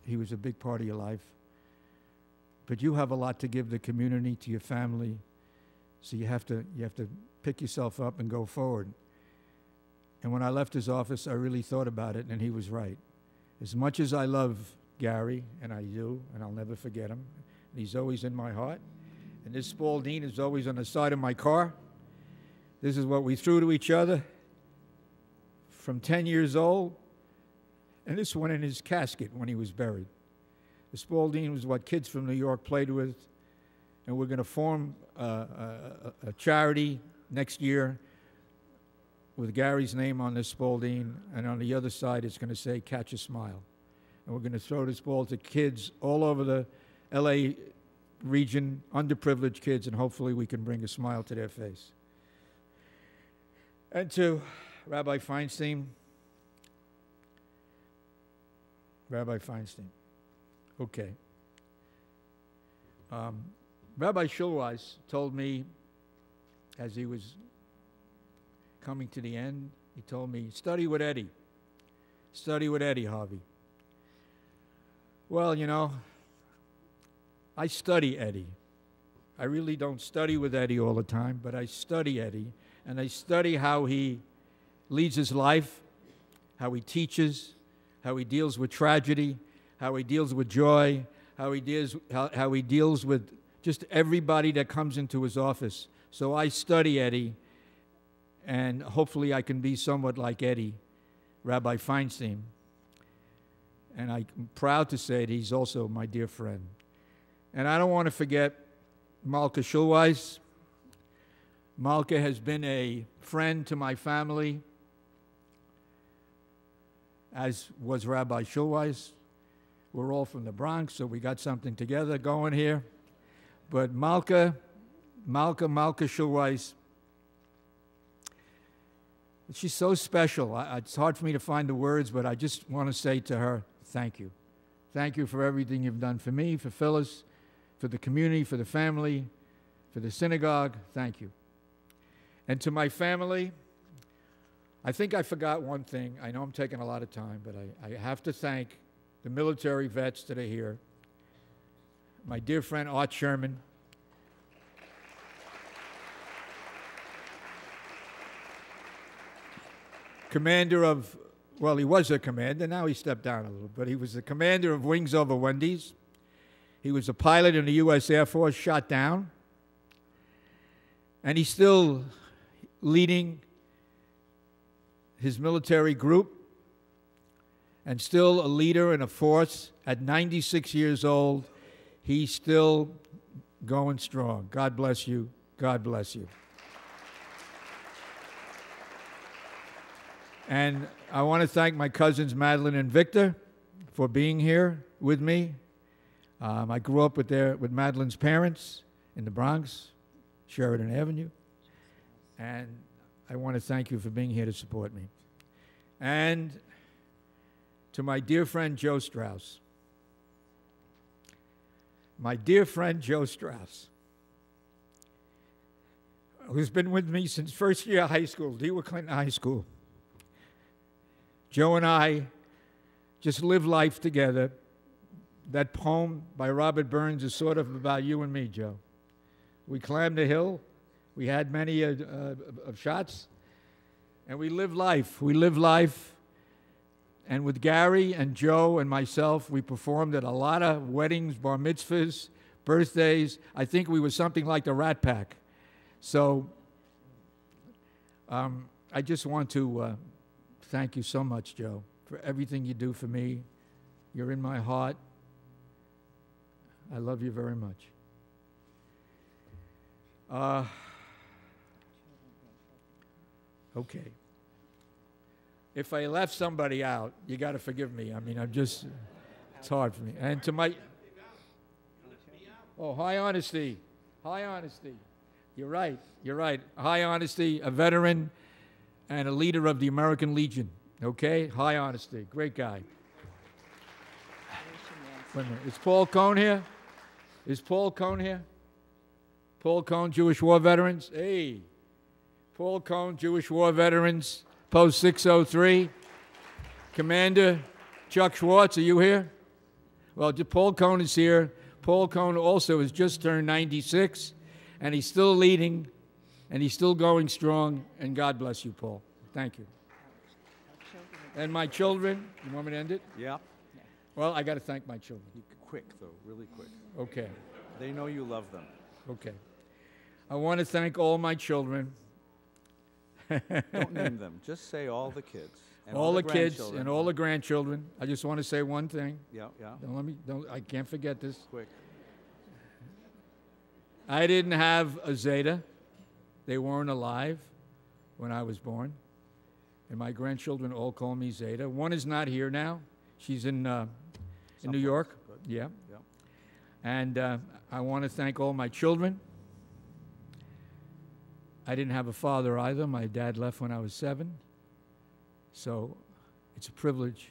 he was a big part of your life, but you have a lot to give the community, to your family, so you have to pick yourself up and go forward. And when I left his office, I really thought about it, and he was right. As much as I love Gary, and I do, and I'll never forget him, and he's always in my heart, and this Spalding is always on the side of my car. This is what we threw to each other from 10 years old, and this went in his casket when he was buried. The Spalding was what kids from New York played with, and we're going to form a charity next year with Gary's name on this Spalding, and on the other side it's going to say, Catch a Smile. And we're going to throw this ball to kids all over the L.A. region, underprivileged kids, and hopefully we can bring a smile to their face. And to Rabbi Feinstein, okay. Rabbi Schulweis told me, as he was coming to the end, he told me, study with Eddie. Study with Eddie, Harvey. Well, you know, I study Eddie. I really don't study with Eddie all the time, but I study Eddie, and I study how he leads his life, how he teaches, how he deals with tragedy, how he deals with joy, how he deals with just everybody that comes into his office. So I study Eddie, and hopefully I can be somewhat like Eddie, Rabbi Feinstein. And I'm proud to say that he's also my dear friend. And I don't want to forget Malka Schulweis. Malka has been a friend to my family, as was Rabbi Schulweis. We're all from the Bronx, so we got something together going here. But Malka Schulweis, she's so special. It's hard for me to find the words, but I just want to say to her, thank you. Thank you for everything you've done for me, for Phyllis, for the community, for the family, for the synagogue. Thank you. And to my family, I think I forgot one thing. I know I'm taking a lot of time, but I have to thank the military vets that are here. My dear friend Art Sherman. Commander of, well, he was a commander, now he stepped down a little, but he was the commander of Wings Over Wendy's. He was a pilot in the U.S. Air Force, shot down. And he's still leading his military group and still a leader in a force. At 96 years old, he's still going strong. God bless you. God bless you. And I want to thank my cousins Madeline and Victor for being here with me. I grew up with Madeline's parents in the Bronx, Sheridan Avenue. And I want to thank you for being here to support me. And to my dear friend Joe Strauss. My dear friend Joe Strauss, who's been with me since first year of high school, DeWitt Clinton High School. Joe and I just live life together. That poem by Robert Burns is sort of about you and me, Joe. We climbed the hill. We had many of shots. And we live life. We live life. And with Gary and Joe and myself, we performed at a lot of weddings, bar mitzvahs, birthdays. I think we were something like the Rat Pack. So I just want to thank you so much, Joe, for everything you do for me. You're in my heart. I love you very much. Okay. If I left somebody out, you got to forgive me. I mean, it's hard for me. And to my, High Honesty. High Honesty. You're right. You're right. High Honesty, a veteran and a leader of the American Legion. Okay? High Honesty. Great guy. Wait a minute. Is Paul Cohn here? Is Paul Cohn here? Paul Cohn, Jewish War Veterans. Hey. Paul Cohn, Jewish War Veterans, Post 603. Commander Chuck Schwartz, are you here? Well, Paul Cohn is here. Paul Cohn also has just turned 96, and he's still leading, and he's still going strong, and God bless you, Paul. Thank you. And my children, you want me to end it? Yeah. Well, I got to thank my children. Quick, though, really quick. Okay. They know you love them. Okay. I want to thank all my children. Don't name them. Just say all the kids. And all the kids and all the grandchildren. I just want to say one thing. Yeah, yeah. I can't forget this. Quick. I didn't have a Zeta. They weren't alive when I was born. And my grandchildren all call me Zeta. One is not here now. She's in New York. Good. Yeah. Yeah. And I want to thank all my children. I didn't have a father either. My dad left when I was 7. So it's a privilege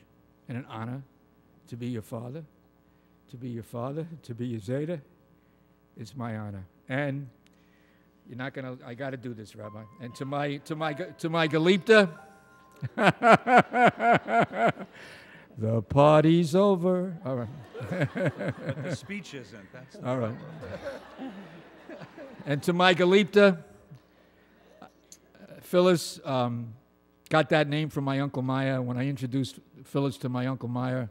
and an honor to be your father, to be your Zeta. It's my honor. And you're not gonna. I got to do this, Rabbi. And to my Galipta, the party's over. All right. But the speech isn't. That's all right. And to my Galipta, Phyllis got that name from my Uncle Maya. When I introduced Phyllis to my Uncle Maya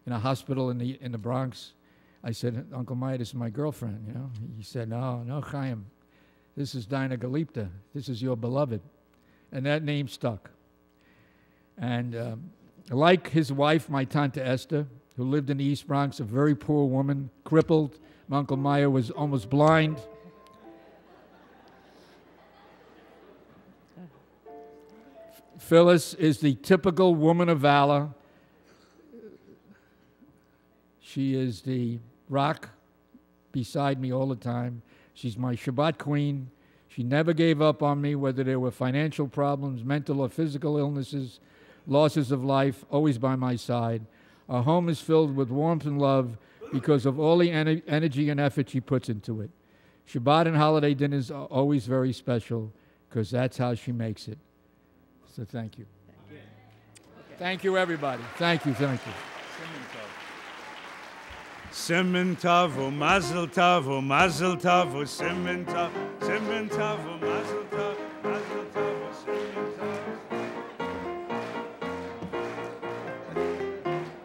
in a hospital in the Bronx, I said, Uncle Maya, this is my girlfriend, you know. He said, no, Chaim, this is Dinah Galipta. This is your beloved. And that name stuck. And like his wife, my Tante Esther, who lived in the East Bronx, a very poor woman, crippled. My Uncle Maya was almost blind. Phyllis is the typical woman of valor. She is the rock beside me all the time. She's my Shabbat queen. She never gave up on me, whether there were financial problems, mental or physical illnesses, losses of life, always by my side. Our home is filled with warmth and love because of all the energy and effort she puts into it. Shabbat and holiday dinners are always very special because that's how she makes it. So thank you. Thank you. Okay. Thank you, everybody. Thank you, thank you. Simen tov, mazel tov, mazel tov, simen tov, mazel tov, mazel tov, simen tov.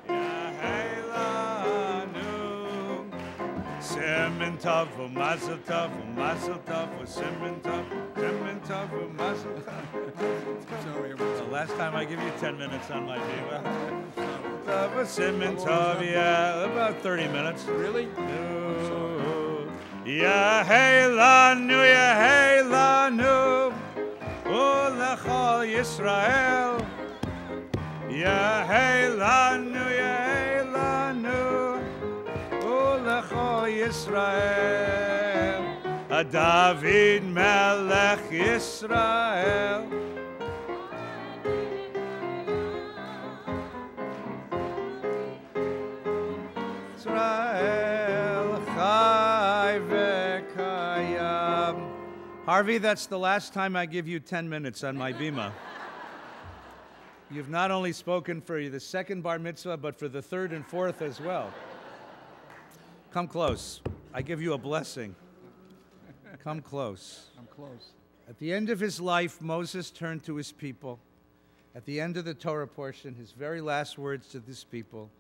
Yahelanu. Simen tov, mazel tov, simen tov, mazel tov. Sorry, the last time I give you 10 minutes on my bima. Simen tov, yeah, about 30 minutes. Really? Yahelanu, Ulechol Yisrael. Yahelanu, Ulechol Yisrael. A David Melech Yisrael. Harvey, that's the last time I give you 10 minutes on my bima. You've not only spoken for the second bar mitzvah, but for the third and fourth as well. Come close. I give you a blessing. Come close. I'm close. At the end of his life, Moses turned to his people. At the end of the Torah portion, his very last words to this people,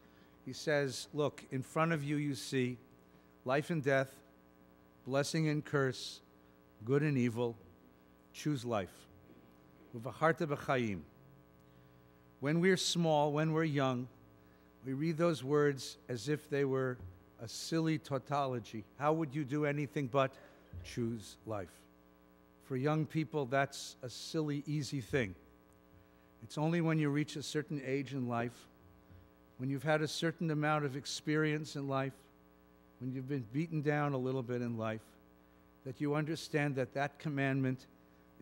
he says, look, in front of you, you see life and death, blessing and curse, good and evil. Choose life. Uvaharta b'chaim. When we're small, when we're young, we read those words as if they were a silly tautology. How would you do anything but choose life? For young people, that's a silly, easy thing. It's only when you reach a certain age in life, when you've had a certain amount of experience in life, when you've been beaten down a little bit in life, that you understand that that commandment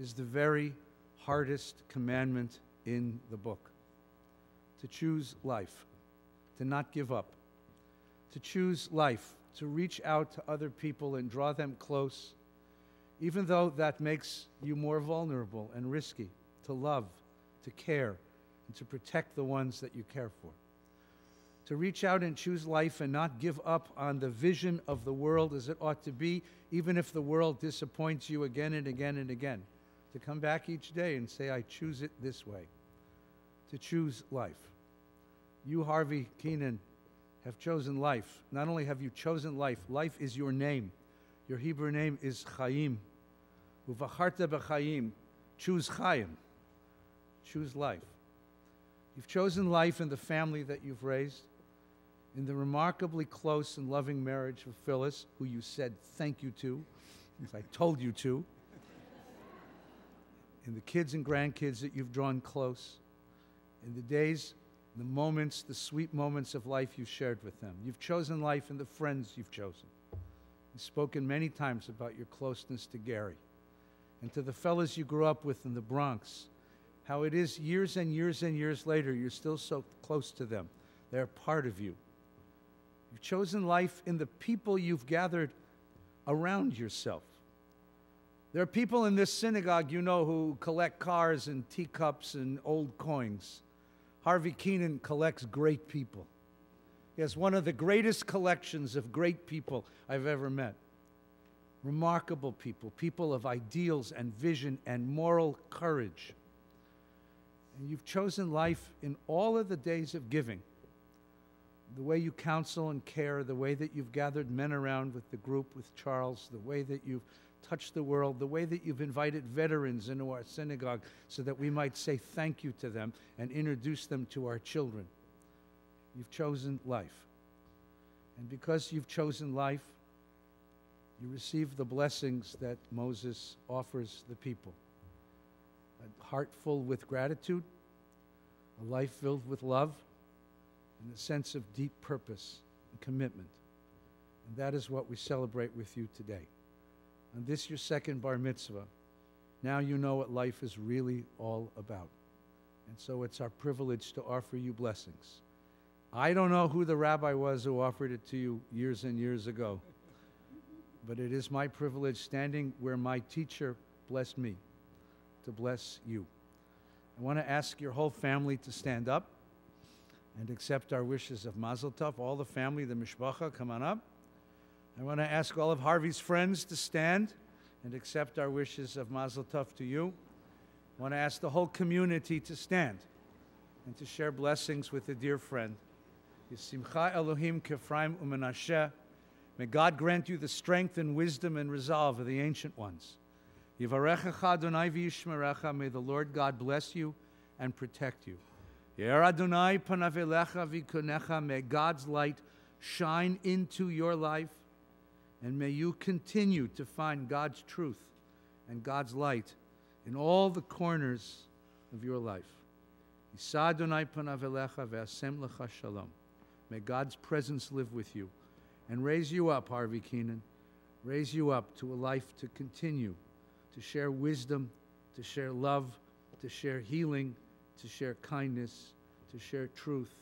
is the very hardest commandment in the book. To choose life, to not give up, to choose life, to reach out to other people and draw them close, even though that makes you more vulnerable and risky, to love, to care, and to protect the ones that you care for. To reach out and choose life and not give up on the vision of the world as it ought to be, even if the world disappoints you again and again and again. To come back each day and say, I choose it this way. To choose life. You, Harvey Keenan, have chosen life. Not only have you chosen life, life is your name. Your Hebrew name is Chaim. Uvacharta b'chaim. Choose Chaim. Choose life. You've chosen life in the family that you've raised, in the remarkably close and loving marriage of Phyllis, who you said thank you to, as I told you to, in the kids and grandkids that you've drawn close, in the days, the moments, the sweet moments of life you've shared with them. You've chosen life in the friends you've chosen. You've spoken many times about your closeness to Gary and to the fellas you grew up with in the Bronx, how it is years and years and years later, you're still so close to them. They're part of you. You've chosen life in the people you've gathered around yourself. There are people in this synagogue you know who collect cars and teacups and old coins. Harvey Keenan collects great people. He has one of the greatest collections of great people I've ever met. Remarkable people, people of ideals and vision and moral courage. And you've chosen life in all of the days of giving. The way you counsel and care, the way that you've gathered men around with the group with Charles, the way that you've touched the world, the way that you've invited veterans into our synagogue so that we might say thank you to them and introduce them to our children. You've chosen life. And because you've chosen life, you receive the blessings that Moses offers the people. A heart full with gratitude, a life filled with love, and a sense of deep purpose and commitment. And that is what we celebrate with you today. On this, your second bar mitzvah, now you know what life is really all about. And so it's our privilege to offer you blessings. I don't know who the rabbi was who offered it to you years and years ago, but it is my privilege, standing where my teacher blessed me, to bless you. I want to ask your whole family to stand up and accept our wishes of Mazel Tov. All the family, the mishpacha, come on up. I want to ask all of Harvey's friends to stand and accept our wishes of Mazel Tov to you. I want to ask the whole community to stand and to share blessings with a dear friend. Yisimcha Elohim Kefraim Umenashe. May God grant you the strength and wisdom and resolve of the ancient ones. Yivarechecha Adonai v'yishmerecha. May the Lord God bless you and protect you. Yer Adonai panav elecha v'yikunecha. May God's light shine into your life, and may you continue to find God's truth and God's light in all the corners of your life. Yisa Adonai panav elecha v'asem lecha shalom. May God's presence live with you and raise you up, Harvey Keenan, raise you up to a life to continue to share wisdom, to share love, to share healing, to share kindness, to share truth,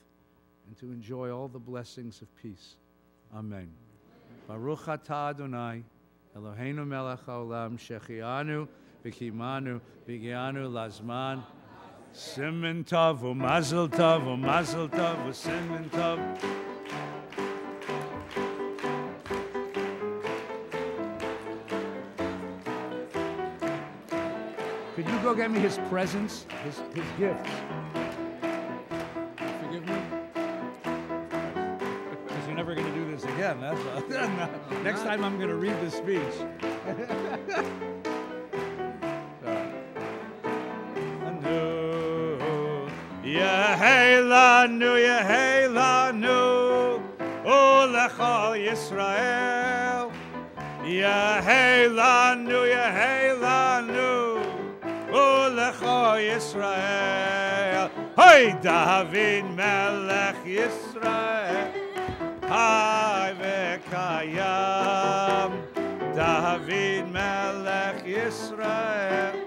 and to enjoy all the blessings of peace. Amen. Baruch atah Adonai, Eloheinu melech haolam, shechianu v'kimanu v'gianu lazman. Simen tov u'mazel tov u'mazel tov u'simen tov. Could you go get me his presents, his gifts? Forgive me? Because you're never going to do this again, that's all. Next time I'm going to read the speech. Yeheilanu, Yeheilanu, Ulechol Yisrael. Yeheilanu, Yeheilanu, Ulechol Yisrael. Hey, David Melech Yisrael. Hai v'kayam, David Melech Yisrael.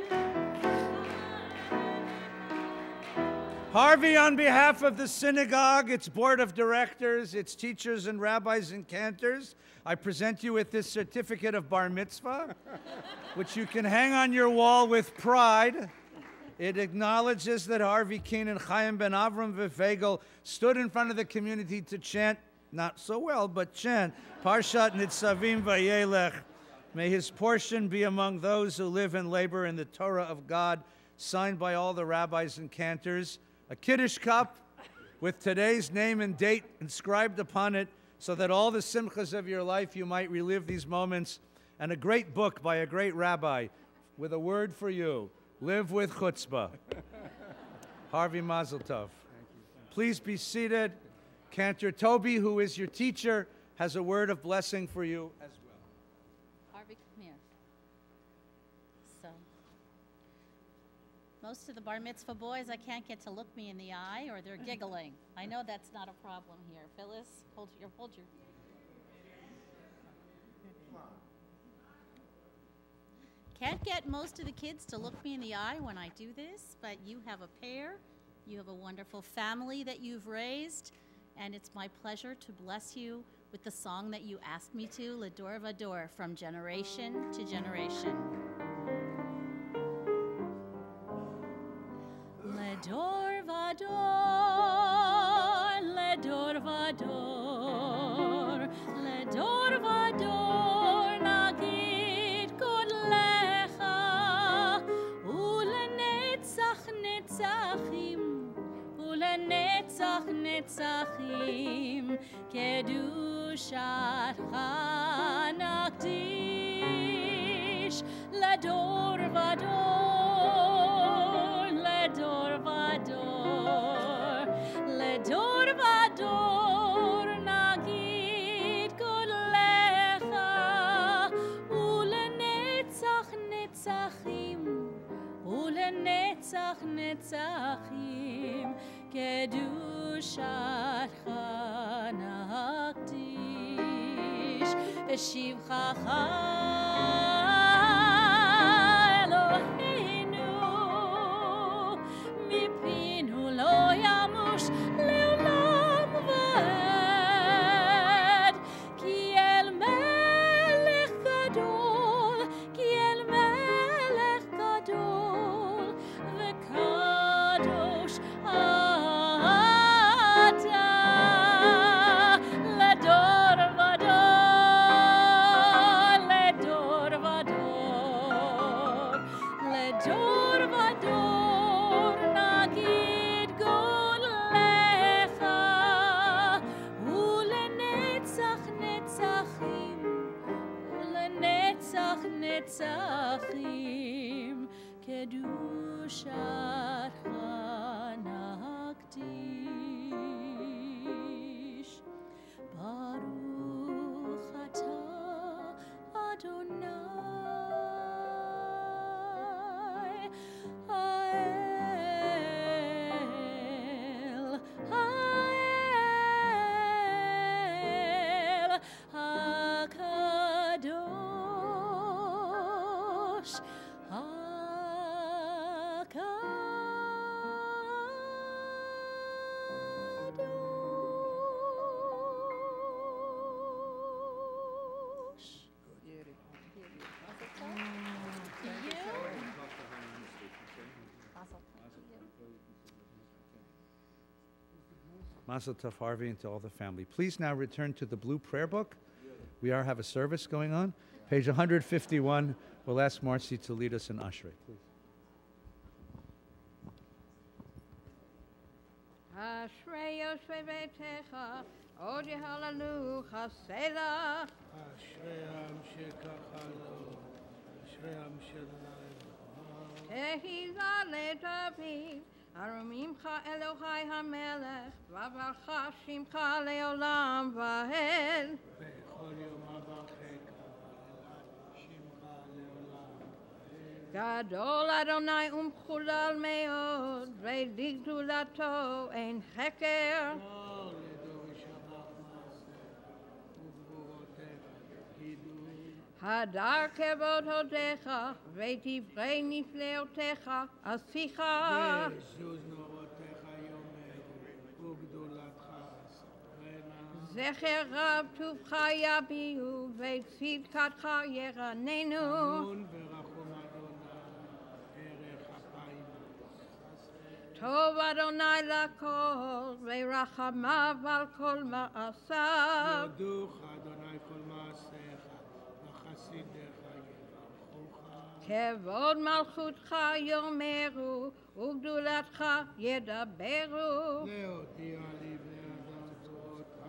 Harvey, on behalf of the synagogue, its board of directors, its teachers and rabbis and cantors, I present you with this certificate of bar mitzvah, which you can hang on your wall with pride. It acknowledges that Harvey Keenan, Chaim ben Avram Vefegel stood in front of the community to chant, not so well, but chant, Parshat Nitzavim Vayelech. May his portion be among those who live and labor in the Torah of God, signed by all the rabbis and cantors. A Kiddush cup with today's name and date inscribed upon it so that all the simchas of your life you might relive these moments, and a great book by a great rabbi with a word for you. Live with chutzpah. Harvey Mazel Tov. Please be seated. Cantor Toby, who is your teacher, has a word of blessing for you as well. Harvey, come here. So, most of the bar mitzvah boys, I can't get to look me in the eye, or they're giggling. I know that's not a problem here. Phyllis, hold your. Can't get most of the kids to look me in the eye when I do this, but you have a pair, you have a wonderful family that you've raised, and it's my pleasure to bless you with the song that you asked me to, Ledor Vador, from generation to generation. Ledor Vador, Ledor Vador, Ledor Vador, Nagid Godlecha, Ulenetzach Netzachim, Ulenetzach Netzachim, Kedushatcha Nakdish, Ledor Vador, Ledor Vador, Ledor Vador, Nagid Godlecha, Ulenetzach Netzachim, Ulenetzach Netzachim, Kedushatcha Nakdish, Shivchacha Eloheinu, Mipinu lo yamush leolam vaed, Ki el melech gadol, Ki el melech gadol, Vekadosh ata, Ledor Vador, Ledor Vador, Ledor Vador, Nagid Godlecha, Ulenetzach Netzachim, Ulenetzach Netzachim, Kedushatcha Nakdish. Baruch atah Adonai, Hael, Hael, HaKadosh, Mazel tov, Harvey, and to all the family. Please now return to the blue prayer book. We have a service going on. Page 151. We'll ask Marcy to lead us in Ashrei, please. Ashrei Yoshvei Beitecha, Od Yehalelu Chasela. Ashrei Am Shekachalo, Ashrei Am Shelaim. Tehi Zalei David, Arumimcha Elohai HaMelech, Vavarcha Shimcha Leolam Vahed. Bechol Yom Avarcheka, Shimcha Leolam. Gadol Adonai Umchulal Meod, Ve'digdulato Ein Heker. Hadar kevod hodecha, ve'divrei nifleotecha, asicha. Ve'zuz norotecha yomer, ugdulatcha asrena. Zecher rav tuvcha yabiu, ve'tzidkatcha yeranenu. Amun verachum Adonai, erech apayim. Tov Adonai lakol, ve'rachamav al kol ma'asav. Yoduch Adonai kol ma'asecha. כבוד מלכותך יאמרו, וגדולתך ידברו. להודיע לבני אדם תורתך,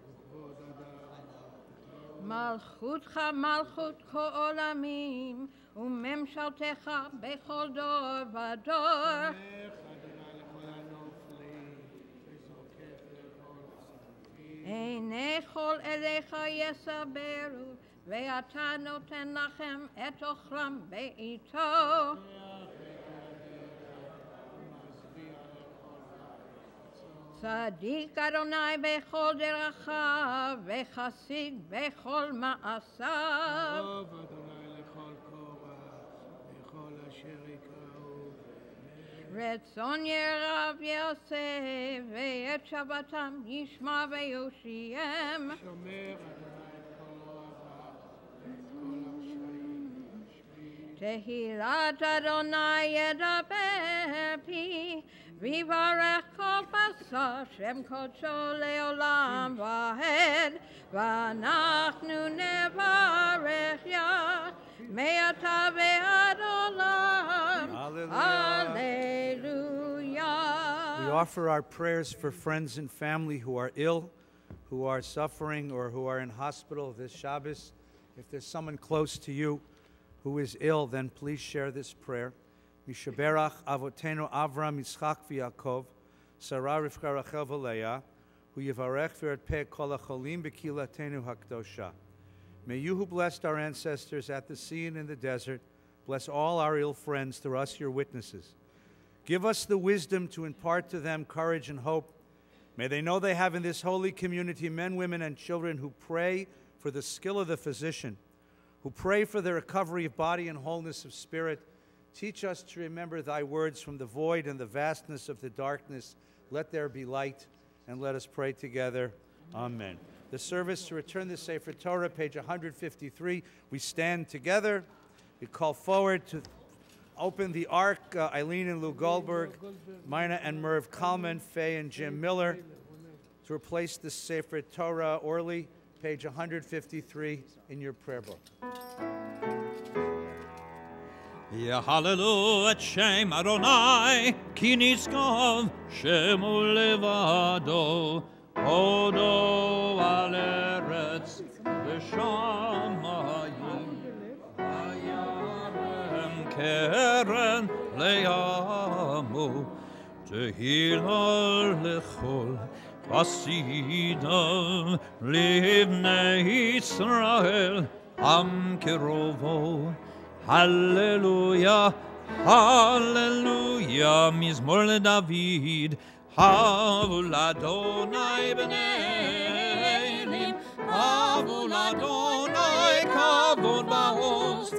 וכבוד אדם. מלכותך מלכות כל עולמים, וממשלתך בכל דור ודור. עיני כל אליך יסברו, ואתה נותן לכם את אוכלם בעיתו. צדיק אדוני בכל דרכיו, וחסיד בכל מעשיו. אהוב אדוני לכל קורח, בכל אשר יקראו. רצון ירב יעשה, ואת שבתם ישמע ויושיעם. תהילת אדוני ידבר פי, ויברך כל בשר שם קודשו לעולם ועד, ואנחנו נברך יה, מעתה ועד עולם. Hallelujah. We offer our prayers for friends and family who are ill, who are suffering, or who are in hospital this Shabbos. If there's someone close to you who is ill, then please share this prayer. Mishaberach Avotenu Avram Yitzchak v'Yaakov, Sarah Rivka Rachel v'Leah, hu yivarech v'yard peh kol hacholim b'kilatenu hakdosha. May you who blessed our ancestors at the sea and in the desert, bless all our ill friends through us, your witnesses. Give us the wisdom to impart to them courage and hope. May they know they have in this holy community men, women, and children who pray for the skill of the physician, who pray for the recovery of body and wholeness of spirit. Teach us to remember thy words from the void and the vastness of the darkness. Let there be light, and let us pray together. Amen. The service to return the Sefer Torah, page 153. We stand together. We call forward to open the ark, Eileen and Lou Goldberg, Mina and Merv Kalman, Faye and Jim Miller, to replace the Sefer Torah, Orly, page 153 in your prayer book. Yahallelu et Shem Adonai, ki nitzkov shemu levado, hodo al eretz v'shamayim, hayarem keren le'amu, tehillah lechol Hasidav livnei Yisrael am kerovo. Hallelujah, hallelujah, Mizmor leDavid. Havul Adonai b'nei elim, Havul Adonai kavod ba'oz,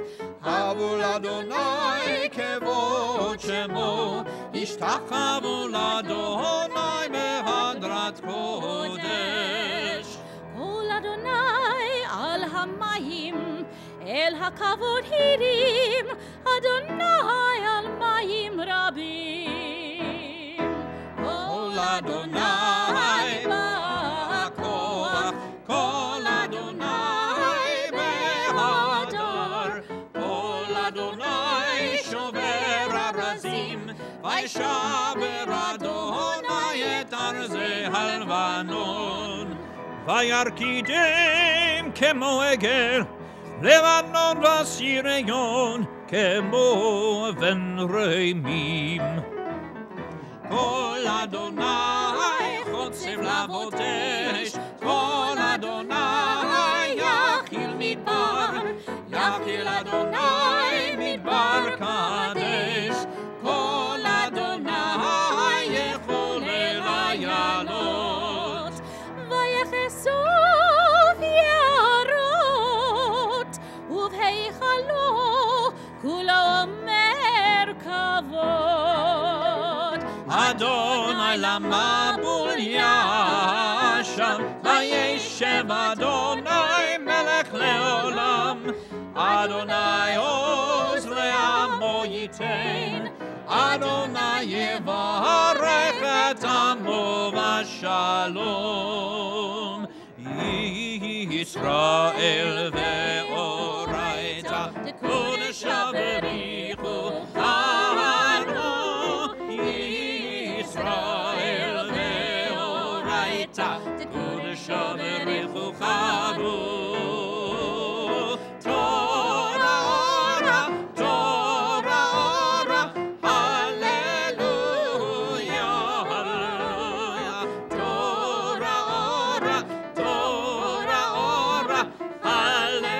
Havul Adonai kevod shemo, Ishtachavu l'Adonai behadrat kodesh. Kol Adonai al hamayim, El hakavod hirim, Adonai al mayim rabim. Kol Adonai ba'akoach, Kol Adonai behadar, Kol Adonai shover arazim, Vaishaber Adonai et arze halvanon, Vayarkidem kemo egel, Levanon vasireyon kemo ven reimim. Kol Adonai chotzev lavotesh, Kol Adonai yachil midbar, Yachil Adonai midbar kadesh, Kol Adonai yechol el hayalot, Vayechesov yarot, ובהיכלו כולו אומר כבוד. Adonai למבול ישב, וישב אדוני מלך לעולם. Adonai עוז לעמו ייתן, Adonai יברך את עמו בשלום. ישראל ואורייתא, קודש בריחו חרו. ישראל ואורייתא, קודש בריחו חרו. תורה אורה, תורה אורה, הללויה, הללויה. תורה אורה, תורה אורה, הללויה.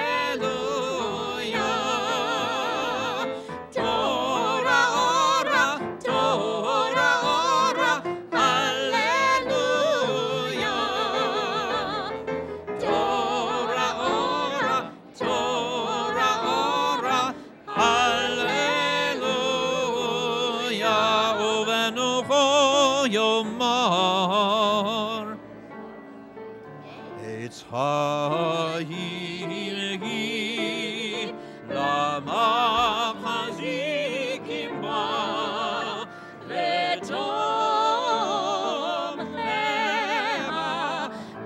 yomar Etz ha'ilgi lama chazikim ba v'tom chema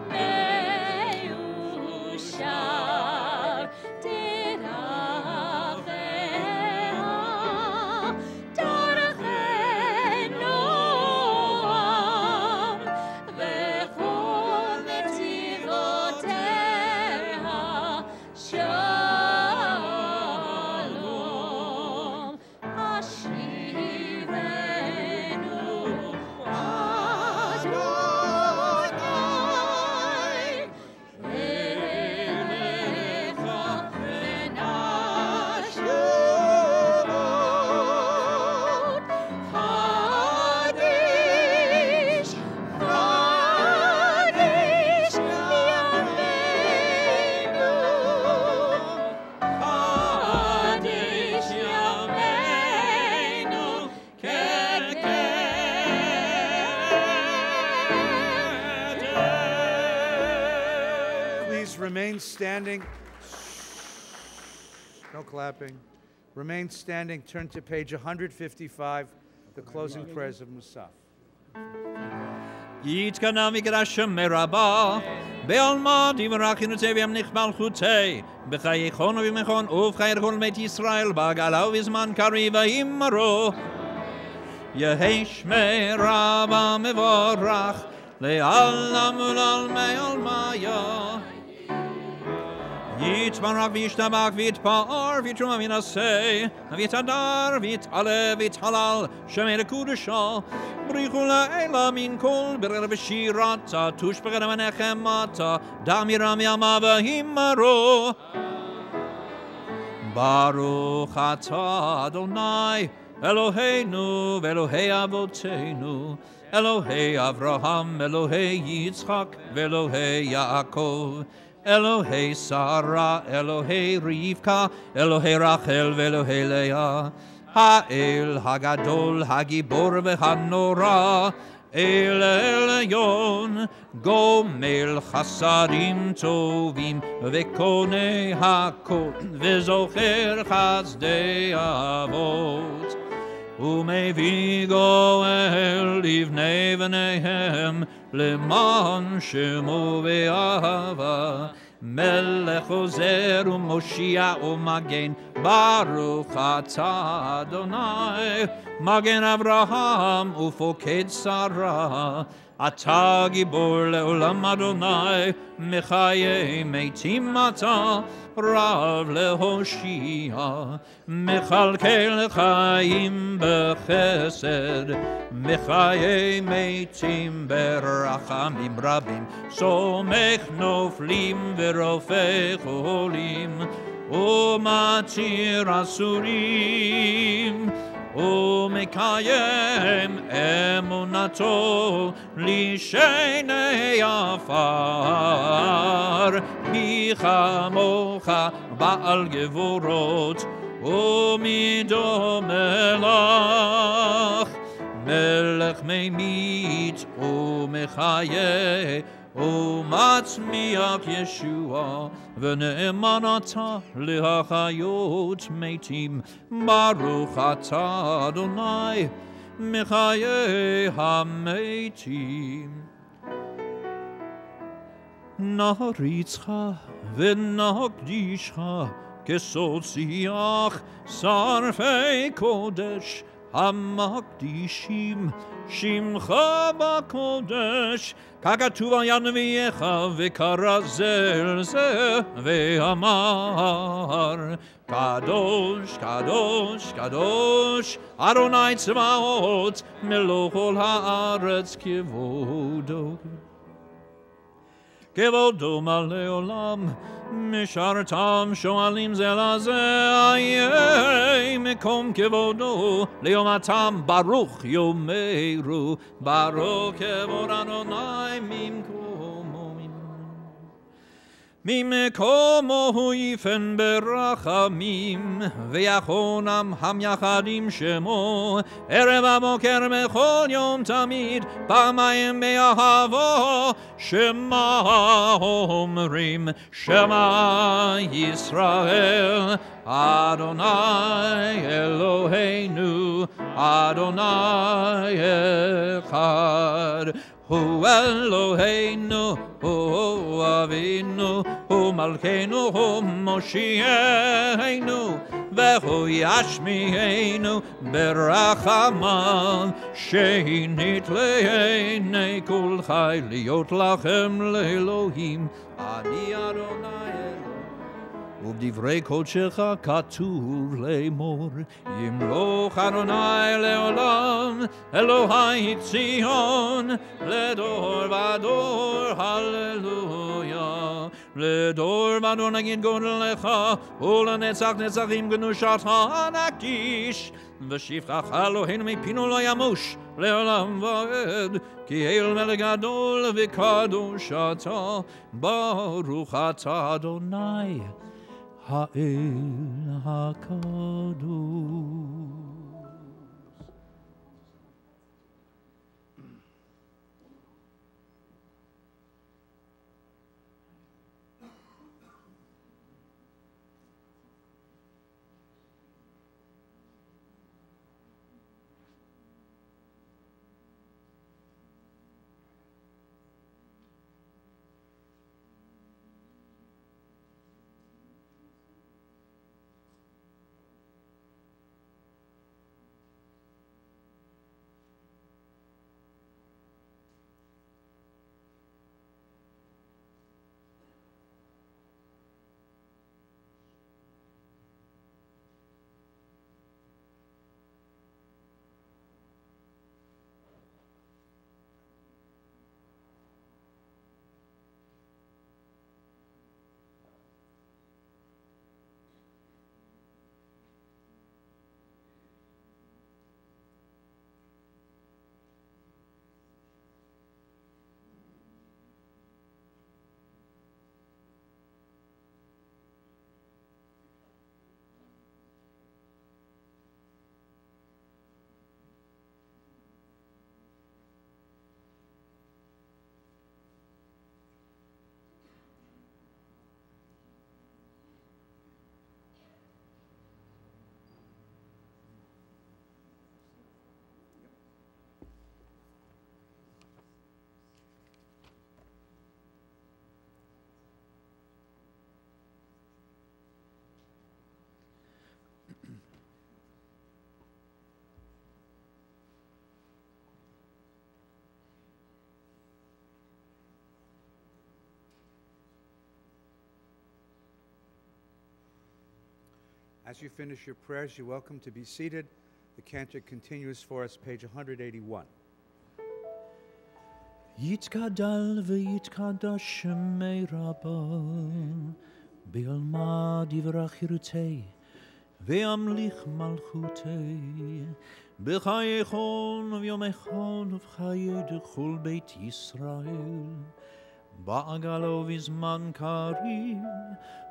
meushar tirachecha darchenu v'chol netivoteha shalom hashivenu Adonai elecha v'nashut Chadish Chadish yameinu Chadish yameinu Please remain standing. No clapping. Remain standing. Turn to page 155, the closing prayers of Musaf. יתקנה מקדשם מרבה, בעלמא דברכנו צביהם נכבל חוטי, בחיי חון ובמכון ובחיי כל בית ישראל, בעגלה ובזמן קריב וימרו. יהי שמי רבה מבורך, לעלם ולעלמי עלמיה. יתברך וישתבח ויתפאר ויתרומם וינשא ויתהדר ויתעלה ויתהלל שמי לקודשו בריחו לאלה מן כל ברר ושירתה תושבחה ונחמתה דמירה מימה והימרו ברוך אתה אדוני אלוהינו ואלוהי אבותינו אלוהי אברהם אלוהי יצחק ואלוהי יעקב אלוהי שרה, אלוהי רבקה, אלוהי רחל ואלוהי לאה, האל הגדול, הגיבור והנורא, אל עליון, גומל חסדים טובים, וקונה הכל, וזוכר חסדי אבות. ומביא גואל לבני בניהם למען שמו ואהבה מלך עוזר ומושיע ומגן ברוך אתה אדוני מגן אברהם ופוקד שרה אתה גיבור לעולם אדוני מחיי מתים אתה רב להושיע מכלכל חיים בחסד מחיי מתים ברחמים רבים סומך נופלים ורופא חולים ומתיר אסורים ומקיים אמונתו לשני עפר מי כמוך בעל גבורות ומידו מלך מלך ממית ומחיה ומצמיח ישוע ונאמן אתה להחיות מתים ברוך אתה אדוני מחיי המתים נריצך ונקדישך כסוד שיח שרפי קודש המקדישים שמך בקודש ככתוב על יד נביאך וכרזל זה ואמר קדוש קדוש קדוש אדוני צבאות מלוא כל הארץ כבודו כבודו מלא עולם משרתם שואלים זה לזה איי מקום כבודו ליומתם ברוך יאמרו ברוך כבוד אדוני ממקומו ממקומו יפן ברחמים, ויחונם המייחדים שמו, ערב הבוקר בכל יום תמיד, פעמיים באהבו, שמה אומרים, שמה ישראל, אדוני אלוהינו, אדוני אחד. הוא אלוהינו, הוא אבינו, הוא מלכנו, הוא מושיענו, והוא ישמיענו ברחמיו, שהנית לעיני כל חי להיות לכם לאלוהים, אני אדוני אלוהים. ובדברי קודשך כתוב לאמור, ימלוך אדוני לעולם, אלוהי ציון, לדור ודור, הללויה. לדור ודור נגיד גודלך, ולנצח נצחים קדושתך נקיש, ושפחך אלוהינו מפינו לא ימוש, לעולם ועד, כי אל מלך גדול וקדוש אתה, ברוך אתה אדוני האל הקדוש. As you finish your prayers, you're welcome to be seated. The cantor continues for us, page 181. יתגדל ויתקדש שמי רבו, בעלמא דברה חירותי, וימליך מלכותי, בחייכון וביומכון ובחיי דכל בית ישראל, בעגלו בזמן קריב,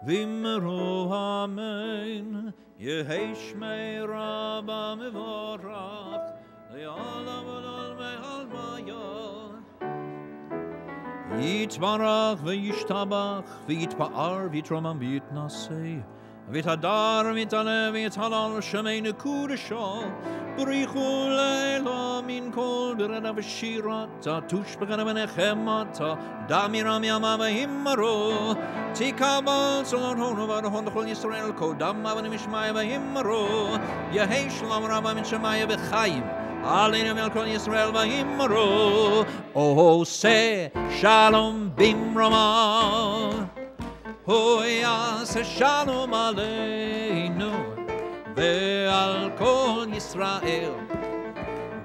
ואמרו אמן, יהי שמי רבא מבורך, לעולם ולעולמי עלמיה. יתברך וישתבח, ויתפאר ויתרומם ויתנשא, ויתהדר ויתעלה ויתהלל שמי קודשו, בריחו לילה מן כל ברדה ושירתה, תושבחנה ונחמתה, דמירה מימה והימרו, תקבל צלון הונו ורהון לכל ישראל, קודם אבנים ישמעיה והימרו, יהי שלום רבה מן שמיה וחיים, עלינו ועל כל ישראל והימרו, עושה שלום במרומה, הוא יעשה שלום עלינו ועל כל ישראל,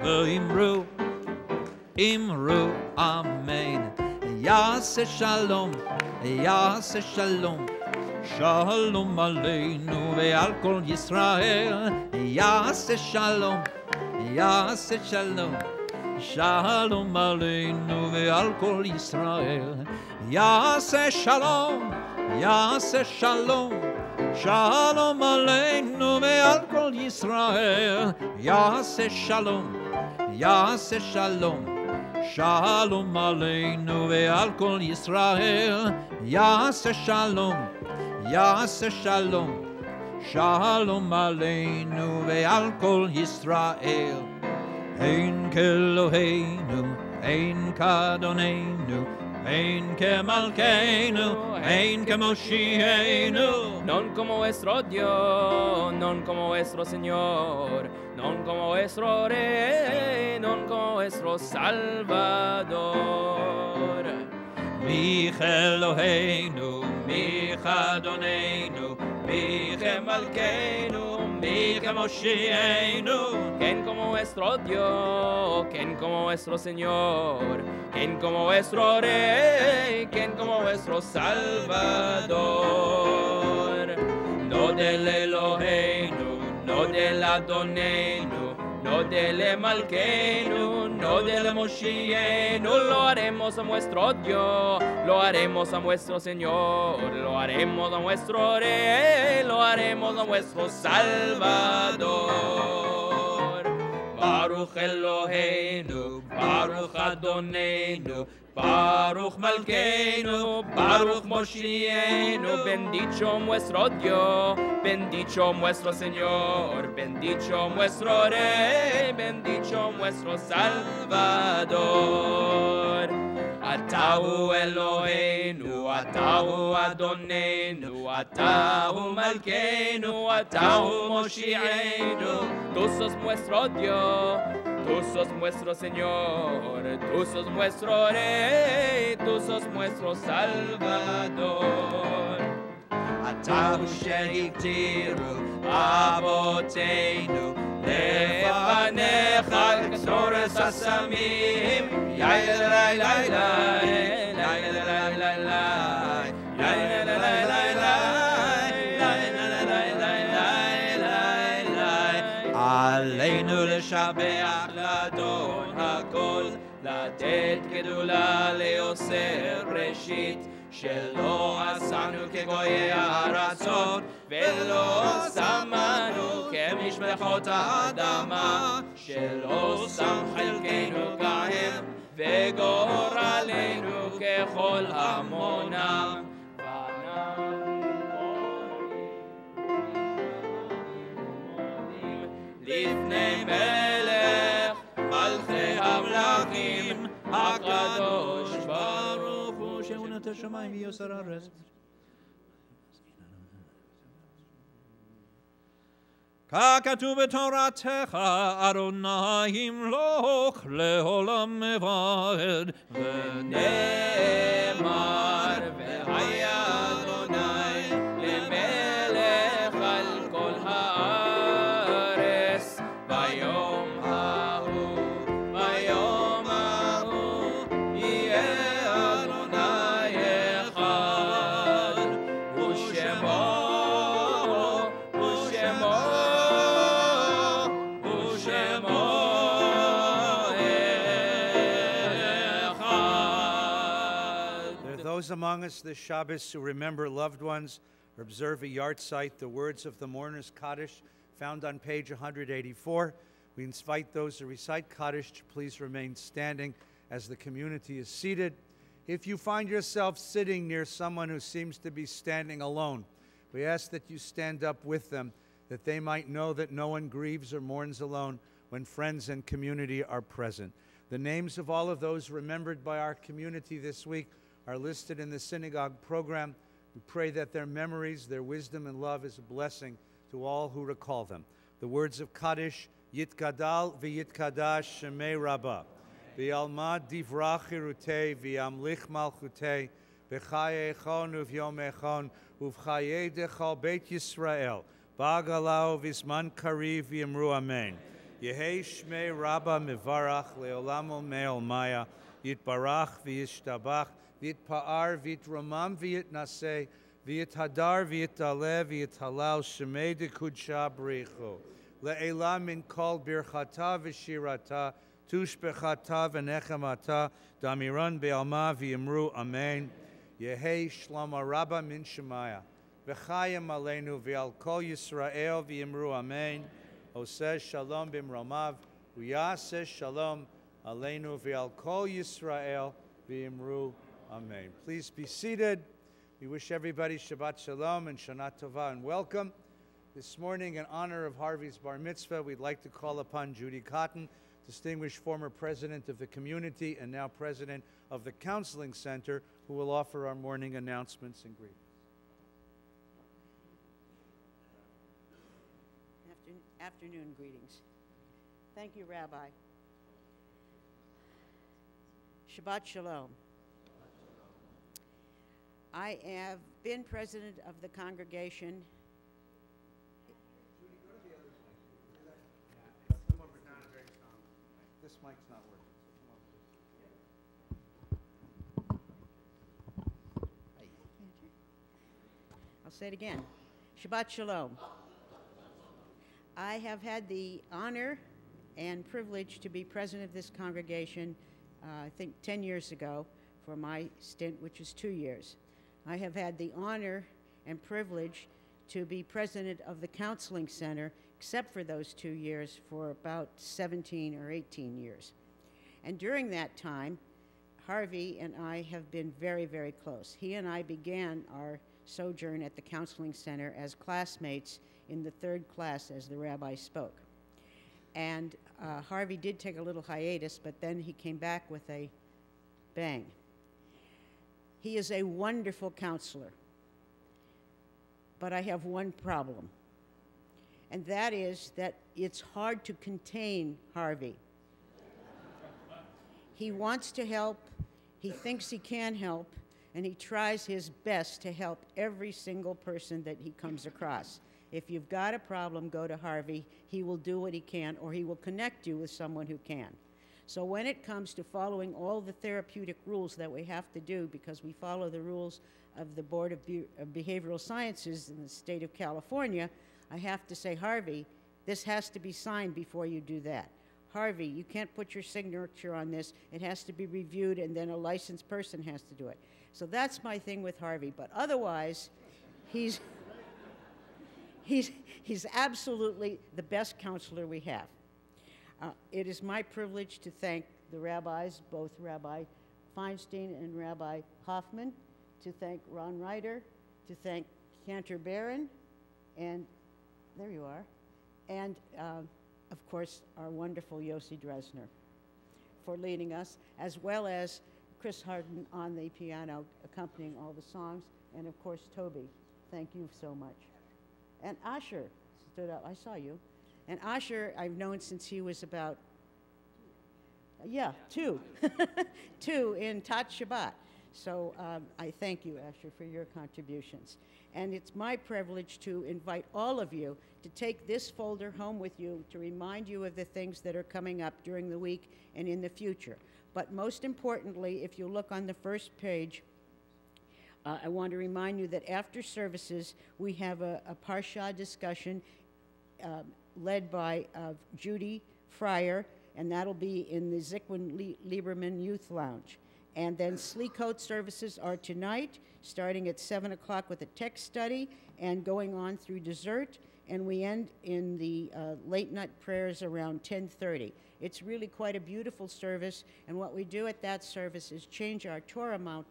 ואמרו, אמרו אמן. יעשה שלום, יעשה שלום, שלום עלינו ועל כל ישראל, יעשה שלום, יעשה שלום, שלום עלינו ועל כל ישראל, יעשה שלום, יעשה שלום, שלום עלינו ועל כל ישראל. יעשה שלום, יעשה שלום, שלום עלינו ועל כל ישראל. יעשה שלום, יעשה שלום, שלום עלינו ועל כל ישראל. אין כאלוהינו, אין כאדוננו, אין כמלכנו, אין כמושיענו. Non como vuestro Dios, non como vuestro Señor, non como vuestro Rey, non como vuestro Salvador. מי כאלוהינו, מי כאדוננו, מי כמלכנו, מי כמושיענו. ¿Quién como vuestro Dios? ¿Quién como vuestro Señor? ¿Quién como vuestro Rey? ¿Quién como vuestro Salvador? No del Eloheinu, no del Adonenu, no del Malkeinu, no del Moshienu. Lo haremos a nuestro Dios, lo haremos a nuestro Señor, lo haremos a nuestro Rey, lo haremos a nuestro Salvador. Baruch Eloheinu, Baruch Adonenu, Baruch Malkeinu, Baruch Moshienu. Bendito nuestro Dios, bendito nuestro Señor, bendito nuestro Rey, bendito nuestro Salvador. Atahu Eloheinu, Atahu Adonenu, Atahu Malkeinu, Atahu Moshienu. Tú sos nuestro Dios, tú sos nuestro Señor, tú sos nuestro Rey, tú sos nuestro Salvador. Atahu sheiktiru avoteinu lefanecha k'soras hasamim. Yai la la la la, yai la la la la, yai la la la la la, yai la la la la la. Aleinu לשבח לאדון הכל, לתת גדולה ליוסר ראשית, שלא עשנו כגויי הארצות, ולא שמנו כמשפחות האדמה, שלא שם חלקנו כהם, וגורלנו ככל המונם. לפני מלך מלכי המלכים הקדוש ברוך הוא שעונת השמיים ויוסר הארץ. ככתוב בתורתך אדוני ימלוך לעולם ועד. ונאמר והיה אדוני למלך על כל הארץ. ביום ההוא, ביום ההוא, יהיה אדוני אחד, ושמו, ושמו, ושמו אחד. There are those among us this Shabbos who remember loved ones or observe a yahrzeit, the words of the mourner's Kaddish found on page 184. We invite those to recite Kaddish to please remain standing as the community is seated. If you find yourself sitting near someone who seems to be standing alone, we ask that you stand up with them, that they might know that no one grieves or mourns alone when friends and community are present. The names of all of those remembered by our community this week are listed in the synagogue program. We pray that their memories, their wisdom, and love is a blessing to all who recall them. The words of Kaddish, Yitgadal v'yitkadash Shemei Rabbah, v'yalmad divrach chirutei v'yamlich malchutei, b'chaye echon uv'yom echon, uv'chaye dechal Beit Yisrael, ba'agalau v'zman kariv v'yamru amen. Yehei Shmei Rabbah mivarach le'olam olmei olmaya, yitbarach v'yishtabach, v'yitpa'ar v'yitromam v'yitnaseh, v'yithadar v'yitale v'yithalal shemei dekudsha b'richu. Le'ela min kol birchata v'shirata, tushbechata v'nechemata, damiran be'alma v'yimru amen. Yehi Shlomo Rabba Min Shemaya. V'chayim Aleinu V'al Kol Yisrael V'yimru Amen. Oseh Shalom B'mromav. V'yaseh Shalom Aleinu V'al Kol Yisrael V'yimru Amen. Please be seated. We wish everybody Shabbat Shalom and Shana Tova and welcome. This morning, in honor of Harvey's bar mitzvah, we'd like to call upon Judy Cotton, distinguished former president of the community and now president of the Counseling Center, who will offer our morning announcements and greetings. Afternoon greetings. Thank you, Rabbi. Shabbat Shalom. I have been president of the congregation. This mic's not working. I'll say it again. Shabbat Shalom. I have had the honor and privilege to be president of this congregation, I think 10 years ago, for my stint, which is 2 years. I have had the honor and privilege to be president of the Counseling Center, except for those 2 years, for about 17 or 18 years. And during that time, Harvey and I have been very, very close. He and I began our sojourn at the Counseling Center as classmates in the 3rd class as the rabbi spoke. And Harvey did take a little hiatus, but then he came back with a bang. He is a wonderful counselor, but I have one problem, and that is that it's hard to contain Harvey. He wants to help, he thinks he can help, and he tries his best to help every single person that he comes across. If you've got a problem, go to Harvey. He will do what he can, or he will connect you with someone who can. So when it comes to following all the therapeutic rules that we have to do, because we follow the rules of the Board of Behavioral Sciences in the state of California, I have to say, Harvey, this has to be signed before you do that. Harvey, you can't put your signature on this. It has to be reviewed, and then a licensed person has to do it. So that's my thing with Harvey. But otherwise, he's absolutely the best counselor we have. It is my privilege to thank the rabbis, both Rabbi Feinstein and Rabbi Hoffman, to thank Ron Ryder, to thank Cantor Barron, and there you are, and of course our wonderful Yossi Dresner for leading us, as well as Chris Harden on the piano accompanying all the songs, and of course Toby. Thank you so much. And Asher stood up. I saw you. And Asher, I've known since he was about, 2, 2 in Tat Shabbat. So I thank you, Asher, for your contributions. And it's my privilege to invite all of you to take this folder home with you to remind you of the things that are coming up during the week and in the future. But most importantly, if you look on the first page, I want to remind you that after services, we have a Parsha discussion led by Judy Fryer, and that'll be in the Zickwin Lieberman Youth Lounge. And then Sleecoat services are tonight, starting at 7 o'clock with a text study and going on through dessert. And we end in the late night prayers around 10:30. It's really quite a beautiful service, and what we do at that service is change our Torah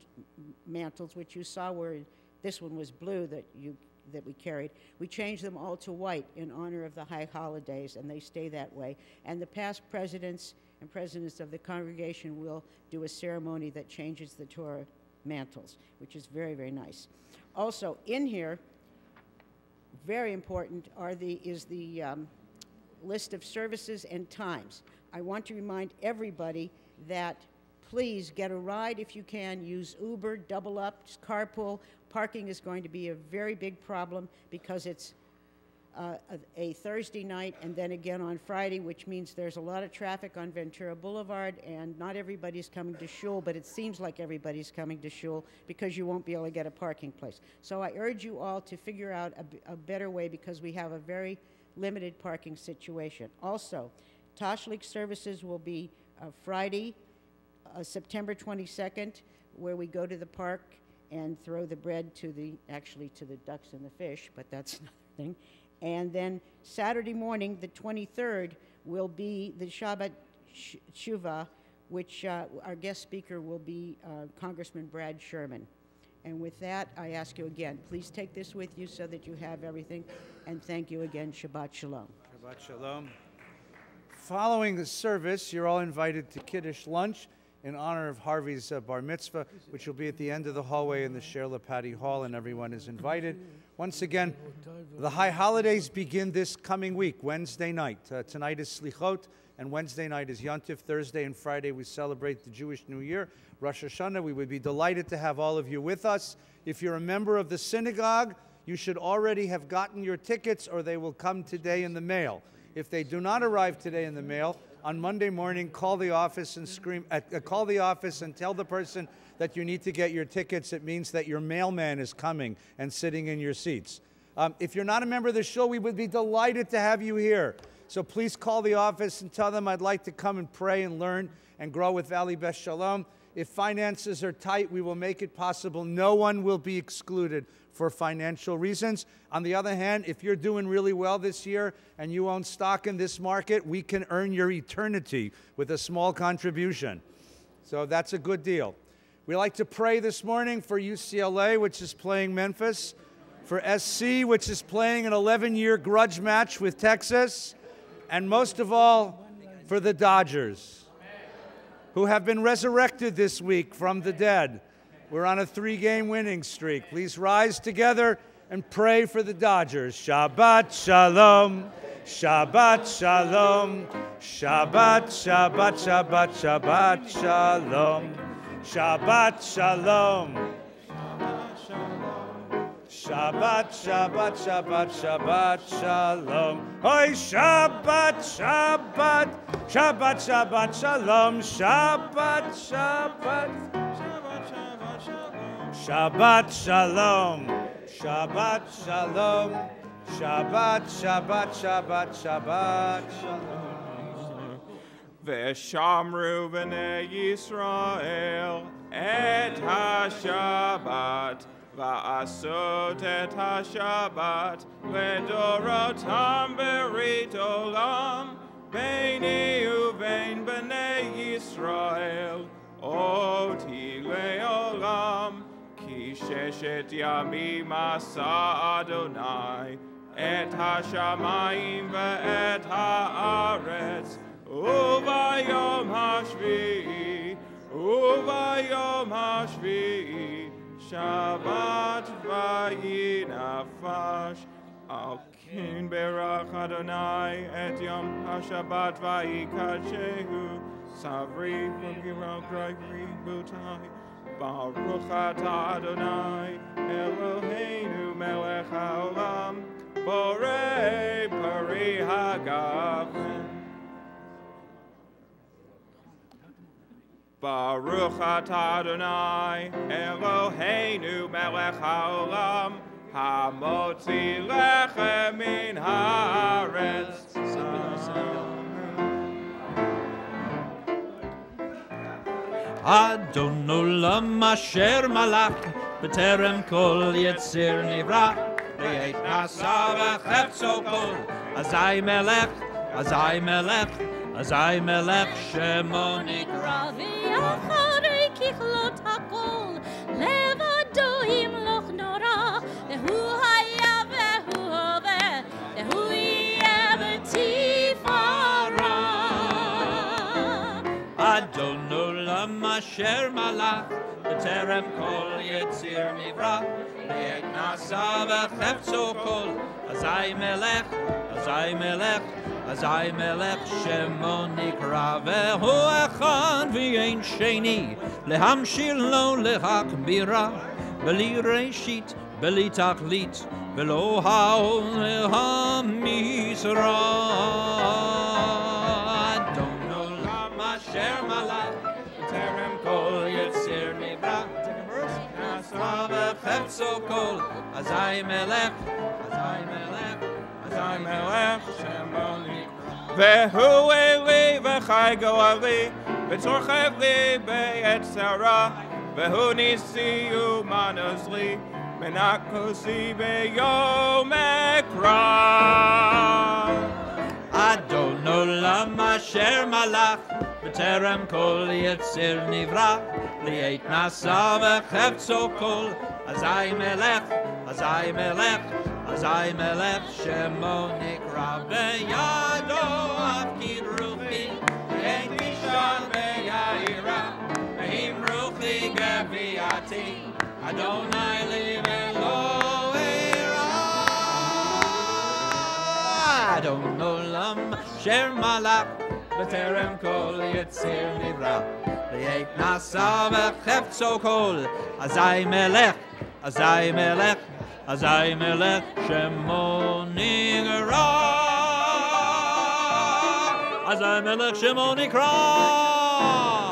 mantles, which you saw where this one was blue that we carried. We change them all to white in honor of the high holidays, and they stay that way. And the past presidents and presidents of the congregation will do a ceremony that changes the Torah mantles, which is very, very nice. Also, in here, very important is the list of services and times. I want to remind everybody that please get a ride if you can. Use Uber, double up, carpool. Parking is going to be a very big problem because it's a Thursday night and then again on Friday, which means there's a lot of traffic on Ventura Boulevard, and not everybody's coming to shul, but it seems like everybody's coming to shul because you won't be able to get a parking place. So I urge you all to figure out a better way because we have a very limited parking situation. Also, Tashlik services will be Friday, September 22nd, where we go to the park and throw the bread to the ducks and the fish, but that's another thing. And then Saturday morning, the 23rd, will be the Shabbat Shuvah, which our guest speaker will be Congressman Brad Sherman. And with that, I ask you again, please take this with you so that you have everything. And thank you again. Shabbat Shalom. Shabbat Shalom. Following the service, you're all invited to Kiddush lunch in honor of Harvey's bar mitzvah, which will be at the end of the hallway in the Sherla Patty Hall, and everyone is invited. Once again, the high holidays begin this coming week, Wednesday night. Tonight is Slichot, and Wednesday night is Yontif. Thursday and Friday we celebrate the Jewish New Year, Rosh Hashanah. We would be delighted to have all of you with us. If you're a member of the synagogue, you should already have gotten your tickets, or they will come today in the mail. If they do not arrive today in the mail, on Monday morning, call the office and call the office and tell the person that you need to get your tickets. It means that your mailman is coming and sitting in your seats. If you're not a member of the shul, we would be delighted to have you here. So please call the office and tell them I'd like to come and pray and learn and grow with Valley Beth Shalom. If finances are tight, we will make it possible. No one will be excluded for financial reasons. On the other hand, if you're doing really well this year and you own stock in this market, we can earn your eternity with a small contribution. So that's a good deal. We like to pray this morning for UCLA, which is playing Memphis, for SC, which is playing an 11-year grudge match with Texas, and most of all, for the Dodgers, who have been resurrected this week from the dead. We're on a 3-game winning streak. Please rise together and pray for the Dodgers. Shabbat Shalom, Shabbat Shalom, Shabbat, Shabbat, Shabbat, Shabbat Shalom, Shabbat Shalom, Shabbat, Shabbat, Shabbat, Shabbat Shalom. Hoy Shabbat, Shabbat, Shabbat, Shabbat Shalom, Shabbat, Shabbat, Shabbat Shalom, Shabbat Shalom, Shabbat, Shabbat, Shabbat, Shabbat Shalom. V'shamru b'nei Yisrael et ha-Shabbat, va'asot et ha-Shabbat, ledorotam berit olam, beini uvein b'nei Yisrael, oti le'olam. Ki sheshet yamim asa Adonai et hashamayim ve'et haaretz uvayom hashvi'i Shabbat vayinafash al kin berach Adonai et yom hashabat vayikadshehu savri v'giral gragri butai Baruch atah Adonai, Eloheinu melech haolam, borei pari hagafen. Baruch atah Adonai, Eloheinu melech haolam, hamotzi lechem min haaretz. Adon olam asher malach b'terem kol yetzir nivra v'yeit nasa v'chefzo kol azai melech shemo nikra v'yacharei kichlot hakol levado yimloch nora v'hu haya v'hu hove v'hu yeh b'tifara Adon olam asher malach b'terem kol yetzir nivra v'yeit nasa v'chefzo kol azai melech shemo nikra v'hu echad v'yein sheni lehamshir lo lehakbira b'li reshit b'li tachlit v'lo ha'ol ha'misra Adon olam asher malach b'terem kol yetzir nivra nasa v'chefzo kol azai melech shemo nikra Vehu eli v'chai goali v'torchev li be'et sarah והוא ניסי ומנוז לי, מנקוסי ביום אקרא. אדון עולם אשר מלך, בטרם כל יצר נברא, לעת נשא וחפצו כל, אזי מלך, אזי מלך, אזי מלך, שמו נקרא בידו אפקיד רוחי, אין תשען ויעירה, ואם רוחי גביעתי, אדוני לי ולא אירא. אדון עולם אשר מלך, בטרם כל יציר נברא, לעת נשא וחפצו כל, אזי מלך, אזי מלך, אזי מלך, שמו נקרא, אזי מלך שמו נקרא.